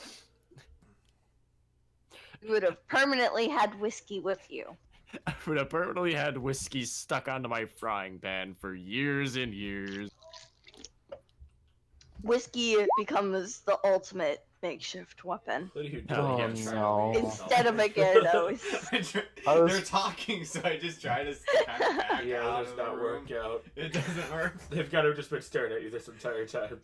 You would have permanently had whiskey with you. I would have permanently had whiskey stuck onto my frying pan for years and years. Whiskey becomes the ultimate makeshift weapon. What are you doing? Oh, You're no. trying to leave Instead of a Gyarados. They're talking, so I just try to kind of back Yeah, out it does of the not room. work out. It doesn't work. They've got to have just been staring at you this entire time.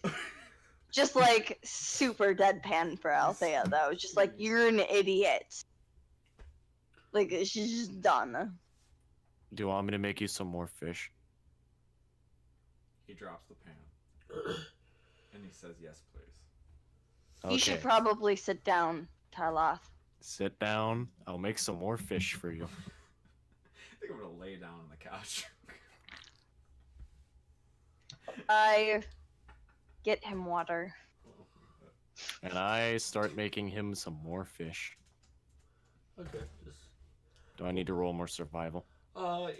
Just like super deadpan for Althea, though. Just like, you're an idiot. Like, she's just done. Do you want me to make you some more fish? He drops the pan. And he says, yes, please. Okay. You should probably sit down, Tarloth. Sit down. I'll make some more fish for you. I think I'm gonna lay down on the couch. I get him water. And I start making him some more fish. Okay, just Do I need to roll more survival? I'll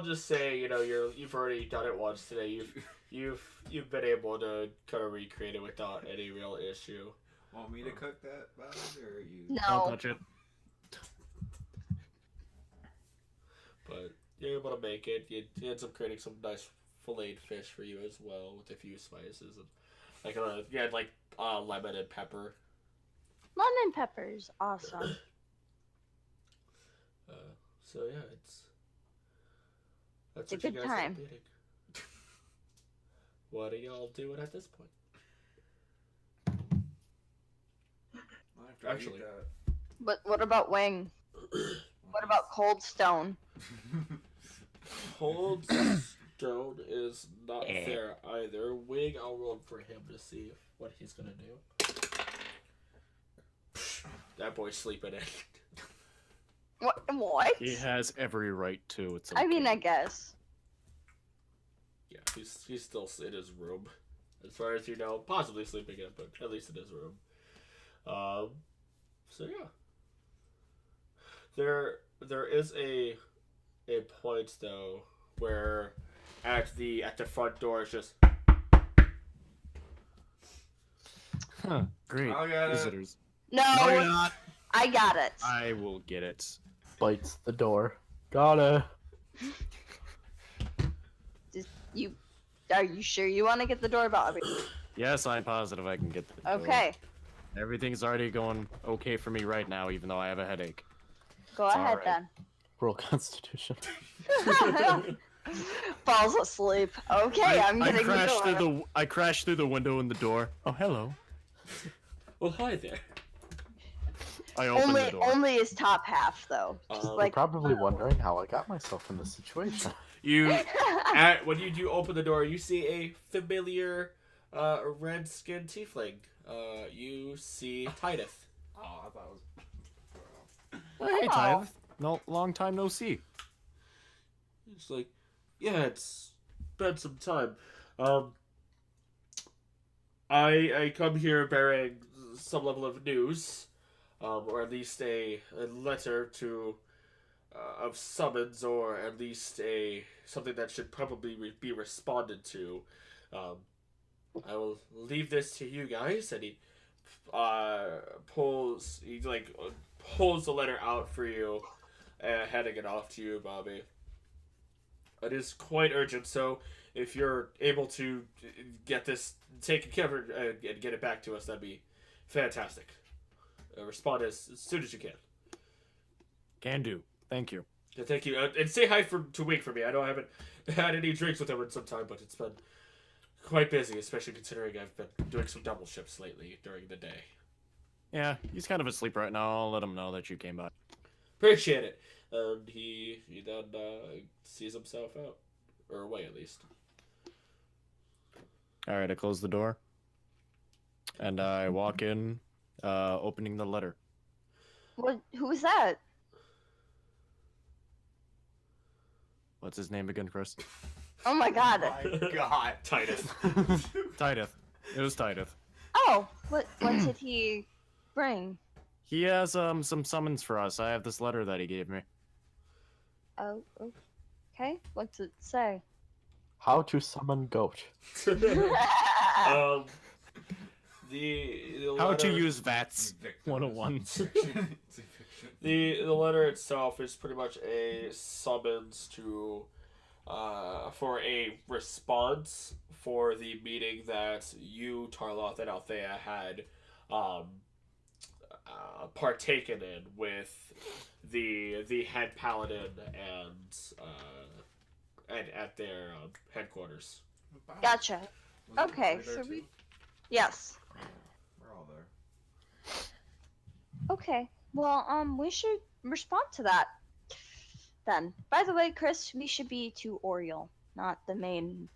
just say, you've already done it once today. You've been able to kind of recreate it without any real issue. Want me to cook that, Bobby, or you? Don't No. touch it. But you're able to make it. You ends up creating some nice filleted fish for you as well with a few spices and lemon and pepper. Lemon peppers, awesome. So yeah, that's It's a what good you guys time. end up eating. What are y'all doing at this point? After I eat Actually. that. But what about Wing? What about Cold Stone? Cold Stone is not there either. Wing, I'll roll for him to see what he's gonna do. That boy's sleeping in. What? He has every right to. It's I mean, I okay. guess. Yeah, he's still in his room, as far as you know, possibly sleeping in, but at least in his room. So yeah, there is a point though where at the front door is just Great I got it. visitors. No, No, you're not. I got it. I will get it. Bites the door. Gotta. Are you sure you want to get the door, Bobby? Yes, I'm positive I can get the door. Okay, Everything's already going okay for me right now, even though I have a headache. go ahead Alright. Roll Constitution. then. Falls asleep. Okay, I'm I getting the crashed door. I crashed through the window in the door. Oh, hello. well, hi there. I opened the door. Only his top half, though. Just You're You're like probably wondering how I got myself in this situation. When you do open the door, you see a familiar red-skinned tiefling. You see Titus. Oh, I thought it was. Hey, Oh. Tyler. No, long time no see. It's like, yeah, it's been some time. I come here bearing some level of news, or at least a letter to of summons, or at least something that should probably be responded to. I will leave this to you guys, and he pulls the letter out for you, handing it off to you, Bobby. It is quite urgent, so if you're able to get this taken care of and get it back to us, that'd be fantastic. Respond as soon as you can. Can do. Thank you. Yeah, thank you, and say hi to Wink for me. I know I haven't had any drinks with him in some time, but it's been quite busy, especially considering I've been doing some double shifts lately during the day. Yeah, he's kind of asleep right now. I'll let him know that you came by. Appreciate it. And he then sees himself out, or away at least. All right, I close the door, and I walk in, opening the letter. what? Who was that? What's his name again, Chris? Oh my God. My God, Titus. Tideth. It was Tideth. Oh, what did he bring? He has some summons for us. I have this letter that he gave me. Oh, okay. What's it say? How to summon goat. The How to letter- use VATS 101. The letter itself is pretty much a summons to for a response for the meeting that you, Tarloth, and Althea had partaken in with the head paladin and at their headquarters. Gotcha. Okay, so yes. We're all there. Okay. Well, we should respond to that then. By the way, Chris, we should be to Oriel, not the main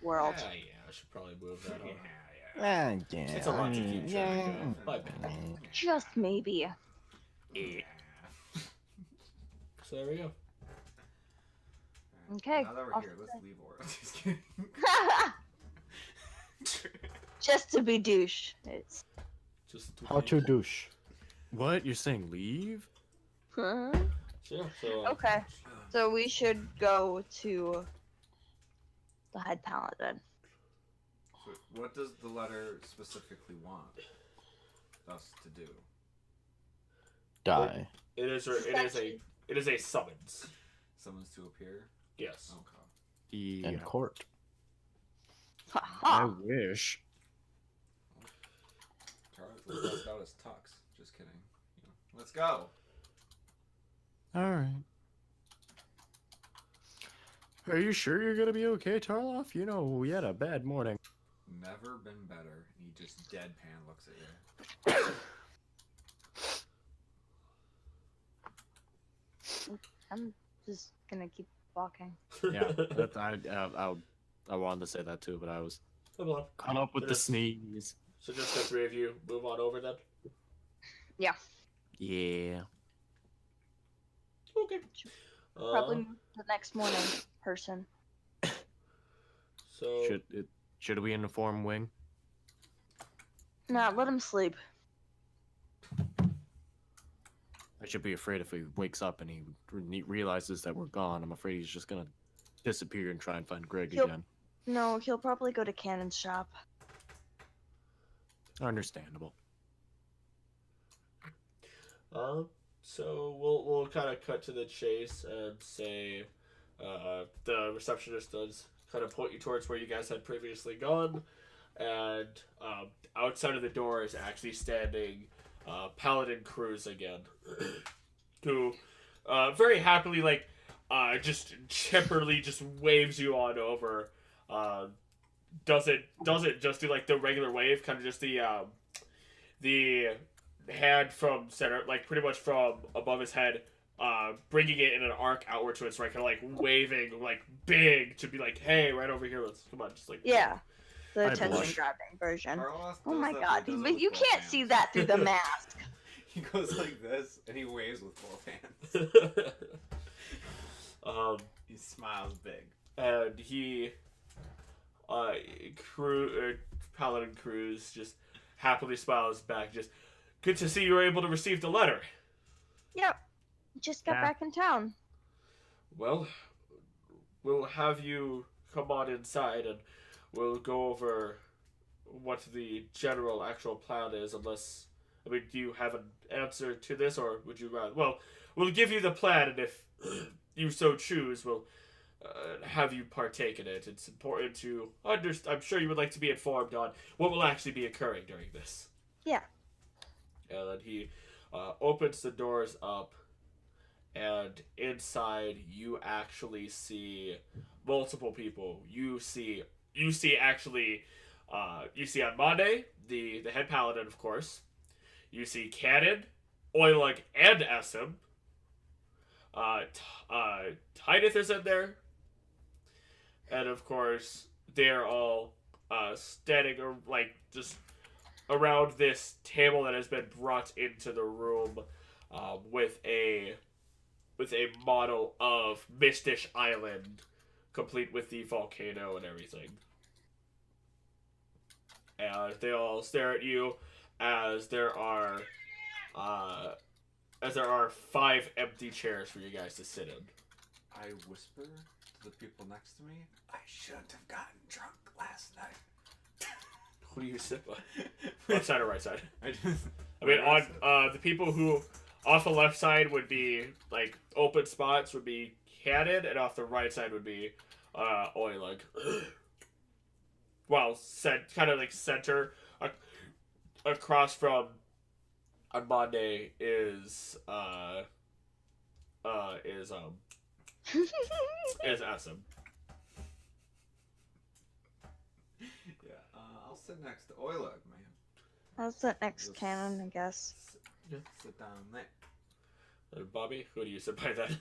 world. Yeah, I should probably move that on. Yeah, It's a lot to keep track of. My bad. Just maybe. So there we go. Okay. Now that we're I'll here, let's leave Aura. Just kidding. Just to be douche. It's. How to douche. What? You're saying leave? Huh? Yeah, so, Okay. So we should go to the head paladin. So what does the letter specifically want us to do? Die. It is a summons. Summons to appear? Yes. Okay. Yeah. In court. I Ha wish. Charles bust out his tux. Just kidding. You know, let's go. All right. Are you sure you're gonna be okay, Tarloff? You know, we had a bad morning. Never been better. He just deadpan looks at you. I'm just gonna keep walking. Yeah, I wanted to say that too, but I was Come on. caught up with the Just- sneeze. So just the three of you move on over then? Yeah. Yeah. Okay. Probably the next morning person. So Should we inform Wing? Nah, let him sleep. I should be afraid if he wakes up and he realizes that we're gone. I'm afraid he's just gonna disappear and try and find Greg He'll- again. No, he'll probably go to Cannon's shop. Understandable. So we'll kind of cut to the chase and say, the receptionist does kind of point you towards where you guys had previously gone, and outside of the door is actually standing Paladin Cruz again, who very happily just chipperly just waves you on over. Doesn't just do like the regular wave, kind of just the hand from center, like pretty much from above his head, bringing it in an arc outward to its right, kind of like waving like big to be like, hey, right over here, let's come on, just like Yeah. The I attention blush. grabbing version. Carlos Oh does my that, god, but he does it but with you both can't hands. see that through the mask. He goes like this, and he waves with both hands. He smiles big. And he, Paladin Cruz just happily smiles back. Just good to see you were able to receive the letter. Yep. Just got Yeah. back in town. Well, we'll have you come on inside and we'll go over what the general actual plan is. Unless, I mean, do you have an answer to this, or would you rather? Well, we'll give you the plan, and if you so choose, we'll have you partake in it. It's important to understand. I'm sure you would like to be informed on what will actually be occurring during this. Yeah. And then he opens the doors up, and inside you actually see multiple people. You see actually, you see Armande, the head paladin, of course. You see Cannon, Oilag, and Essem. Tyneth is in there. And of course, they're all standing just around this table that has been brought into the room with a model of Mistish Island, complete with the volcano and everything. And they all stare at you as there are 5 empty chairs for you guys to sit in. I whisper to the people next to me, I shouldn't have gotten drunk last night. Who do you sit by? Left side or right side? I just... I mean, on the people who off the left side would be like open spots would be Cannon, and off the right side would be Oilag. Well, kind of like center across from Armande is Essem. Yeah, I'll sit next to Oilag, man. I'll sit next to Cannon, I guess. Sit down there. And Bobby, who do you sit by then?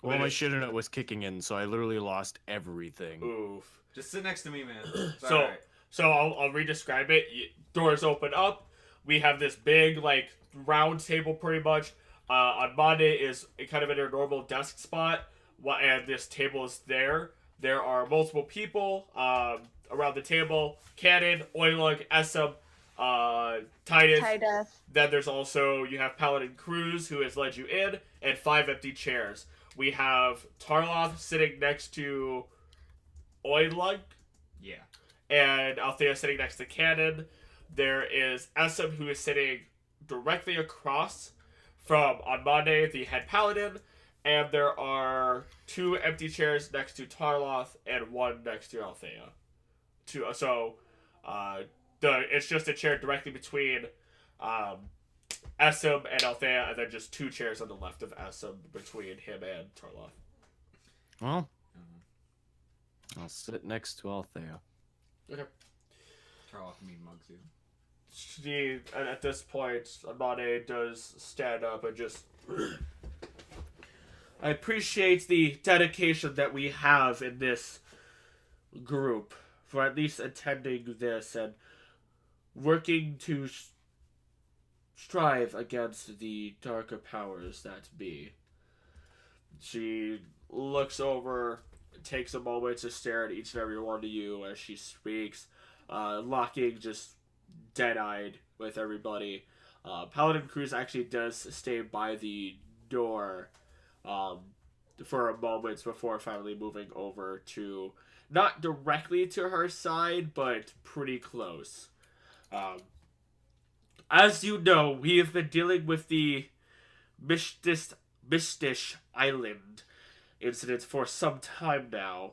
Well, my shit internet was kicking in, so I literally lost everything. Oof. Just sit next to me, man. It's So- alright. So I'll re-describe it. Doors open up. We have this big, like, round table, pretty much. Armande is kind of in her normal desk spot, and this table is there. There are multiple people around the table. Cannon, Oilag, Essem, Titus. Titus. Then there's also, you have Paladin Cruz, who has led you in, and 5 empty chairs. We have Tarloth sitting next to Oidlug, Yeah. and Althea sitting next to Cannon. There is Essam, who is sitting directly across from Anmane, the head paladin, and there are 2 empty chairs next to Tarloth and 1 next to Althea. It's just a chair directly between Essam and Althea, and then just 2 chairs on the left of Essam between him and Tarloth. Well, I'll sit next to Althea. Okay. Tarloff mean mugs you. At this point, Amane does stand up and just... I appreciate the dedication that we have in this group for at least attending this and working to strive against the darker powers that be. She looks over, takes a moment to stare at each and every one of you as she speaks, locking just dead-eyed with everybody. Paladin Cruz actually does stay by the door for a moment before finally moving over to, not directly to her side, but pretty close. As you know, we have been dealing with the Mistish Island incident for some time now,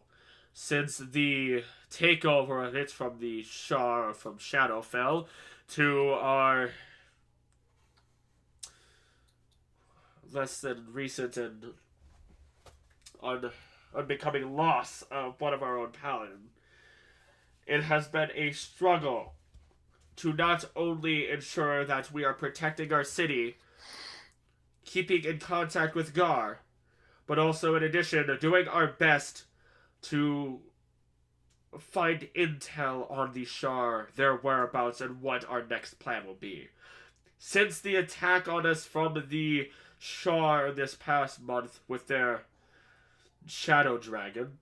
since the takeover of it from the Shah from Shadowfell to our less than recent and unbecoming loss of one of our own paladin. It has been a struggle to not only ensure that we are protecting our city, keeping in contact with Gar, but also in addition doing our best to find intel on the Shar, their whereabouts, and what our next plan will be. Since the attack on us from the Shar this past month with their Shadow Dragon,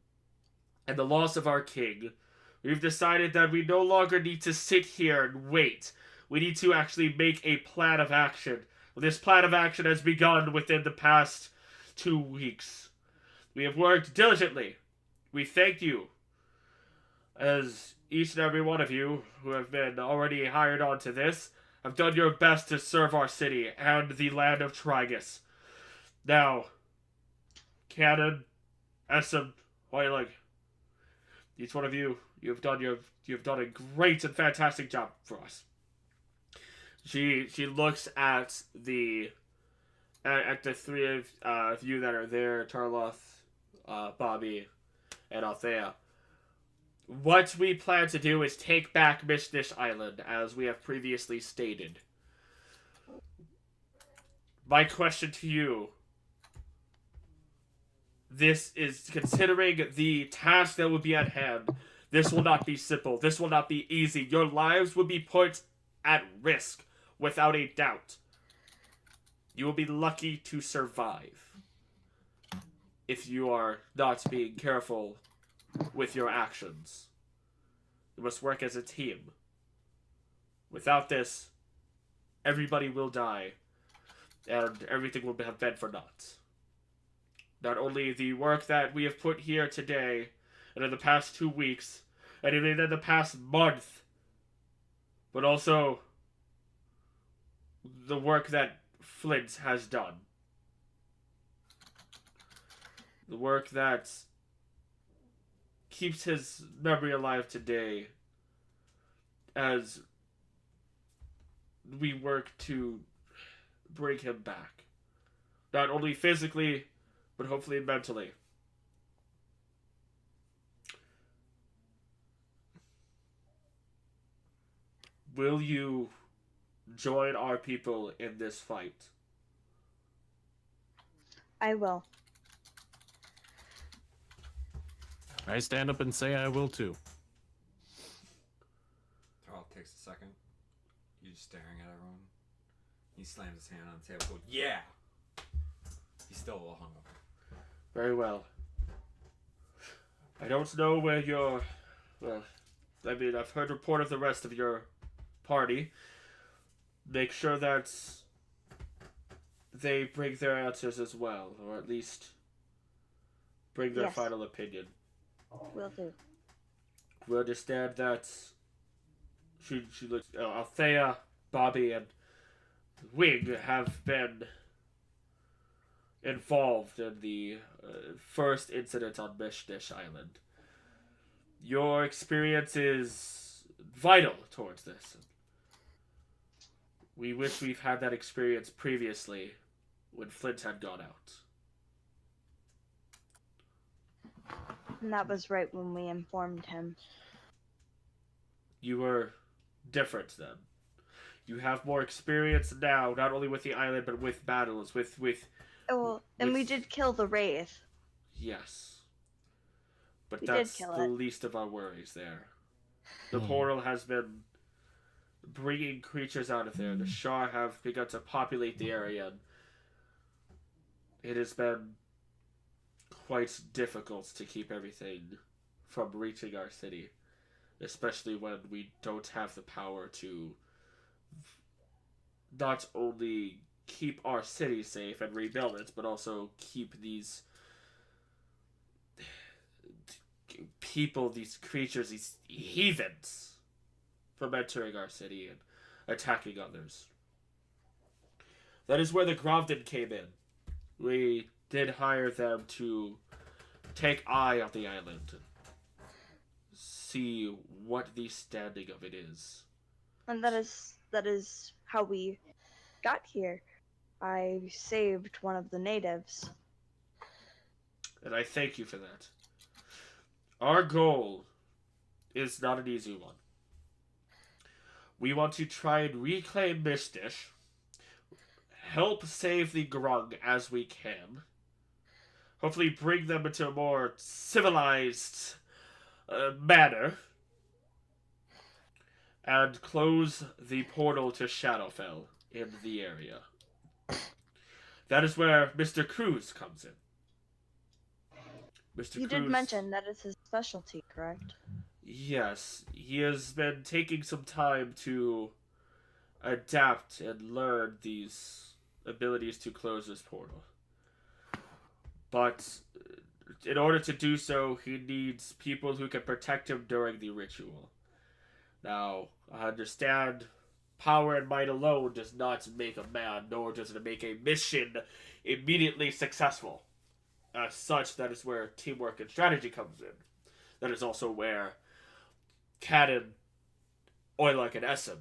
and the loss of our king, we've decided that we no longer need to sit here and wait. We need to actually make a plan of action. This plan of action has begun within the past 2 weeks. We have worked diligently. We thank you, as each and every one of you who have been already hired onto this have done your best to serve our city and the land of Trigis. Now, Cannon, Essam, Hoyling, each one of you, you've done a great and fantastic job for us. She looks at the 3 of you that are there, Tarloth, Bobby, and Althea. What we plan to do is take back Mistish Island, as we have previously stated. My question to you, this is, considering the task that will be at hand, this will not be simple. This will not be easy. Your lives will be put at risk, without a doubt. You will be lucky to survive if you are not being careful with your actions. You must work as a team. Without this, everybody will die, and everything will have been for naught. Not only the work that we have put here today, and in the past 2 weeks, and even in the past month, but also the work that Flint has done. The work that keeps his memory alive today as we work to bring him back. Not only physically, but hopefully mentally. Will you join our people in this fight? I will. I stand up and say I will too. Tarloff takes a second. You're just staring at everyone. He slams his hand on the table. Goes, yeah! He's still a little hungover. Very well. I don't know where you're... Well, I mean, I've heard report of the rest of your party. Make sure that they bring their answers as well, or at least bring their Yes. final opinion. Will do. We understand that she looks. Althea, Bobby, and Wing have been involved in the first incident on Mishdish Island. Your experience is vital towards this. We wish we've had that experience previously when Flint had gone out. And that was right when we informed him. You were different then. You have more experience now, not only with the island, but with battles, with Oh, and we with- did kill the Wraith. yes. But We did that's kill the it. least of our worries there. The portal has been bringing creatures out of there. The Shah have begun to populate the area. It has been quite difficult to keep everything from reaching our city, especially when we don't have the power to not only keep our city safe and rebuild it, but also keep these people, these creatures, these heathens from entering our city and attacking others. That is where the Grovden came in. We did hire them to take eye on the island and see what the standing of it is. And that is how we got here. I saved one of the natives. And I thank you for that. Our goal is not an easy one. We want to try and reclaim Mishdish, help save the Grung as we can, hopefully bring them into a more civilized manner, and close the portal to Shadowfell in the area. That is where Mr. Cruz comes in. Mr. You Cruz, did mention that is his specialty, correct? yes, he has been taking some time to adapt and learn these abilities to close this portal. But in order to do so, he needs people who can protect him during the ritual. Now, I understand power and might alone does not make a man, nor does it make a mission immediately successful. As such, that is where teamwork and strategy comes in. That is also where Cadden, Oilak, and Essem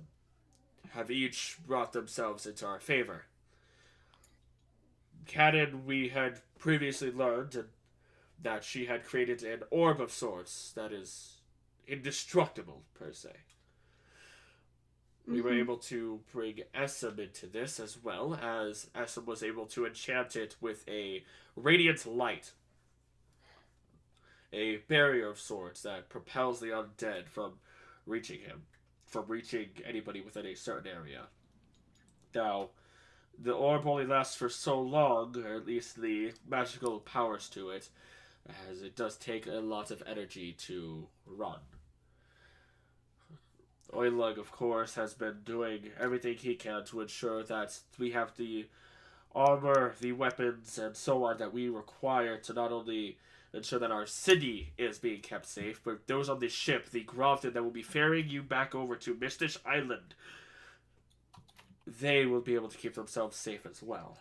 have each brought themselves into our favor. Cadden, we had previously learned that she had created an orb of sorts that is indestructible, per se. We were able to bring Essem into this, as well as Essem was able to enchant it with a radiant light. A barrier of sorts that propels the undead from reaching him, from reaching anybody within a certain area. Now, the orb only lasts for so long, or at least the magical powers to it, as it does take a lot of energy to run. Oilug, of course, has been doing everything he can to ensure that we have the armor, the weapons, and so on that we require to not only ensure that our city is being kept safe, but those on the ship, the Grovden, that will be ferrying you back over to Mishdish Island, they will be able to keep themselves safe as well.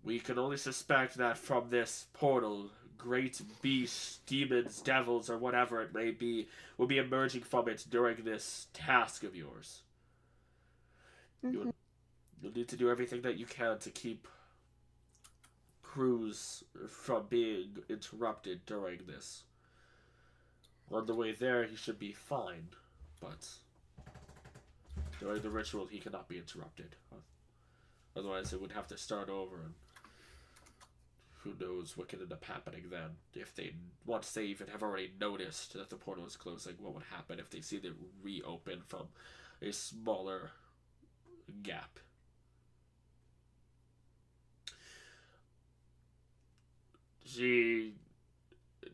We can only suspect that from this portal, great beasts, demons, devils, or whatever it may be, will be emerging from it during this task of yours. You'll need to do everything that you can to keep Cruz from being interrupted during this. On the way there, he should be fine, but during the ritual, he cannot be interrupted. Otherwise, it would have to start over, and who knows what could end up happening then. If they, once they even have already noticed that the portal is closing, what would happen if they see it reopen from a smaller gap? She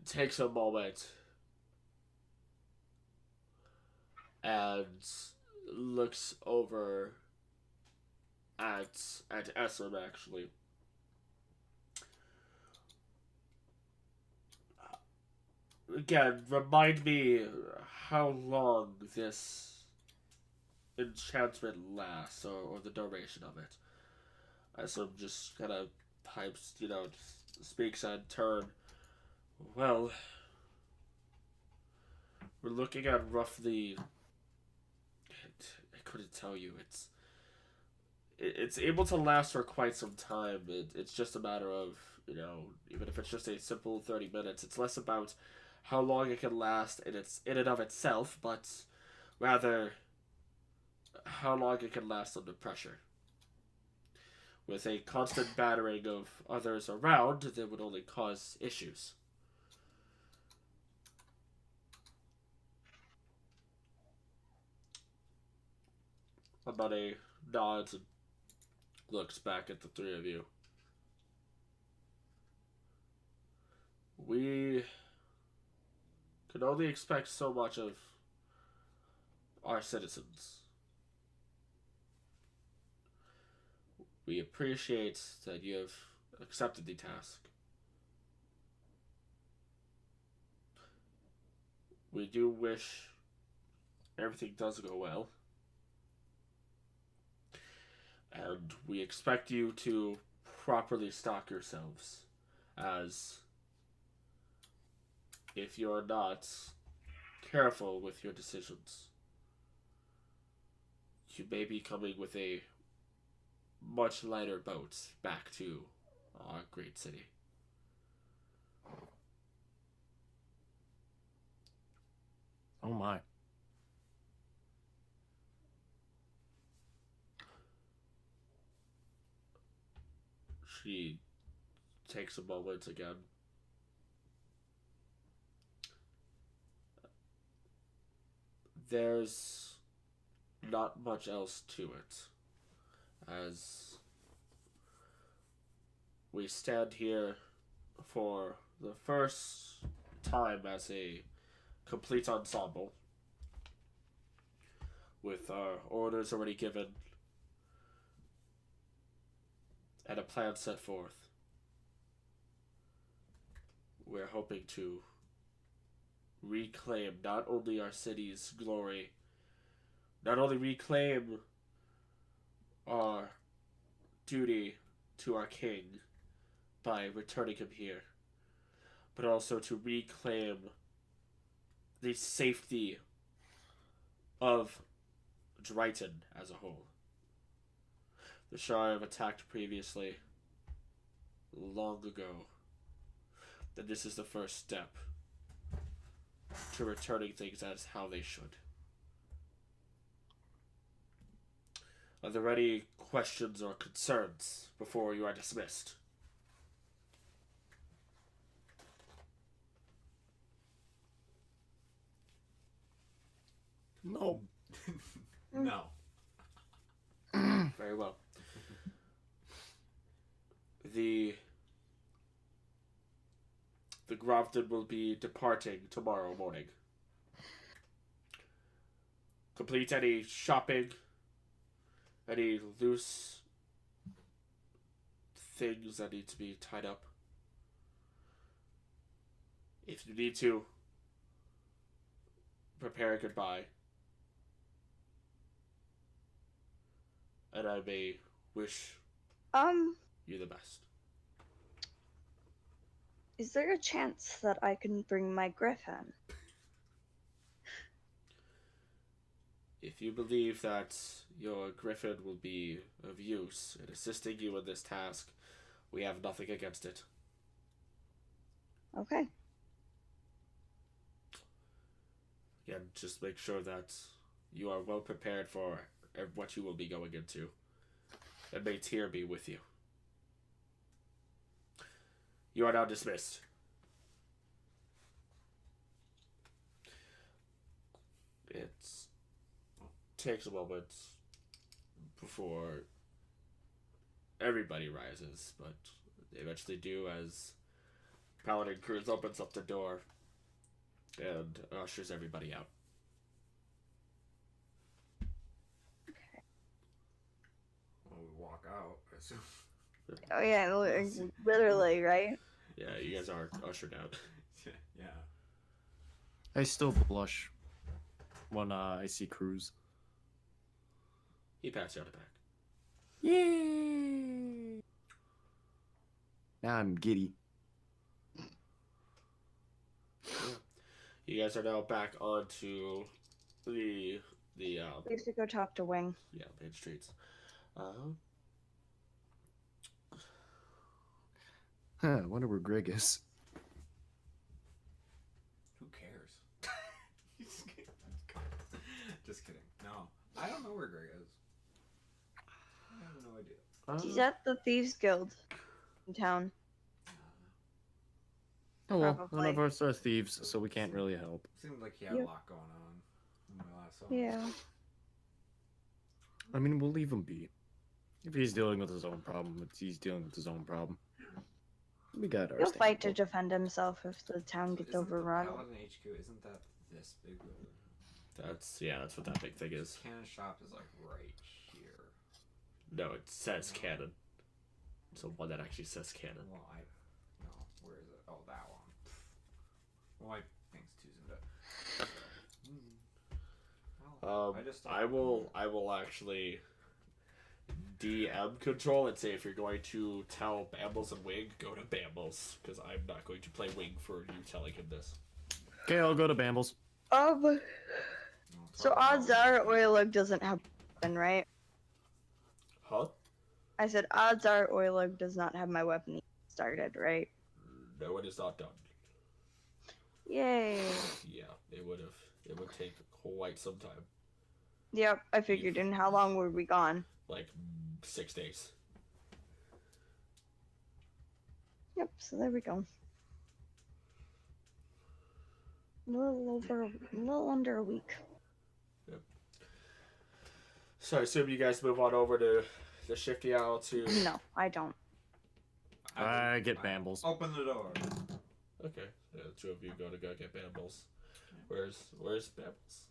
takes a moment and looks over at Essam actually. Again, remind me how long this enchantment lasts, or the duration of it. Essam just kind of pipes, just speaks in turn. Well, we're looking at roughly. I couldn't tell you. It's able to last for quite some time. It's just a matter of, even if it's just a simple 30 minutes, it's less about how long it can last in and of itself, but rather how long it can last under pressure. With a constant battering of others around, that would only cause issues. Amane nods and looks back at the three of you. We can only expect so much of our citizens. We appreciate that you have accepted the task. We do wish everything does go well. And we expect you to properly stock yourselves, as if you're not careful with your decisions, you may be coming with a much lighter boat back to our great city. Oh my. She takes a moment again. There's not much else to it, as we stand here for the first time as a complete ensemble, with our orders already given and a plan set forth. We're hoping to reclaim not only our city's glory, not only reclaim our duty to our king by returning him here, but also to reclaim the safety of Dryton as a whole. The Shire have attacked previously, long ago, and this is the first step to returning things as how they should. Are there any questions or concerns before you are dismissed? No. No. Very well. The Grovton will be departing tomorrow morning. Complete any shopping, any loose things that need to be tied up. If you need to, prepare a goodbye. And I may wish you the best. Is there a chance that I can bring my griffin? If you believe that your griffin will be of use in assisting you in this task, we have nothing against it. Okay. Again, just make sure that you are well prepared for what you will be going into. And may Tyr be with you. You are now dismissed. It takes a moment before everybody rises, but they eventually do as Paladin Cruz opens up the door and ushers everybody out. assume. Oh yeah, literally, right? Yeah, you guys are ushered out. Yeah. I still blush when I see Cruz. He passed you out the back. Yay! Now I'm giddy. You guys are now back onto the We have to go talk to Wing. main streets. Huh, I wonder where Greg is. Who cares? Just kidding. No, I don't know where Greg is. I have no idea. He's at the Thieves Guild in town. Oh well, Probably. none of us are thieves, so we can't really help. Seemed like he had a lot going on when we last saw him. Yeah. I mean, we'll leave him be. If he's dealing with his own problem, he's dealing with his own problem. We got our He'll fight to stand. defend himself if the town gets Isn't overrun. The Paladin HQ, isn't that this big building? That's what that big thing is. Cannon shop is like right here. No, it says cannon. It's the one that actually says cannon. Well, no, where is it? Oh, that one. Well, my thing's too zoomed up. I will actually DM control and say if you're going to tell Bambles and Wing, go to Bambles, because I'm not going to play Wing for you telling him this. Okay, I'll go to Bambles. So odds are Oilig doesn't have weapon, right? Huh? I said odds are Oilig does not have my weapon started, right? No, it is not done. Yay. Yeah, it would take quite some time. Yep, I figured. And how long were we gone? Like 6 days. Yep, so there we go. A little under a week. Yep. So I assume you guys move on over to the Shifty Owl to... No, I don't. I get Bambles. Open the door. Okay, the two of you go get Bambles. Where's Bambles?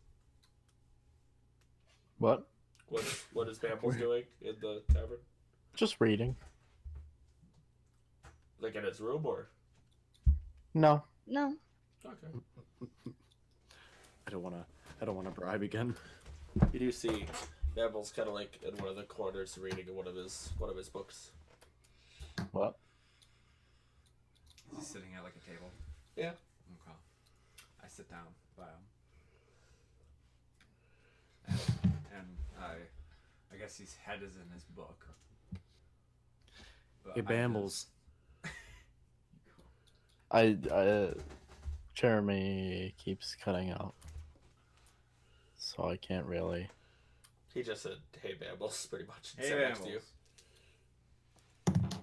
What? What is Bambles doing in the tavern? Just reading. Like in his room or? No. No. Okay. I don't wanna bribe again. You do see Bambles kind of like in one of the corners reading one of his books. What? Is he sitting at like a table? Yeah. Okay. I sit down by him. And I guess his head is in his book. But Hey, Bambles. Jeremy keeps cutting out, so I can't really. He just said, "Hey, Bambles," pretty much. And Hey, sat next to you. Bambles.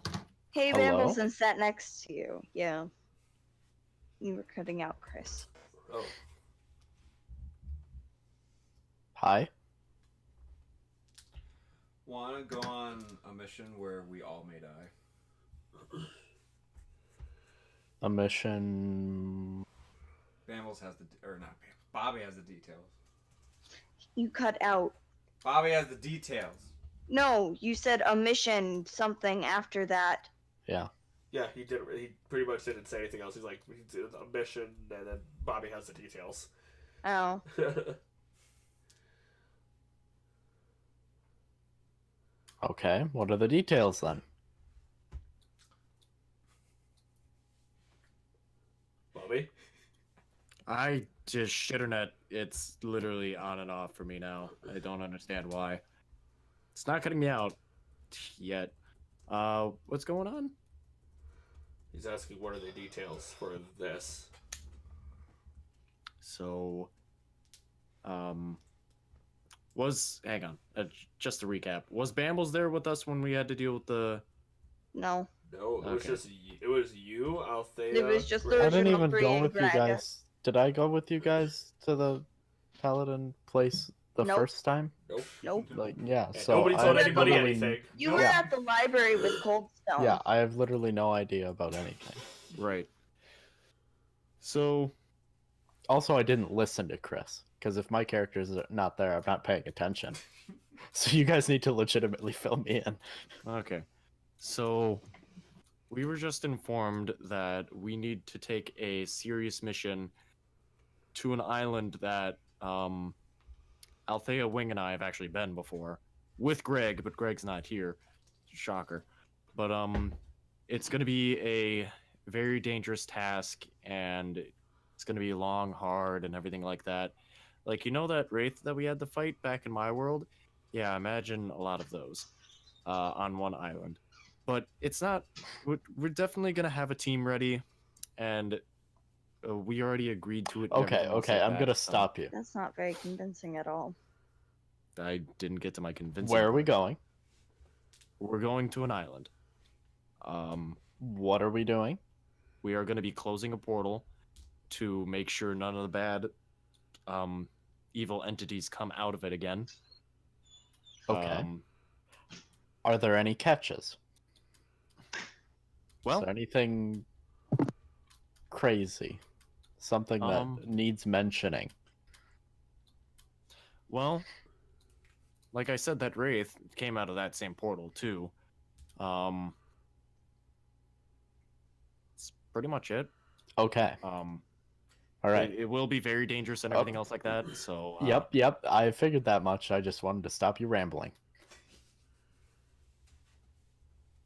Hey, Hello? Bambles, and sat next to you. Yeah. You were cutting out, Chris. Oh, Hi. Wanna go on a mission where we all may die? A mission. Bambles has or not Bambles. Bobby has the details. You cut out. Bobby has the details. No, you said a mission something after that. Yeah. yeah. He did. He pretty much didn't say anything else. He's like, "We did a mission," and then Bobby has the details. Oh. Okay. What are the details then? Bobby. I just shitternet. It's literally on and off for me now. I don't understand why. It's not cutting me out yet. What's going on? He's asking what are the details for this. So, hang on. Just to recap, was Bambles there with us when we had to deal with the? No. No, it was Okay. just it was you, Althea. It was just Greg. I didn't Original even three go and with you Greg. guys. Did I go with you guys to the Paladin place the Nope. first time? Nope. Nope. Like, yeah. And So nobody I told have anybody literally- anything. You were Yeah. at the library with Coldstone. Yeah, I have literally no idea about anything. Right. So, Also, I didn't listen to Chris because if my character is not there, I'm not paying attention. So you guys need to legitimately fill me in. okay. So, we were just informed that we need to take a serious mission to an island that Althea, Wing, and I have actually been before with Greg, but Greg's not here. Shocker. But it's going to be a very dangerous task, and it's going to be long, hard, and everything like that. Like, you know that wraith that we had to fight back in my world? Yeah, imagine a lot of those on one island. But it's not. We're definitely going to have a team ready, and we already agreed to it. And Okay, everything else okay, like I'm that, gonna so stop you. That's not very convincing at all. I didn't get to my convincing. Where are we part. going? We're going to an island. What are we doing? We are going to be closing a portal to make sure none of the bad, evil entities come out of it again. Okay. Are there any catches? Well, Is there anything crazy? Something that needs mentioning? well, like I said, that wraith came out of that same portal too. It's pretty much it. Okay. All right. It will be very dangerous and everything else like that. So. Yep. I figured that much. I just wanted to stop you rambling.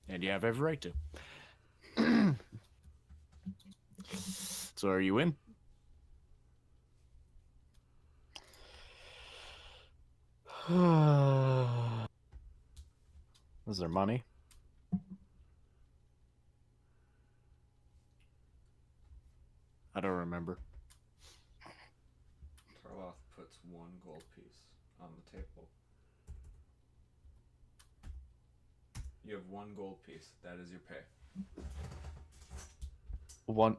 And you have every right to. So are you in? Is there money? I don't remember. Tarloth puts 1 gold piece on the table. You have 1 gold piece. That is your pay. One,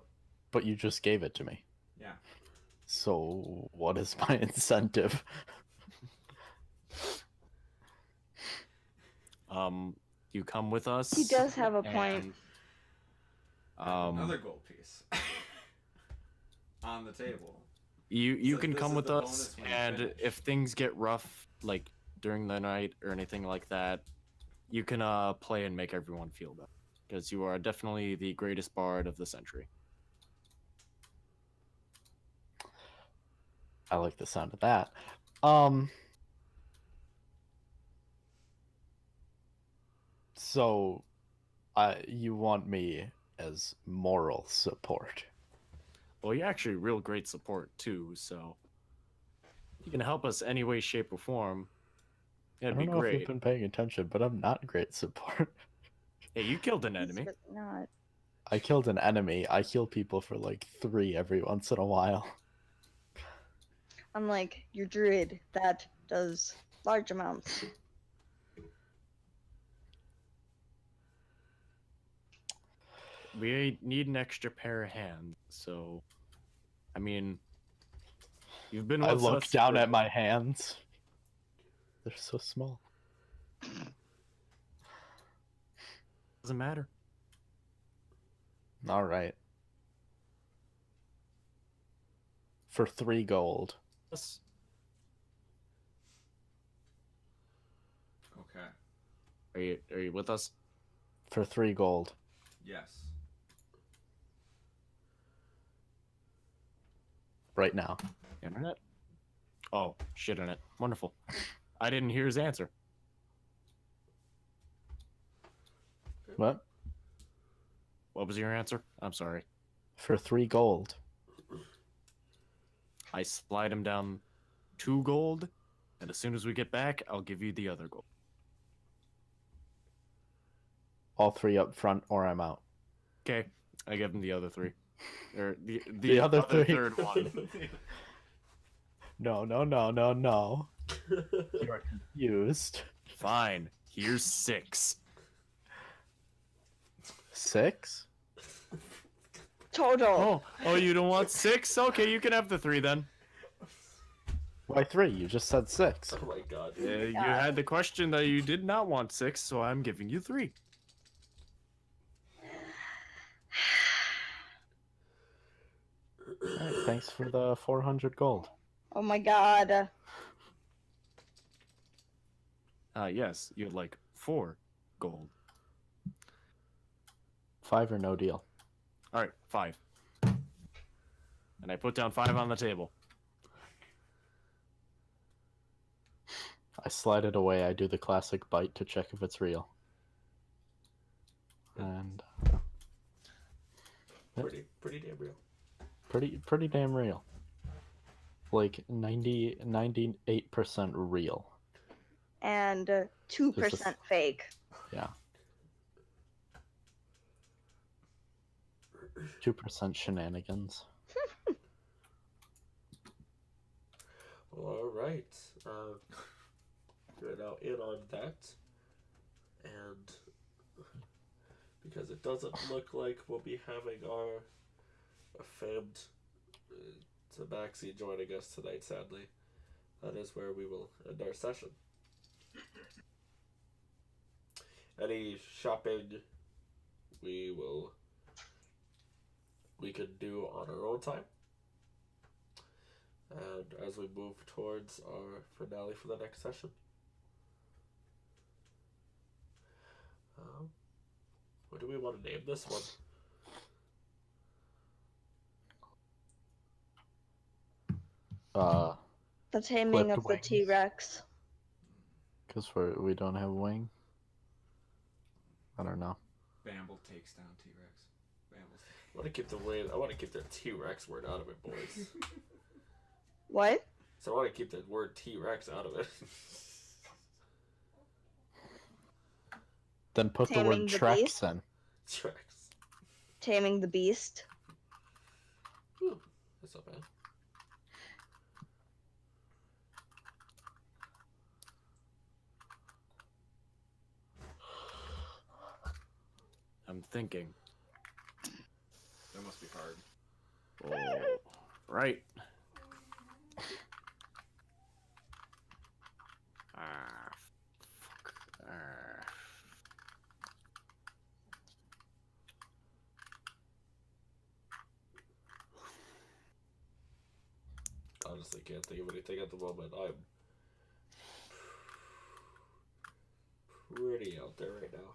but you just gave it to me. Yeah. So what is my incentive? You come with us. He does have a point. Another gold piece on the table. You So can this come is with the us, bonus when you and finish. if things get rough, like during the night or anything like that, you can play and make everyone feel better, because you are definitely the greatest bard of the century. I like the sound of that. So, you want me as moral support? Well, you're actually real great support too, so you can help us any way, shape, or form. That'd I be don't know if great. you've been paying attention, but I'm not great support. Hey, you killed an He's enemy. really not. I killed an enemy. I heal people for like 3 every once in a while. Unlike your druid that does large amounts. We need an extra pair of hands, so I mean, you've been with I us. look down at my hands. They're so small. Doesn't matter. All right. For 3 gold. Yes. Okay. Are you with us? For 3 gold. Yes. Right now. Internet? Oh, shit in it. Wonderful. I didn't hear his answer. What? What was your answer? I'm sorry. For 3 gold. I slide him down 2 gold, and as soon as we get back, I'll give you the other gold. All 3 up front or I'm out. Okay, I give him the other 3. Or The other 3. third one. No. You're confused. Fine. Here's 6. 6? Total. Oh, you don't want 6? Okay, you can have the 3 then. Why 3? You just said 6. Oh my god. You had the question that you did not want 6, so I'm giving you 3. Alright, thanks for the 400 gold. Oh my god. Yes, you had like 4 gold. 5 or no deal. All right, 5. And I put down 5 on the table. I slide it away. I do the classic bite to check if it's real. And Pretty damn real. pretty damn real. Like 98% real. And 2% fake. Yeah. 2% shenanigans. Well, all right. We're now in on that, and because it doesn't look like we'll be having our famed Tabaxi joining us tonight, sadly, that is where we will end our session. Any shopping we can do on our own time. And as we move towards our finale for the next session. What do we want to name this one? The taming Flipped of the wings. T-Rex. Because we don't have a wing. I don't know. Bamble takes down T-Rex. Bamble's I want to keep the T-Rex word out of it, boys. What? So I want to keep the word T-Rex out of it. Then put the Taming word the Trex beast? in. T-Rex. Taming the Beast. Ooh, that's not bad. I'm thinking. That must be hard. Oh, right. Fuck. Honestly, can't think of anything at the moment. I'm pretty out there right now.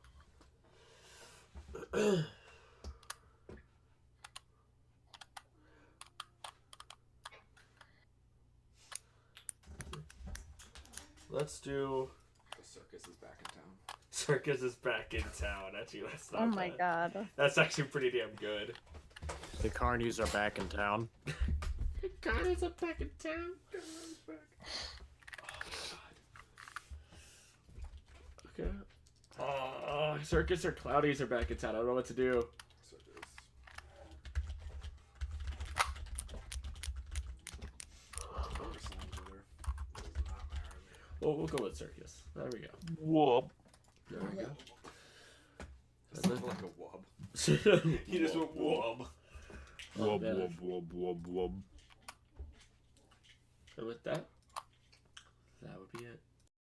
Let's do. The circus is back in town. Circus is back in town. Actually, that's not Oh my bad. god. That's actually pretty damn good. The carnies are back in town. The carnies are back in town. Oh, okay. Circus or Cloudies are back in town. I don't know what to do. Circus. Whatever sounds better. Does not matter to me. Well, we'll go with Circus. There we go. Whoop. There we go. It sounds like a wub. He just went whoop. Wub, wub, wub, wub, wub. And with that,